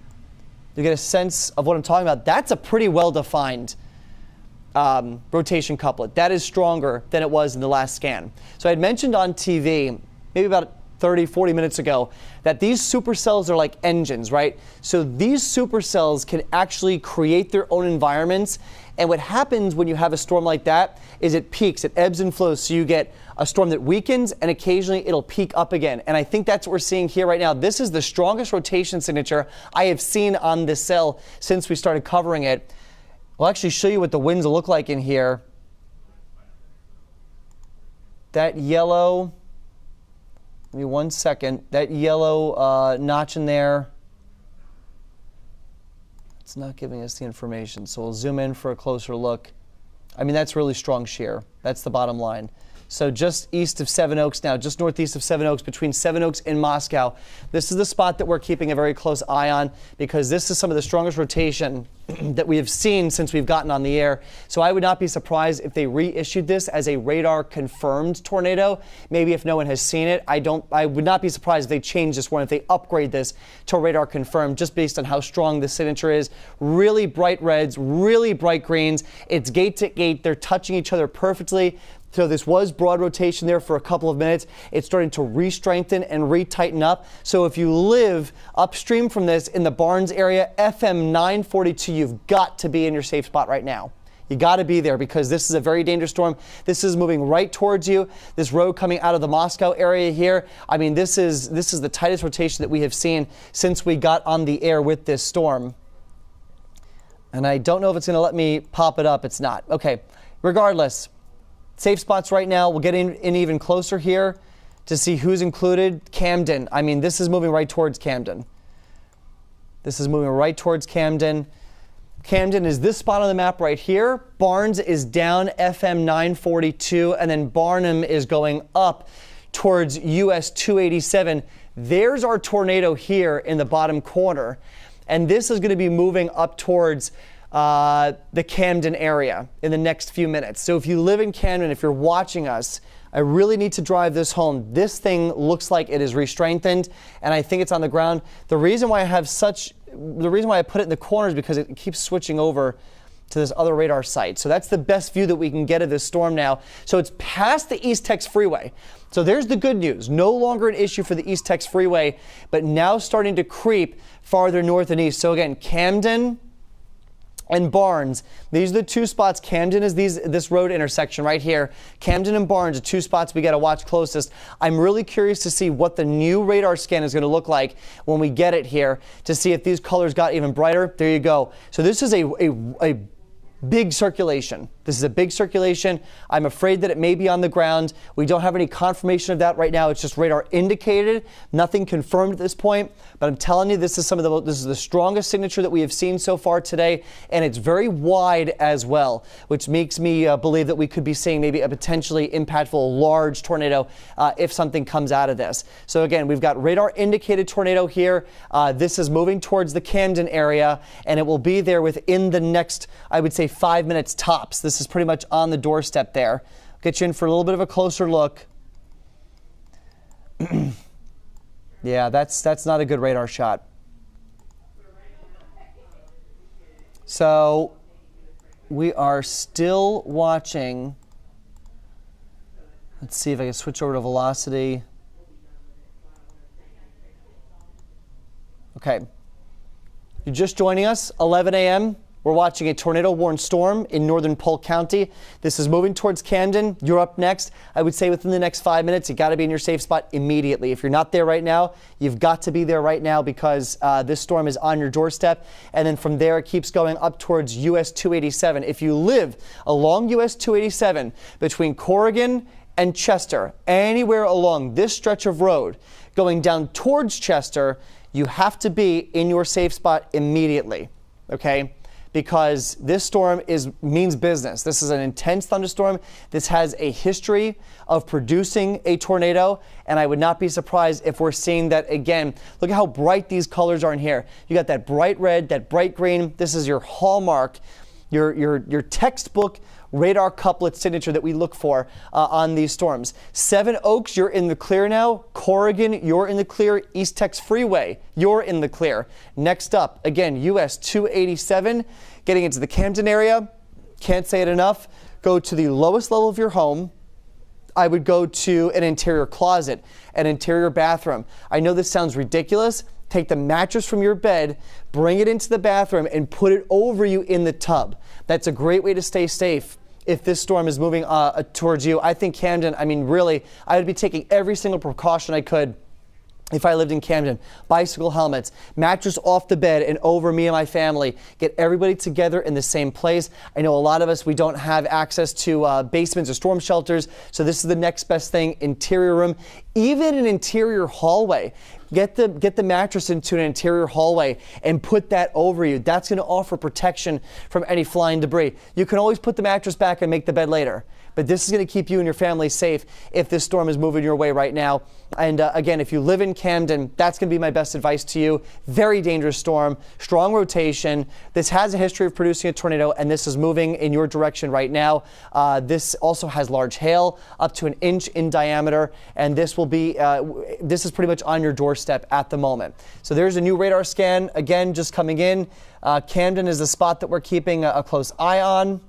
you get a sense of what I'm talking about. That's a pretty well-defined rotation couplet. That is stronger than it was in the last scan. So I had mentioned on TV, maybe about 30, 40 minutes ago, that these supercells are like engines, right? So these supercells can actually create their own environments. And what happens when you have a storm like that is it peaks, it ebbs and flows. So you get a storm that weakens, and occasionally it'll peak up again. And I think that's what we're seeing here right now. This is the strongest rotation signature I have seen on this cell since we started covering it. I'll actually show you what the winds will look like in here. That yellow, give me 1 second, that yellow notch in there, it's not giving us the information. So we'll zoom in for a closer look. I mean, that's really strong shear. That's the bottom line. So just east of Seven Oaks now, just northeast of Seven Oaks, between Seven Oaks and Moscow. This is the spot that we're keeping a very close eye on because this is some of the strongest rotation that we have seen since we've gotten on the air. So I would not be surprised if they reissued this as a radar confirmed tornado. Maybe if no one has seen it, I would not be surprised if they change this one, if they upgrade this to radar confirmed, just based on how strong the signature is. Really bright reds, really bright greens. It's gate to gate. They're touching each other perfectly. So this was broad rotation there for a couple of minutes. It's starting to re-strengthen and re-tighten up. So if you live upstream from this in the Barnes area, FM 942, you've got to be in your safe spot right now. You got to be there because this is a very dangerous storm. This is moving right towards you. This road coming out of the Moscow area here. I mean, this is the tightest rotation that we have seen since we got on the air with this storm. And I don't know if it's going to let me pop it up. It's not. Okay. Regardless, safe spots right now. We'll get in even closer here to see who's included. Camden. I mean, this is moving right towards Camden. This is moving right towards Camden. Camden is this spot on the map right here. Barnes is down FM 942, and then Barnum is going up towards US 287. There's our tornado here in the bottom corner, and this is going to be moving up towards the Camden area in the next few minutes. So if you live in Camden, if you're watching us, I really need to drive this home. This thing looks like it is re-strengthened, and I think it's on the ground. The reason why I put it in the corner is because it keeps switching over to this other radar site. So that's the best view that we can get of this storm now. So it's past the East Tex Freeway. So there's the good news. No longer an issue for the East Tex Freeway, but now starting to creep farther north and east. So again, Camden and Barnes, these are the two spots. Camden is this road intersection right here. Camden and Barnes are two spots we got to watch closest. I'm really curious to see what the new radar scan is going to look like when we get it here to see if these colors got even brighter. There you go. So this is a big circulation. This is a big circulation. I'm afraid that it may be on the ground. We don't have any confirmation of that right now. It's just radar indicated, nothing confirmed at this point. But I'm telling you, this is the strongest signature that we have seen so far today, and it's very wide as well, which makes me believe that we could be seeing maybe a potentially impactful large tornado if something comes out of this. So again, we've got radar indicated tornado here. This is moving towards the Camden area, and it will be there within the next, I would say, 5 minutes tops. This is pretty much on the doorstep there. Get you in for a little bit of a closer look. Yeah, that's not a good radar shot. So we are still watching. Let's see if I can switch over to velocity. Okay. You're just joining us, 11 a.m. We're watching a tornado-warned storm in northern Polk County. This is moving towards Camden. You're up next. I would say within the next 5 minutes, you got to be in your safe spot immediately. If you're not there right now, you've got to be there right now because this storm is on your doorstep. And then from there, it keeps going up towards US 287. If you live along US 287 between Corrigan and Chester, anywhere along this stretch of road going down towards Chester, you have to be in your safe spot immediately, okay? Because this storm means business. This is an intense thunderstorm. This has a history of producing a tornado, and I would not be surprised if we're seeing that again. Look at how bright these colors are in here. You got that bright red, that bright green. This is your hallmark, your textbook radar couplet signature that we look for on these storms. Seven Oaks, you're in the clear now. Corrigan, you're in the clear. East Tex Freeway, you're in the clear. Next up, again, US 287, getting into the Camden area. Can't say it enough. Go to the lowest level of your home. I would go to an interior closet, an interior bathroom. I know this sounds ridiculous. Take the mattress from your bed, bring it into the bathroom, and put it over you in the tub. That's a great way to stay safe if this storm is moving towards you. I think Camden, I mean, really, I would be taking every single precaution I could if I lived in Camden. Bicycle helmets, mattress off the bed and over me and my family. Get everybody together in the same place. I know a lot of us, we don't have access to basements or storm shelters, so this is the next best thing. Interior room, even an interior hallway. Get the mattress into an interior hallway and put that over you. That's going to offer protection from any flying debris. You can always put the mattress back and make the bed later, but this is going to keep you and your family safe if this storm is moving your way right now. And again, if you live in Camden, that's going to be my best advice to you. Very dangerous storm, strong rotation. This has a history of producing a tornado, and this is moving in your direction right now. This also has large hail, up to 1 inch in diameter, and this will be, this is pretty much on your doorstep at the moment. So there's a new radar scan, again, just coming in. Camden is the spot that we're keeping a close eye on.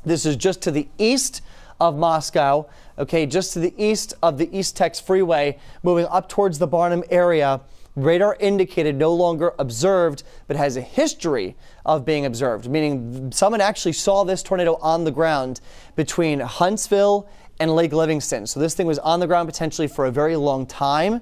This is just to the east of Moscow, okay, just to the east of the East Tex Freeway, moving up towards the Barnum area. Radar indicated, no longer observed, but has a history of being observed, meaning someone actually saw this tornado on the ground between Huntsville and Lake Livingston. So this thing was on the ground potentially for a very long time.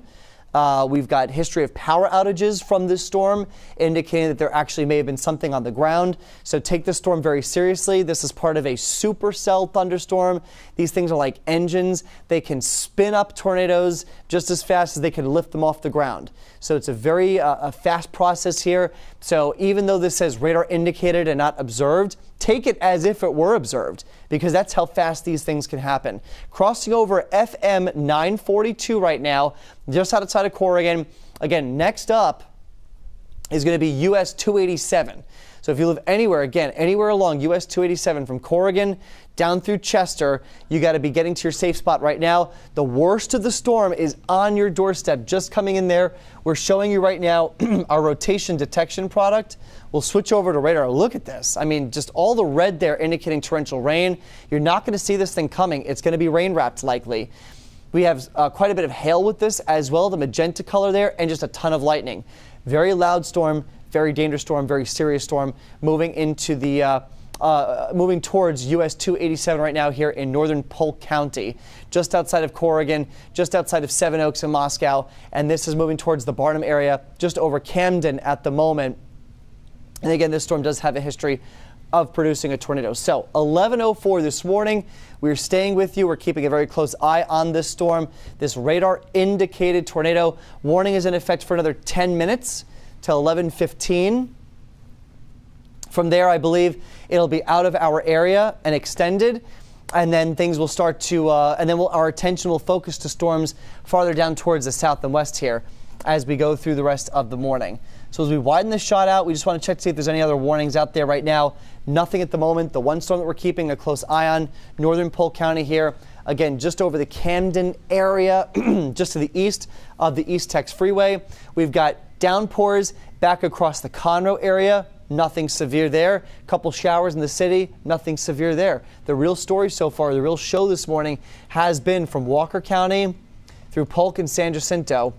We've got history of power outages from this storm, indicating that there actually may have been something on the ground. So take this storm very seriously. This is part of a supercell thunderstorm. These things are like engines. They can spin up tornadoes just as fast as they can lift them off the ground. So it's a very fast process here. So even though this says radar indicated and not observed, take it as if it were observed, because that's how fast these things can happen. Crossing over FM 942 right now, just outside of Corrigan. Again, next up is going to be US 287. So if you live anywhere, again, anywhere along US 287 from Corrigan down through Chester, you got to be getting to your safe spot right now. The worst of the storm is on your doorstep, just coming in there. We're showing you right now our rotation detection product. We'll switch over to radar. Look at this. I mean, just all the red there indicating torrential rain. You're not going to see this thing coming. It's going to be rain wrapped likely. We have quite a bit of hail with this as well, the magenta color there, and just a ton of lightning. Very loud storm, very dangerous storm, very serious storm, moving into the moving towards US 287 right now here in northern Polk County, just outside of Corrigan, just outside of Seven Oaks and Moscow, and this is moving towards the Barnum area, just over Camden at the moment. And again, this storm does have a history of producing a tornado. So 11:04 this morning, we're staying with you. We're keeping a very close eye on this storm. This radar indicated tornado warning is in effect for another 10 minutes till 11:15. From there, I believe it'll be out of our area and extended, and then things will start to, and then our attention will focus to storms farther down towards the south and west here as we go through the rest of the morning. So as we widen this shot out, we just want to check to see if there's any other warnings out there right now. Nothing at the moment. The one storm that we're keeping a close eye on, northern Polk County here. Again, just over the Camden area, just to the east of the East Tex Freeway. We've got downpours back across the Conroe area. Nothing severe there. Couple showers in the city. Nothing severe there. The real story so far, the real show this morning has been from Walker County through Polk and San Jacinto.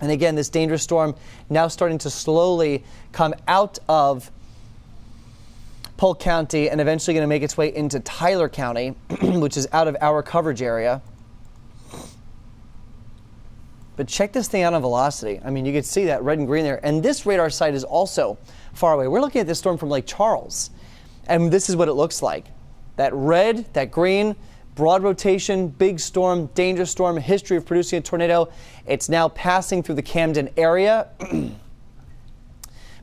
And again, this dangerous storm now starting to slowly come out of Polk County and eventually going to make its way into Tyler County, which is out of our coverage area. But check this thing out on velocity. I mean, you can see that red and green there. And this radar site is also far away. We're looking at this storm from Lake Charles, and this is what it looks like. That red, that green, broad rotation, big storm, dangerous storm, history of producing a tornado. It's now passing through the Camden area,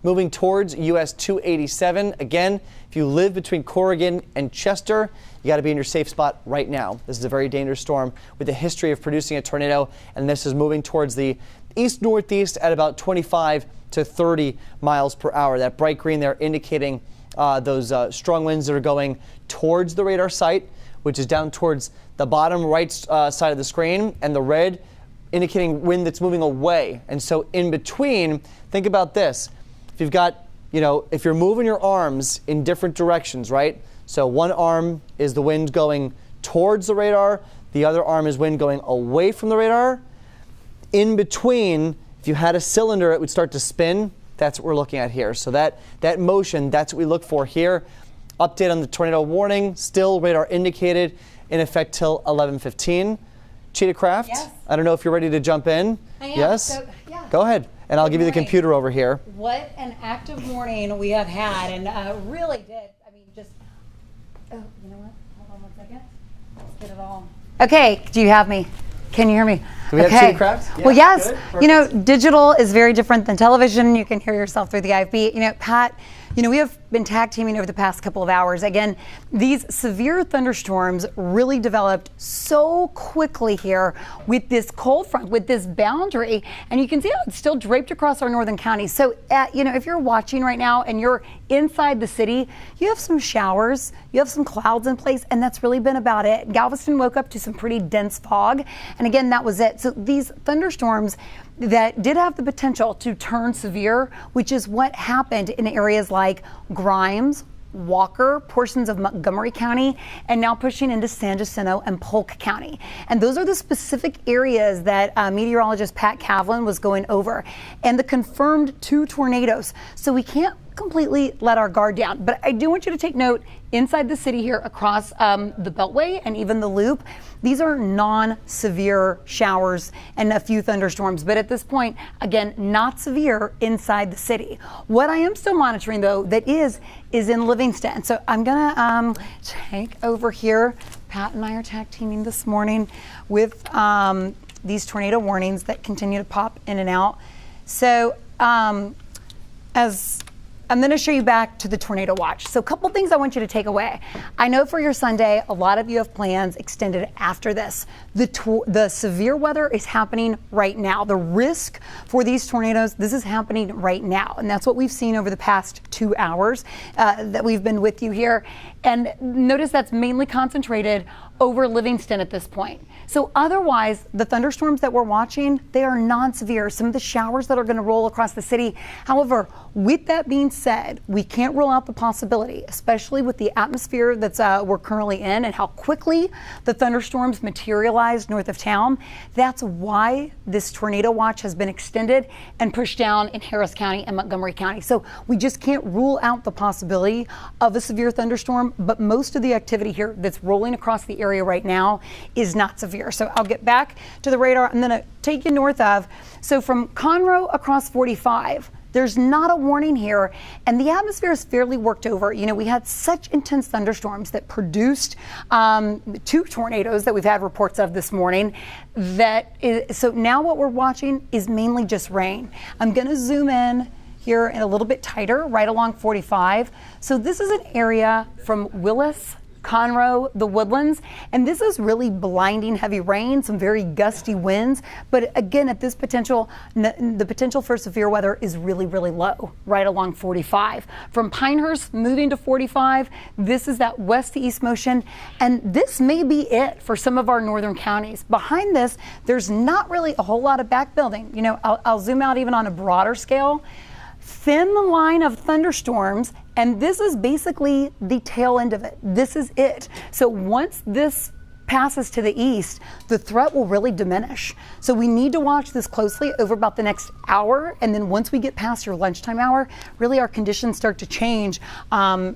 moving towards US 287. Again, if you live between Corrigan and Chester, you got to be in your safe spot right now. This is a very dangerous storm with a history of producing a tornado, and this is moving towards the east-northeast at about 25 to 30 miles per hour. That bright green there indicating those strong winds that are going towards the radar site, which is down towards the bottom right side of the screen, and the red indicating wind that's moving away. And so in between, think about this. If you've got, if you're moving your arms in different directions, right? So one arm is the wind going towards the radar, the other arm is wind going away from the radar. In between, if you had a cylinder, it would start to spin. That's what we're looking at here. So that motion, that's what we look for here. Update on the tornado warning, still radar indicated, in effect till 11:15. Cheetah Craft, yes. I don't know if you're ready to jump in. I am. Yes? So, yeah. Go ahead, and I'll give you the morning. computer over here. What an active morning we have had, and really did. I mean, just, oh, you know what? Hold on one second. Let's get it all. Okay, do you have me? Can you hear me? Do we have okay. Cheetah Craft? Yeah, well, yes. good, Digital is very different than television. You can hear yourself through the IFB. Pat, we have been tag teaming over the past couple of hours. Again, these severe thunderstorms really developed so quickly here with this cold front, with this boundary, and you can see how it's still draped across our northern counties. So, if you're watching right now and you're inside the city, you have some showers, you have some clouds in place, and that's really been about it. Galveston woke up to some pretty dense fog, and again, that was it. So these thunderstorms that did have the potential to turn severe, which is what happened in areas like Grimes, Walker, portions of Montgomery County, and now pushing into San Jacinto and Polk County. And those are the specific areas that meteorologist Pat Kavlin was going over, and the confirmed 2 tornadoes. So we can't completely let our guard down, but I do want you to take note inside the city here across the Beltway and even the Loop. These are non-severe showers and a few thunderstorms, but at this point, again, not severe inside the city. What I am still monitoring, though, that is in Livingston. So I'm gonna take over here. Pat and I are tag teaming this morning with these tornado warnings that continue to pop in and out. So as I'm going to show you back to the tornado watch. So a couple things I want you to take away. I know for your Sunday, a lot of you have plans extended after this. The severe weather is happening right now. The risk for these tornadoes, this is happening right now. And that's what we've seen over the past 2 hours that we've been with you here. And notice that's mainly concentrated over Livingston at this point. So otherwise, the thunderstorms that we're watching, they are non-severe. Some of the showers that are going to roll across the city. However, with that being said, we can't rule out the possibility, especially with the atmosphere that's we're currently in and how quickly the thunderstorms materialized north of town. That's why this tornado watch has been extended and pushed down in Harris County and Montgomery County. So we just can't rule out the possibility of a severe thunderstorm, but most of the activity here that's rolling across the area right now is not severe. So I'll get back to the radar. I'm going to take you north of. So from Conroe across 45, there's not a warning here, and the atmosphere is fairly worked over. We had such intense thunderstorms that produced 2 tornadoes that we've had reports of this morning. So now what we're watching is mainly just rain. I'm going to zoom in here and a little bit tighter right along 45. So this is an area from Willis, Conroe, the Woodlands, and this is really blinding heavy rain, some very gusty winds. But again, at this the potential for severe weather is really, really low right along 45. From Pinehurst moving to 45, this is that west to east motion, and this may be it for some of our northern counties. Behind this, there's not really a whole lot of back building. I'll zoom out even on a broader scale. Thin line of thunderstorms, and this is basically the tail end of it. This is it. So once this passes to the east, the threat will really diminish. So we need to watch this closely over about the next hour, and then once we get past your lunchtime hour, really our conditions start to change for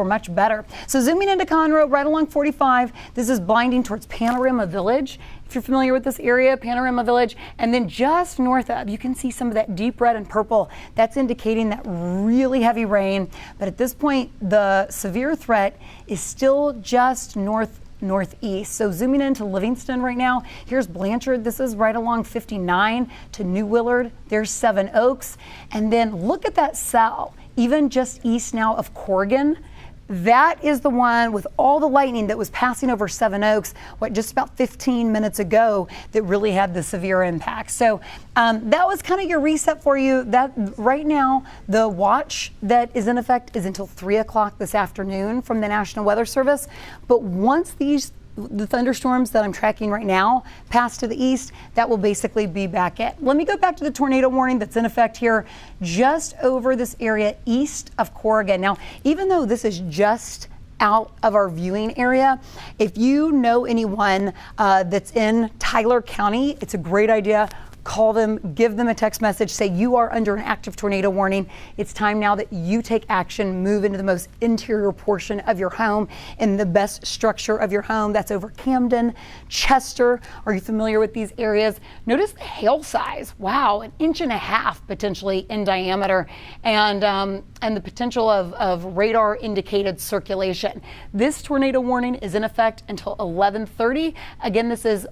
much better. So zooming into Conroe, right along 45, this is blinding towards Panorama Village. If you're familiar with this area, Panorama Village, and then just north of, you can see some of that deep red and purple. That's indicating that really heavy rain. But at this point, the severe threat is still just northeast. So zooming into Livingston right now, here's Blanchard. This is right along 59 to New Willard. There's Seven Oaks. And then look at that cell, even just east now of Corrigan. That is the one with all the lightning that was passing over Seven Oaks, just about 15 minutes ago, that really had the severe impact. So that was kind of your reset for you. That right now, the watch that is in effect is until 3 o'clock this afternoon from the National Weather Service. But once the thunderstorms that I'm tracking right now pass to the east, that will basically be back at. Let me go back to the tornado warning that's in effect here just over this area east of Corrigan. Now, even though this is just out of our viewing area, if you know anyone that's in Tyler County, it's a great idea. Call them, give them a text message, say you are under an active tornado warning. It's time now that you take action, move into the most interior portion of your home in the best structure of your home. That's over Camden, Chester. Are you familiar with these areas? Notice the hail size. Wow, 1.5 inches potentially in diameter, and the potential of radar indicated circulation. This tornado warning is in effect until 11:30. Again, this is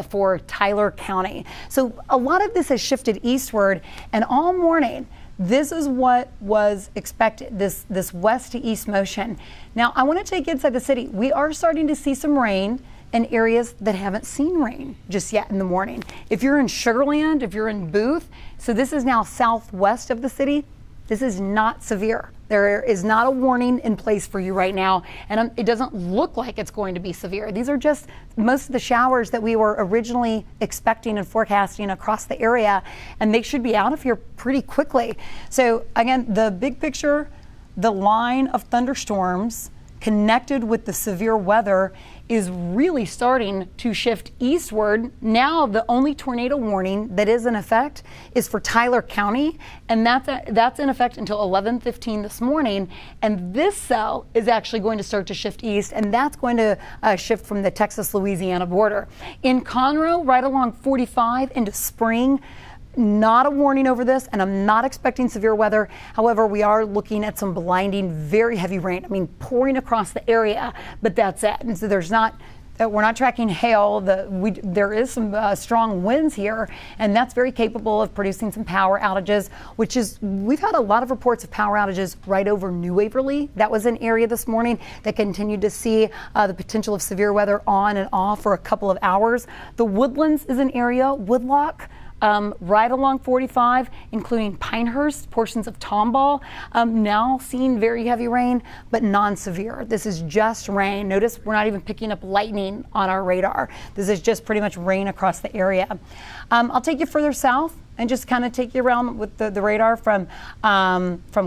for Tyler County. So a lot of this has shifted eastward, and all morning, this is what was expected, this west to east motion. Now, I want to take you inside the city. We are starting to see some rain in areas that haven't seen rain just yet in the morning. If you're in Sugar Land, if you're in Booth, so this is now southwest of the city, this is not severe. There is not a warning in place for you right now, and it doesn't look like it's going to be severe. These are just most of the showers that we were originally expecting and forecasting across the area, and they should be out of here pretty quickly. So again, the big picture, the line of thunderstorms connected with the severe weather is really starting to shift eastward. Now the only tornado warning that is in effect is for Tyler County, and that's in effect until 11:15 this morning. And this cell is actually going to start to shift east, and that's going to shift from the Texas-Louisiana border. In Conroe, right along 45 into Spring, not a warning over this, and I'm not expecting severe weather. However, we are looking at some blinding, very heavy rain. I mean, pouring across the area, but that's it. And so we're not tracking hail. There is some strong winds here, and that's very capable of producing some power outages, we've had a lot of reports of power outages right over New Waverly. That was an area this morning that continued to see the potential of severe weather on and off for a couple of hours. The Woodlands is an area, Woodlock, right along 45, including Pinehurst, portions of Tomball, now seeing very heavy rain, but non-severe. This is just rain. Notice we're not even picking up lightning on our radar. This is just pretty much rain across the area. I'll take you further south and just kind of take you around with the radar from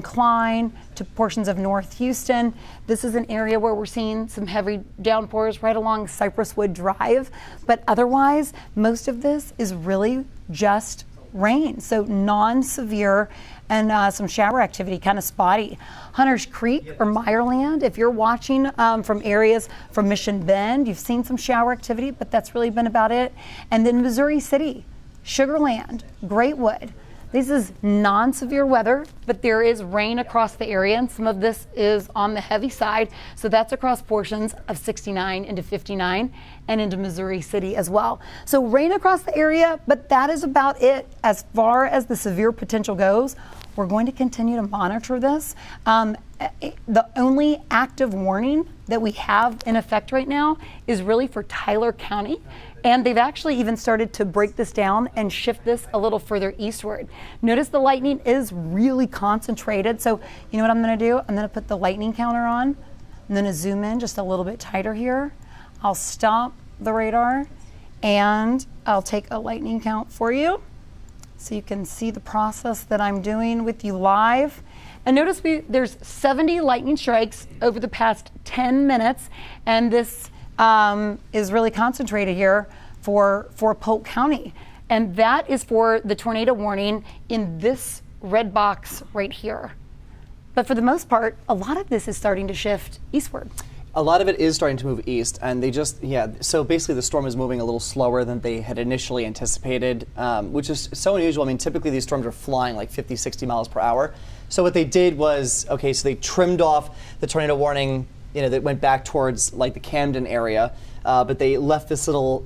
Klein to portions of North Houston. This is an area where we're seeing some heavy downpours right along Cypresswood Drive, but otherwise, most of this is really just rain, so non-severe, and some shower activity, kind of spotty. Hunters Creek or Meyerland, if you're watching from areas from Mission Bend, you've seen some shower activity, but that's really been about it. And then Missouri City, Sugar Land, Greatwood. This is non-severe weather, but there is rain across the area, and some of this is on the heavy side. So that's across portions of 69 into 59 and into Missouri City as well. So rain across the area, but that is about it as far as the severe potential goes. We're going to continue to monitor this. The only active warning that we have in effect right now is really for Tyler County. And they've actually even started to break this down and shift this a little further eastward. Notice the lightning is really concentrated. So you know what I'm going to do? I'm going to put the lightning counter on. I'm going to zoom in just a little bit tighter here. I'll stop the radar and I'll take a lightning count for you so you can see the process that I'm doing with you live. And notice there's 70 lightning strikes over the past 10 minutes, and this is really concentrated here for Polk County. And that is for the tornado warning in this red box right here. But for the most part, a lot of this is starting to shift eastward. A lot of it is starting to move east, and so basically the storm is moving a little slower than they had initially anticipated, which is so unusual. I mean, typically these storms are flying like 50, 60 miles per hour. So what they did was, so they trimmed off the tornado warning, that went back towards like the Camden area, but they left this little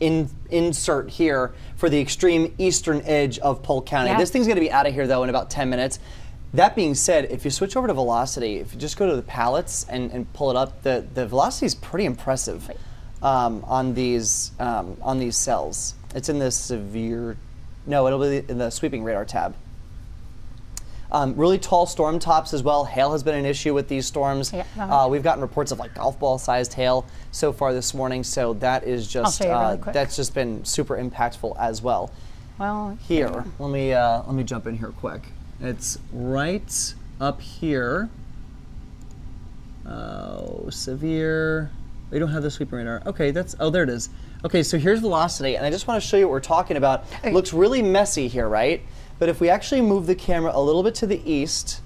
insert here for the extreme eastern edge of Polk County. Yeah. This thing's going to be out of here, though, in about 10 minutes. That being said, if you switch over to velocity, if you just go to the palettes and pull it up, the velocity is pretty impressive on these cells. It's in the severe, no, it'll be in the sweeping radar tab. Really tall storm tops as well. Hail has been an issue with these storms. Yeah. We've gotten reports of like golf ball sized hail so far this morning. So that is just really that's just been super impactful as well. Well, here, let me jump in here quick. It's right up here. Oh, severe. We don't have the sweeping radar. Okay, there it is. Okay, so here's velocity, and I just want to show you what we're talking about. It looks really messy here, right? But if we actually move the camera a little bit to the east,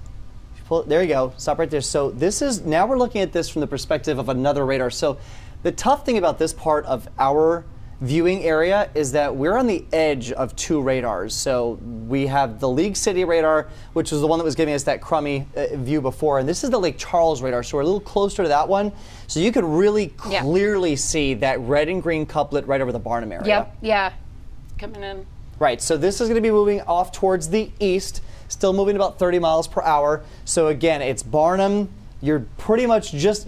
there you go, stop right there. So this is, now we're looking at this from the perspective of another radar. So the tough thing about this part of our viewing area is that we're on the edge of two radars. So we have the League City radar, which was the one that was giving us that crummy view before, and this is the Lake Charles radar, so we're a little closer to that one. So you could really clearly see that red and green couplet right over the Barnum area. Yep, yeah, coming in. Right, so this is going to be moving off towards the east, still moving about 30 miles per hour. So again, it's Barnum. You're pretty much just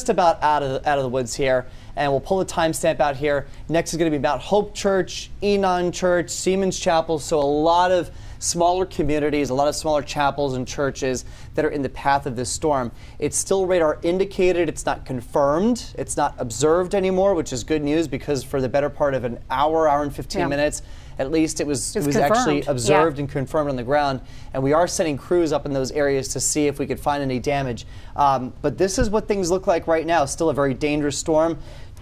about out of the woods here. And we'll pull the timestamp out here. Next is going to be Mount Hope Church, Enon Church, Seaman's Chapel. So a lot of smaller communities, a lot of smaller chapels and churches that are in the path of this storm. It's still radar indicated. It's not confirmed. It's not observed anymore, which is good news because for the better part of an hour and 15 minutes, at least it was actually observed and confirmed on the ground. And we are sending crews up in those areas to see if we could find any damage. But this is what things look like right now. Still a very dangerous storm.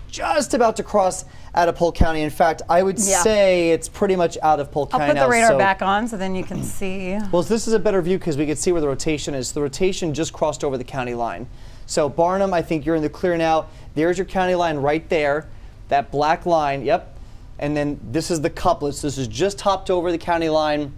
Just about to cross out of Polk County. In fact, I would say it's pretty much out of Polk County now. I'll put the radar back on so then you can see. Well, this is a better view because we can see where the rotation is. The rotation just crossed over the county line. So Barnum, I think you're in the clear now. There's your county line right there. That black line, yep. And then this is the couplets. This is just hopped over the county line.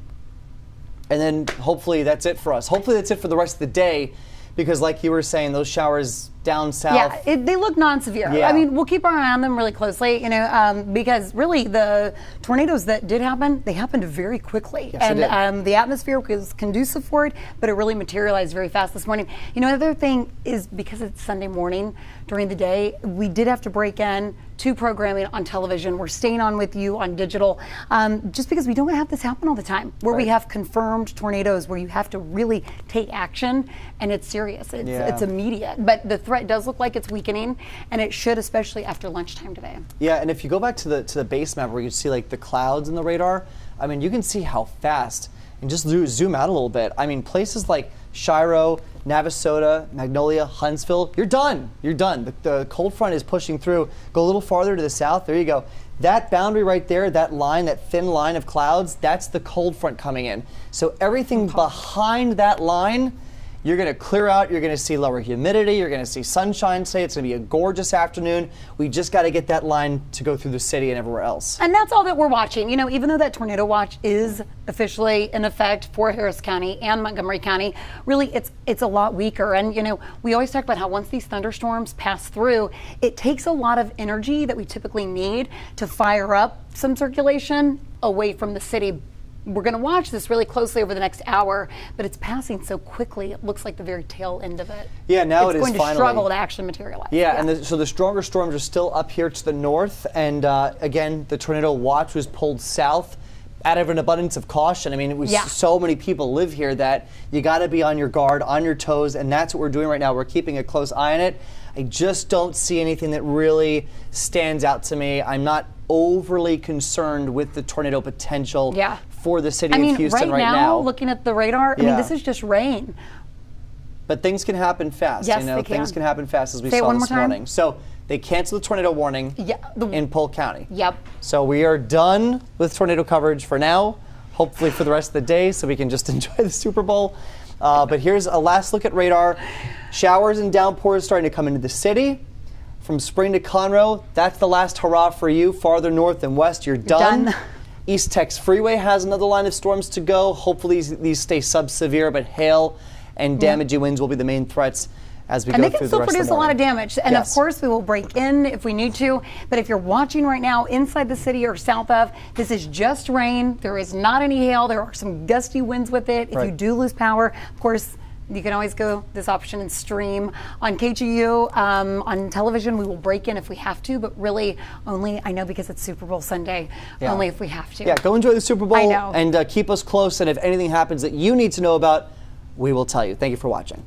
And then hopefully that's it for us. Hopefully that's it for the rest of the day because like you were saying, those showers down south. Yeah, they look non-severe. Yeah. I mean, we'll keep our eye on them really closely, you know, because really the tornadoes that did happen, they happened very quickly. Yes, and the atmosphere was conducive for it, but it really materialized very fast this morning. You know, another thing is because it's Sunday morning during the day, we did have to break in to programming on television. We're staying on with you on digital, just because we don't have this happen all the time, where we have confirmed tornadoes where you have to really take action and it's serious. It's immediate. But the threat does look like it's weakening, and it should, especially after lunchtime today. Yeah, and if you go back to the base map where you see like the clouds in the radar, I mean, you can see how fast, and just zoom out a little bit. I mean, places like Shiro, Navasota, Magnolia, Huntsville, you're done. You're done. The cold front is pushing through. Go a little farther to the south. There you go. That boundary right there, that line, that thin line of clouds, that's the cold front coming in. So everything behind that line, you're going to clear out. You're going to see lower humidity. You're going to see sunshine today. It's going to be a gorgeous afternoon. We just got to get that line to go through the city and everywhere else. And that's all that we're watching. You know, even though that tornado watch is officially in effect for Harris County and Montgomery County, really it's a lot weaker. And, you know, we always talk about how once these thunderstorms pass through, it takes a lot of energy that we typically need to fire up some circulation away from the city. We're going to watch this really closely over the next hour, but it's passing so quickly, it looks like the very tail end of it. Yeah, now it's it is going to finally struggle to actually materialize. Yeah, and so the stronger storms are still up here to the north, and again, the tornado watch was pulled south out of an abundance of caution. I mean, it was so many people live here that you got to be on your guard, on your toes, and that's what we're doing right now. We're keeping a close eye on it. I just don't see anything that really stands out to me. I'm not overly concerned with the tornado potential for the city of Houston right now. Looking at the radar, I mean, this is just rain. But things can happen fast. Yes, you know, they can. Things can happen fast, as we Say it saw one this more time. morning. So they canceled the tornado warning in Polk County. Yep. So we are done with tornado coverage for now, hopefully for the rest of the day, so we can just enjoy the Super Bowl. But here's a last look at radar. Showers and downpours starting to come into the city. From Spring to Conroe, that's the last hurrah for you. Farther north and west, you're done. East Tex Freeway has another line of storms to go. Hopefully these stay sub-severe, but hail and damaging winds will be the main threats as we And go they can through the still rest of produce the a lot of morning. damage. And Yes. of course, we will break in if we need to. But if you're watching right now inside the city or south of, this is just rain. There is not any hail. There are some gusty winds with it. If you Right. do lose power, of course, you can always go this option and stream on KGU. On television, we will break in if we have to, but really only, I know because it's Super Bowl Sunday, Yeah. only if we have to. Yeah, go enjoy the Super Bowl I know. and keep us close. And if anything happens that you need to know about, we will tell you. Thank you for watching.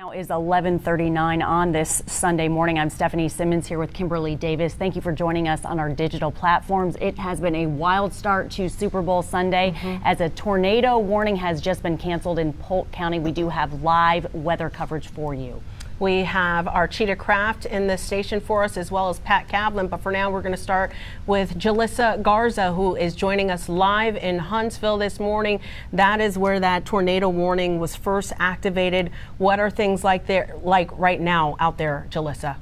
Now is 11:39 on this Sunday morning. I'm Stephanie Simmons here with Kimberly Davis. Thank you for joining us on our digital platforms. It has been a wild start to Super Bowl Sunday as a tornado warning has just been canceled in Polk County. We do have live weather coverage for you. We have our Cheetah Craft in the station for us, as well as Pat Kaplan. But for now, we're going to start with Jalissa Garza, who is joining us live in Huntsville this morning. That is where that tornado warning was first activated. What are things like right now out there, Jalissa?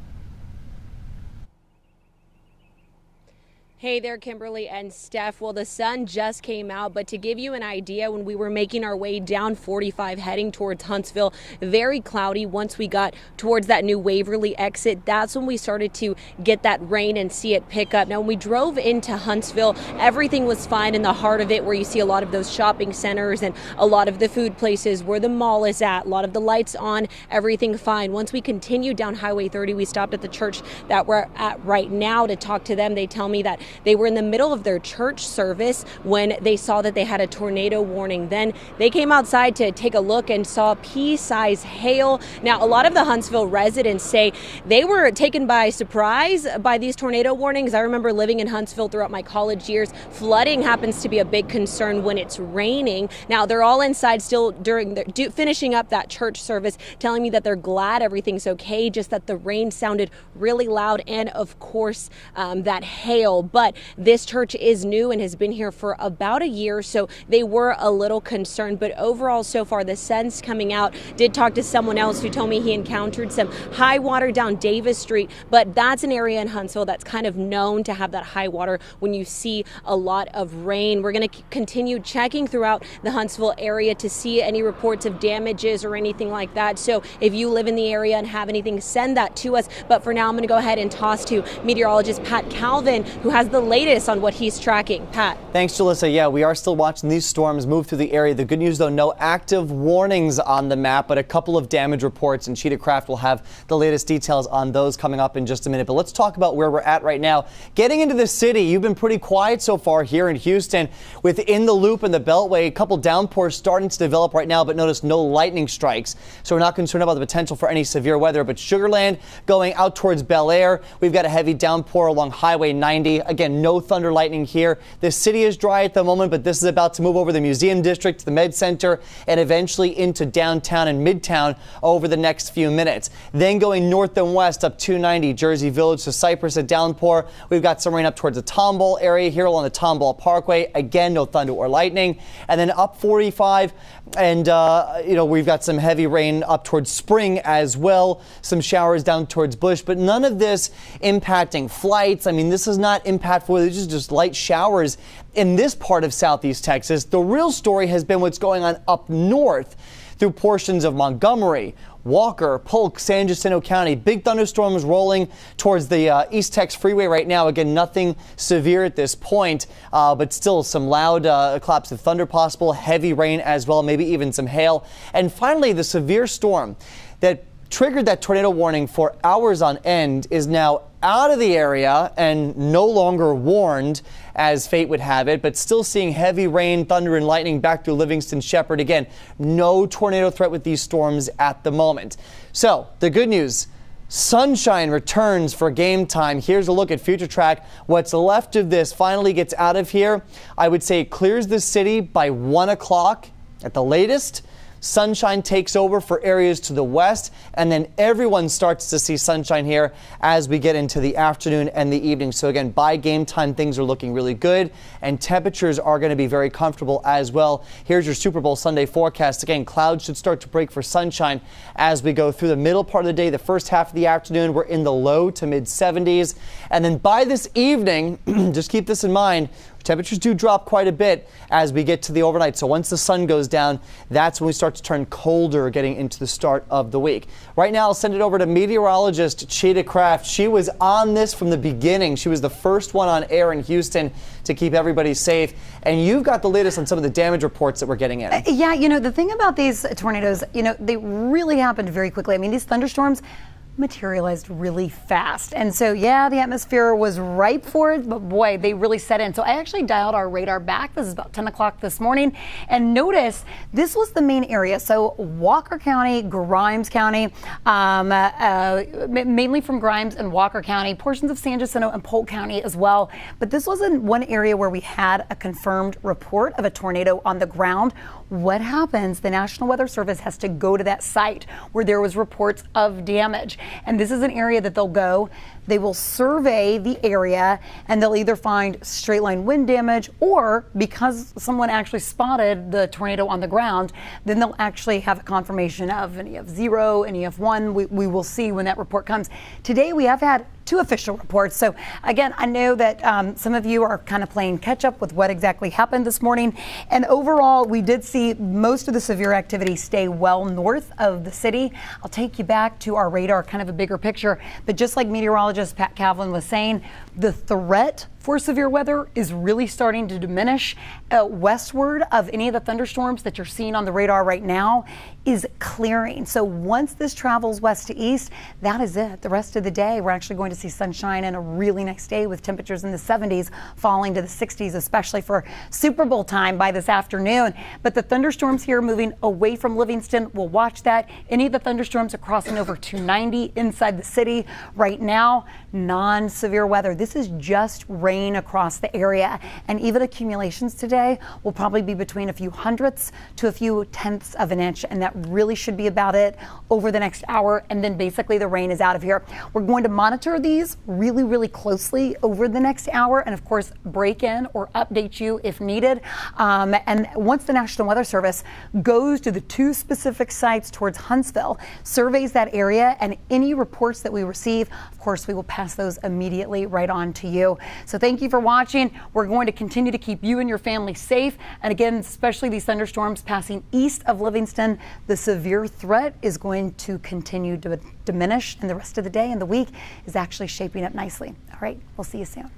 Hey there, Kimberly and Steph. Well, the sun just came out, but to give you an idea, when we were making our way down 45 heading towards Huntsville, very cloudy. Once we got towards that new Waverly exit, that's when we started to get that rain and see it pick up. Now, when we drove into Huntsville, everything was fine in the heart of it, where you see a lot of those shopping centers and a lot of the food places where the mall is at, a lot of the lights on, everything fine. Once we continued down Highway 30, we stopped at the church that we're at right now to talk to them. They tell me that they were in the middle of their church service when they saw that they had a tornado warning. Then they came outside to take a look and saw pea-sized hail. Now, a lot of the Huntsville residents say they were taken by surprise by these tornado warnings. I remember living in Huntsville throughout my college years. Flooding happens to be a big concern when it's raining. Now, they're all inside still finishing up that church service, telling me that they're glad everything's okay, just that the rain sounded really loud, and of course that hail. But this church is new and has been here for about a year, so they were a little concerned. But overall, so far, the sun's coming out. Did talk to someone else who told me he encountered some high water down Davis Street, but that's an area in Huntsville that's kind of known to have that high water when you see a lot of rain. We're going to continue checking throughout the Huntsville area to see any reports of damages or anything like that. So if you live in the area and have anything, send that to us. But for now, I'm going to go ahead and toss to meteorologist Pat Calvin, who has the latest on what he's tracking. Pat. Thanks, Jalissa. Yeah, we are still watching these storms move through the area. The good news, though, no active warnings on the map, but a couple of damage reports, and Cheetah Craft will have the latest details on those coming up in just a minute. But let's talk about where we're at right now. Getting into the city, you've been pretty quiet so far here in Houston. Within the Loop and the Beltway, a couple downpours starting to develop right now, but notice no lightning strikes. So we're not concerned about the potential for any severe weather. But Sugar Land going out towards Bel Air, we've got a heavy downpour along Highway 90. Again, no thunder lightning here. The city is dry at the moment, but this is about to move over the Museum District to the Med Center and eventually into downtown and Midtown over the next few minutes. Then going north and west up 290 Jersey Village to Cypress, a downpour. We've got some rain up towards the Tomball area here along the Tomball Parkway. Again, no thunder or lightning. And then up 45 and, we've got some heavy rain up towards Spring as well. Some showers down towards Bush, but none of this impacting flights. I mean, this is not impactful. This is just light showers in this part of southeast Texas. The real story has been what's going on up north through portions of Montgomery, Walker, Polk, San Jacinto County. Big thunderstorms rolling towards the East Tex Freeway right now. Again, nothing severe at this point, but still some loud claps of thunder possible, heavy rain as well, maybe even some hail. And finally, the severe storm that triggered that tornado warning for hours on end is now out of the area and no longer warned, as fate would have it, but still seeing heavy rain, thunder, and lightning back through Livingston Shepherd. Again, no tornado threat with these storms at the moment. So the good news, sunshine returns for game time. Here's a look at Future Track. What's left of this finally gets out of here. I would say it clears the city by 1 o'clock at the latest. Sunshine takes over for areas to the west, and then everyone starts to see sunshine here as we get into the afternoon and the evening. So again, by game time, things are looking really good, and temperatures are going to be very comfortable as well. Here's your Super Bowl Sunday forecast. Again, clouds should start to break for sunshine as we go through the middle part of the day. The first half of the afternoon, we're in the low to mid 70s. And then by this evening, just keep this in mind, temperatures do drop quite a bit as we get to the overnight. So once the sun goes down, that's when we start to turn colder getting into the start of the week. Right now, I'll send it over to meteorologist Cheetah Craft. She was on this from the beginning. She was the first one on air in Houston to keep everybody safe. And you've got the latest on some of the damage reports that we're getting in. Yeah, the thing about these tornadoes, they really happened very quickly. I mean, these thunderstorms, materialized really fast. And so, yeah, the atmosphere was ripe for it, but boy, they really set in. So I actually dialed our radar back. This is about 10 o'clock this morning. And notice this was the main area. So Walker County, Grimes County, mainly from Grimes and Walker County, portions of San Jacinto and Polk County as well. But this was in one area where we had a confirmed report of a tornado on the ground. What happens? The National Weather Service has to go to that site where there was reports of damage. And this is an area that they'll go. They will survey the area and they'll either find straight line wind damage, or because someone actually spotted the tornado on the ground, then they'll actually have a confirmation of an EF0, an EF1. We will see when that report comes. Today we have had 2 official reports. So again, I know that some of you are kind of playing catch up with what exactly happened this morning. And overall, we did see most of the severe activity stay well north of the city. I'll take you back to our radar, kind of a bigger picture. But just like meteorologist Pat Kavlin was saying, the threat for severe weather is really starting to diminish. Westward of any of the thunderstorms that you're seeing on the radar right now is clearing. So once this travels west to east, that is it. The rest of the day, we're actually going to see sunshine and a really nice day with temperatures in the 70s falling to the 60s, especially for Super Bowl time by this afternoon. But the thunderstorms here moving away from Livingston, we'll watch that. Any of the thunderstorms are crossing over 290 inside the city right now. Non-severe weather. This is just rain across the area, and even accumulations today will probably be between a few hundredths to a few tenths of an inch, and that really should be about it over the next hour, and then basically the rain is out of here. We're going to monitor these really, really closely over the next hour, and of course break in or update you if needed. And once the National Weather Service goes to the 2 specific sites towards Huntsville, surveys that area, and any reports that we receive, of course we will pass those immediately right on to you. So thank you for watching. We're going to continue to keep you and your family safe. And again, especially these thunderstorms passing east of Livingston, the severe threat is going to continue to diminish, and the rest of the day and the week is actually shaping up nicely. All right, we'll see you soon.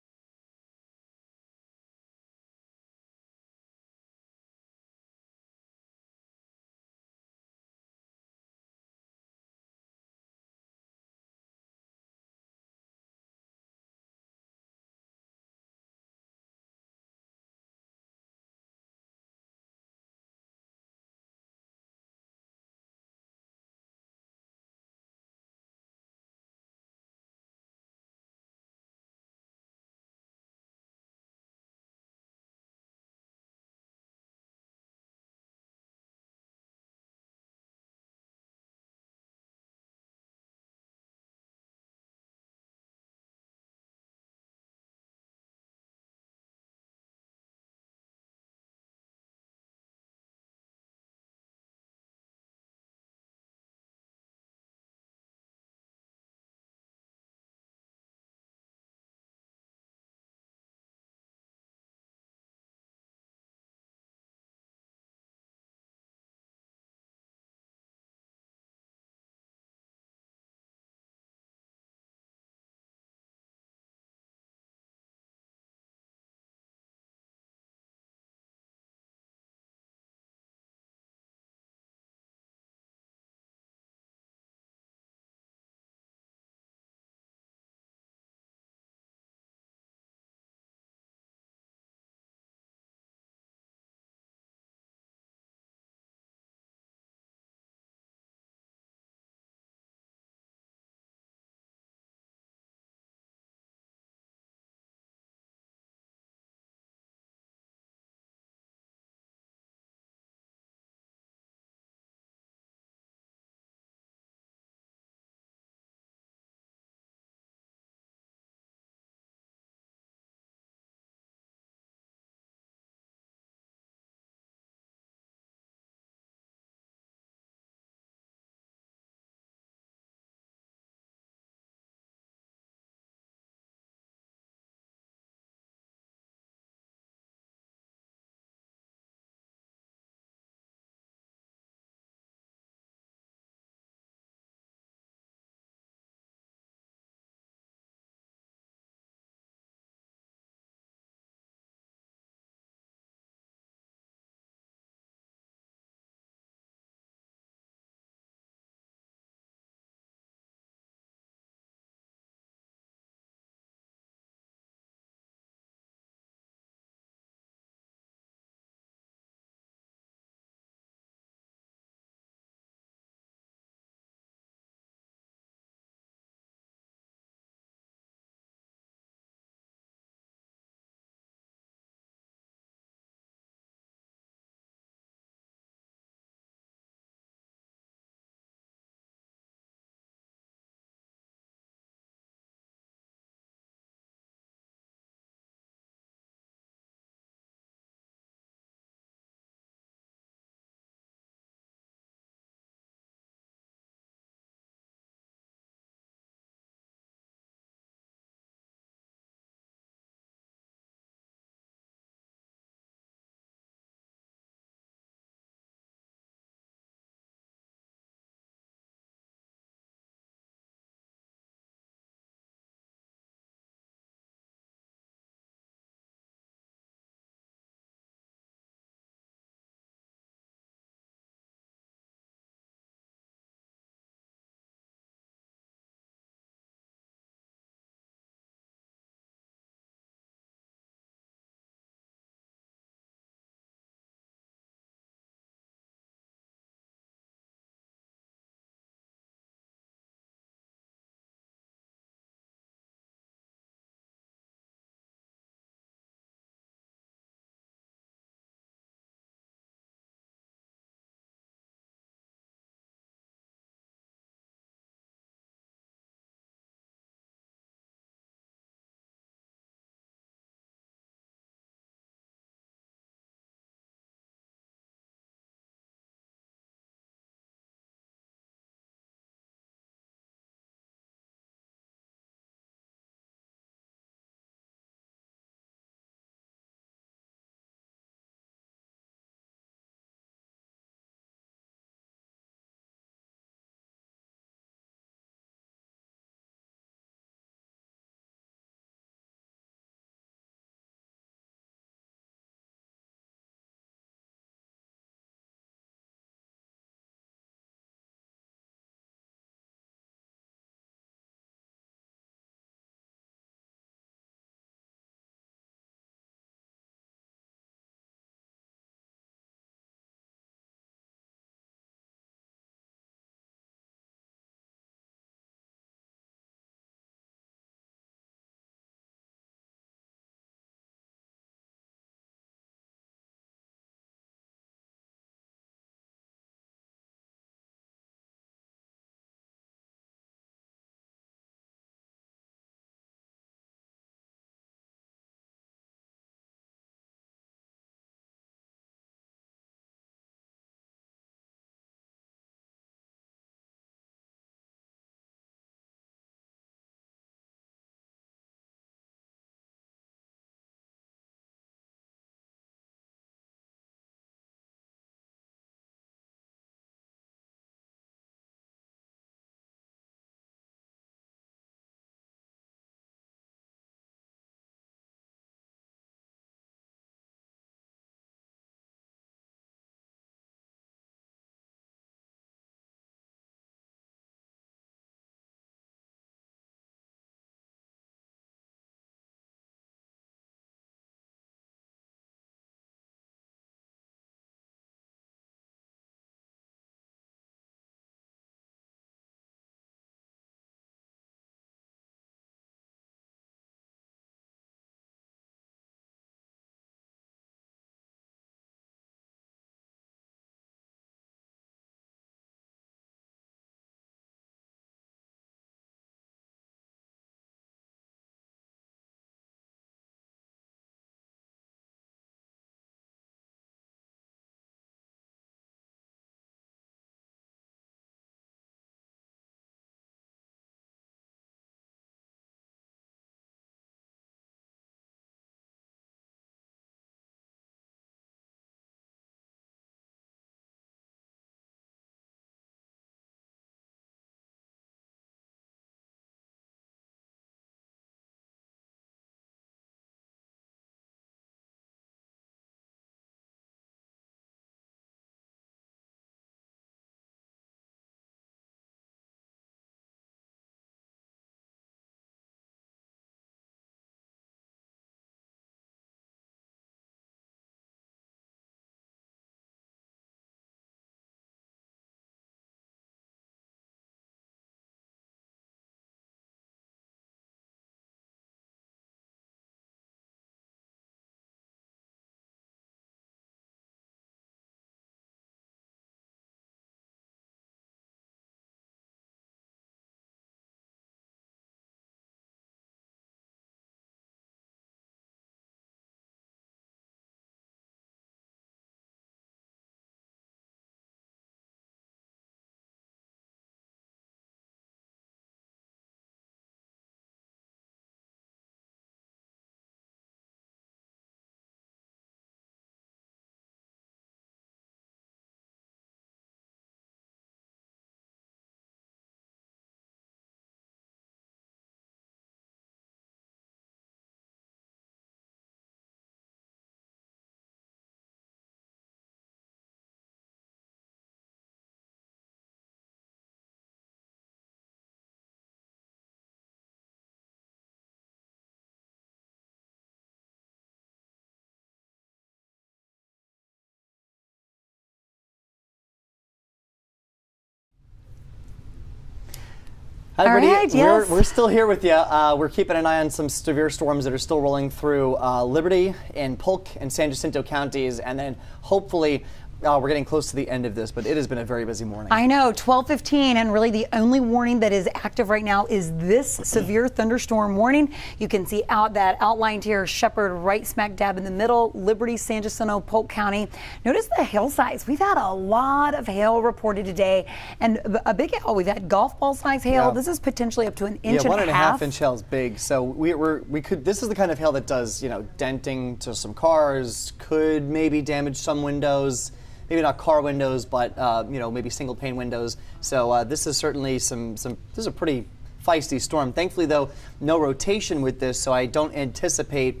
Hi, everybody. right, yes. We're still here with you. We're keeping an eye on some severe storms that are still rolling through Liberty and Polk and San Jacinto counties, and then hopefully we're getting close to the end of this, but it has been a very busy morning. I know, 12:15, and really the only warning that is active right now is this severe thunderstorm warning. You can see that outlined here, Shepherd right smack dab in the middle, Liberty, San Jacinto, Polk County. Notice the hail size. We've had a lot of hail reported today, and a big hail. We've had golf ball size hail. Yeah. This is potentially up to an inch yeah, and a 1.5 half. inch hail is big. So we could. This is the kind of hail that does, denting to some cars, could maybe damage some windows. Maybe not car windows, but maybe single pane windows. So this is certainly this is a pretty feisty storm. Thankfully, though, no rotation with this, so I don't anticipate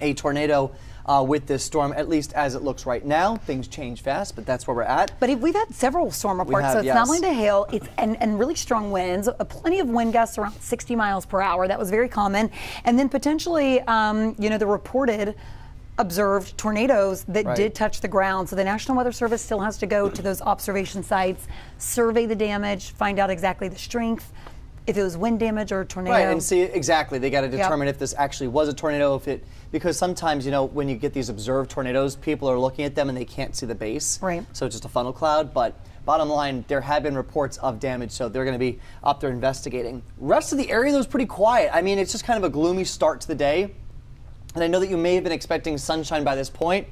a tornado with this storm, at least as it looks right now. Things change fast, but that's where we're at. But we've had several storm reports, so it's not only the hail, it's and really strong winds, plenty of wind gusts around 60 miles per hour. That was very common. And then potentially, the reported observed tornadoes that did touch the ground. So the National Weather Service still has to go to those observation sites, survey the damage, find out exactly the strength, if it was wind damage or a tornado. Right, and see exactly. They got to determine if this actually was a tornado, because sometimes, when you get these observed tornadoes, people are looking at them and they can't see the base. Right. So it's just a funnel cloud. But bottom line, there have been reports of damage, so they're going to be up there investigating. Rest of the area, though, is pretty quiet. I mean, it's just kind of a gloomy start to the day. And I know that you may have been expecting sunshine by this point.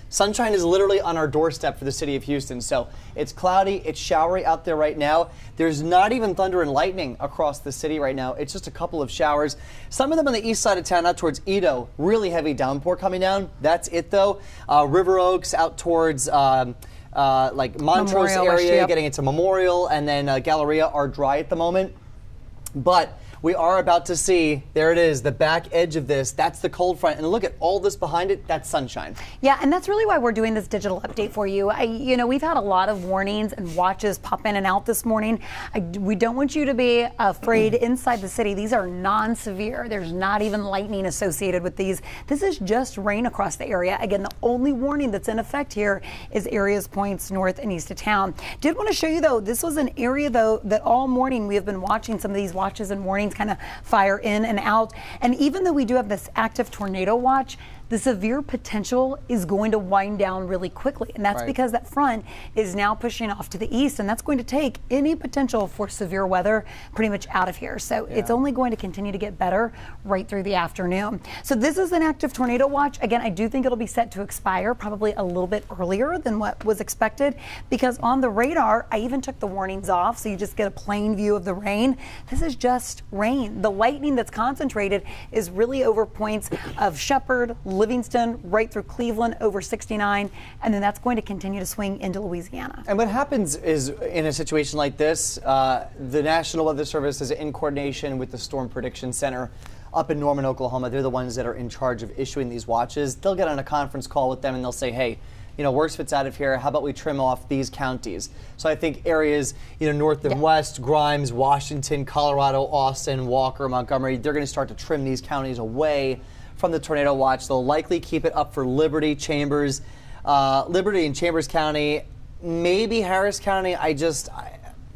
Sunshine is literally on our doorstep for the city of Houston. So it's cloudy, it's showery out there right now. There's not even thunder and lightning across the city right now. It's just a couple of showers. Some of them on the east side of town, out towards Edo, really heavy downpour coming down. That's it though. River Oaks out towards like Montrose area, getting into Memorial, and then Galleria are dry at the moment. But we are about to see, there it is, the back edge of this. That's the cold front. And look at all this behind it. That's sunshine. Yeah, and that's really why we're doing this digital update for you. We've had a lot of warnings and watches pop in and out this morning. We don't want you to be afraid inside the city. These are non-severe. There's not even lightning associated with these. This is just rain across the area. Again, the only warning that's in effect here is areas points north and east of town. Did want to show you, though, this was an area, though, that all morning we have been watching some of these watches and warnings kind of fire in and out. And even though we do have this active tornado watch, the severe potential is going to wind down really quickly. And that's because that front is now pushing off to the east, and that's going to take any potential for severe weather pretty much out of here. So it's only going to continue to get better right through the afternoon. So this is an active tornado watch. Again, I do think it'll be set to expire probably a little bit earlier than what was expected, because on the radar, I even took the warnings off, so you just get a plain view of the rain. This is just rain. The lightning that's concentrated is really over points of Shepherd, Livingston, right through Cleveland, over 69, and then that's going to continue to swing into Louisiana. And what happens is, in a situation like this, the National Weather Service is in coordination with the Storm Prediction Center up in Norman, Oklahoma. They're the ones that are in charge of issuing these watches. They'll get on a conference call with them and they'll say, hey, worst fits out of here. How about we trim off these counties? So I think areas, north and west, Grimes, Washington, Colorado, Austin, Walker, Montgomery, they're going to start to trim these counties away from the tornado watch. They'll likely keep it up for Liberty, Chambers, Liberty and Chambers County, maybe Harris County.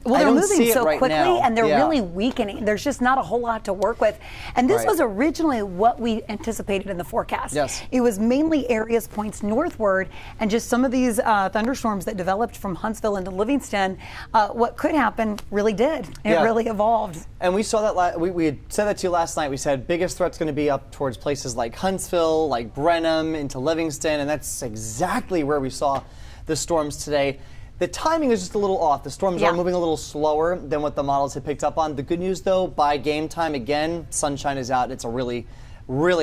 Well, they're moving so quickly, and they're Yeah. really weakening. There's just not a whole lot to work with. And this was originally what we anticipated in the forecast. Yes. It was mainly areas points northward, and just some of these thunderstorms that developed from Huntsville into Livingston. What could happen really did. It really evolved. And we saw that, we had said that to you last night. We said biggest threat's going to be up towards places like Huntsville, like Brenham, into Livingston, and that's exactly where we saw the storms today. The timing is just a little off. The storms are moving a little slower than what the models had picked up on. The good news, though, by game time, again, sunshine is out. It's a really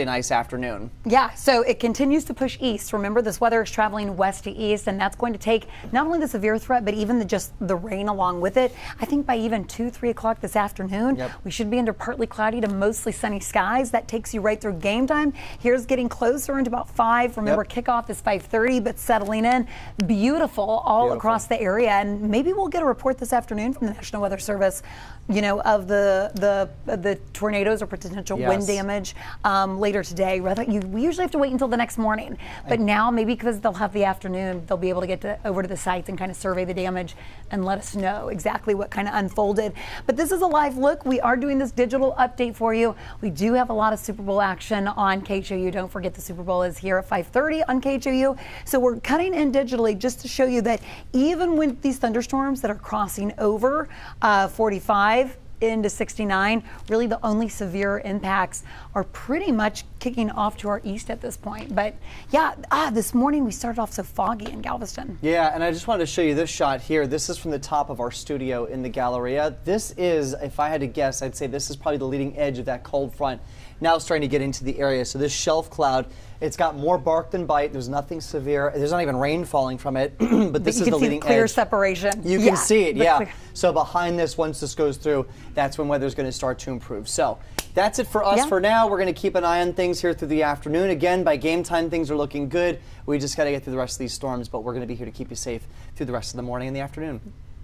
nice afternoon. Yeah, so it continues to push east. Remember, this weather is traveling west to east, and that's going to take not only the severe threat, but even just the rain along with it. I think by even 2, 3 o'clock this afternoon, we should be under partly cloudy to mostly sunny skies. That takes you right through game time. Here's getting closer into about 5. Remember, kickoff is 5:30, but settling in. Beautiful all across the area, and maybe we'll get a report this afternoon from the National Weather Service of the tornadoes or potential wind damage later today. We usually have to wait until the next morning, but now maybe because they'll have the afternoon, they'll be able to get over to the sites and kind of survey the damage and let us know exactly what kind of unfolded. But this is a live look. We are doing this digital update for you. We do have a lot of Super Bowl action on KHOU. Don't forget the Super Bowl is here at 5:30 on KHOU. So we're cutting in digitally just to show you that even with these thunderstorms that are crossing over 45 into 69, really the only severe impacts are pretty much kicking off to our east at this point. But yeah, this morning we started off so foggy in Galveston. Yeah, and I just wanted to show you this shot here. This is from the top of our studio in the Galleria. This is, if I had to guess, I'd say this is probably the leading edge of that cold front. Now it's starting to get into the area. So this shelf cloud, it's got more bark than bite. There's nothing severe. There's not even rain falling from it, but this is the leading edge. Clear separation. You can see it, yeah. So behind this, once this goes through, that's when weather's going to start to improve. So that's it for us for now. We're going to keep an eye on things here through the afternoon. Again, by game time, things are looking good. We just got to get through the rest of these storms, but we're going to be here to keep you safe through the rest of the morning and the afternoon.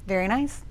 Very nice.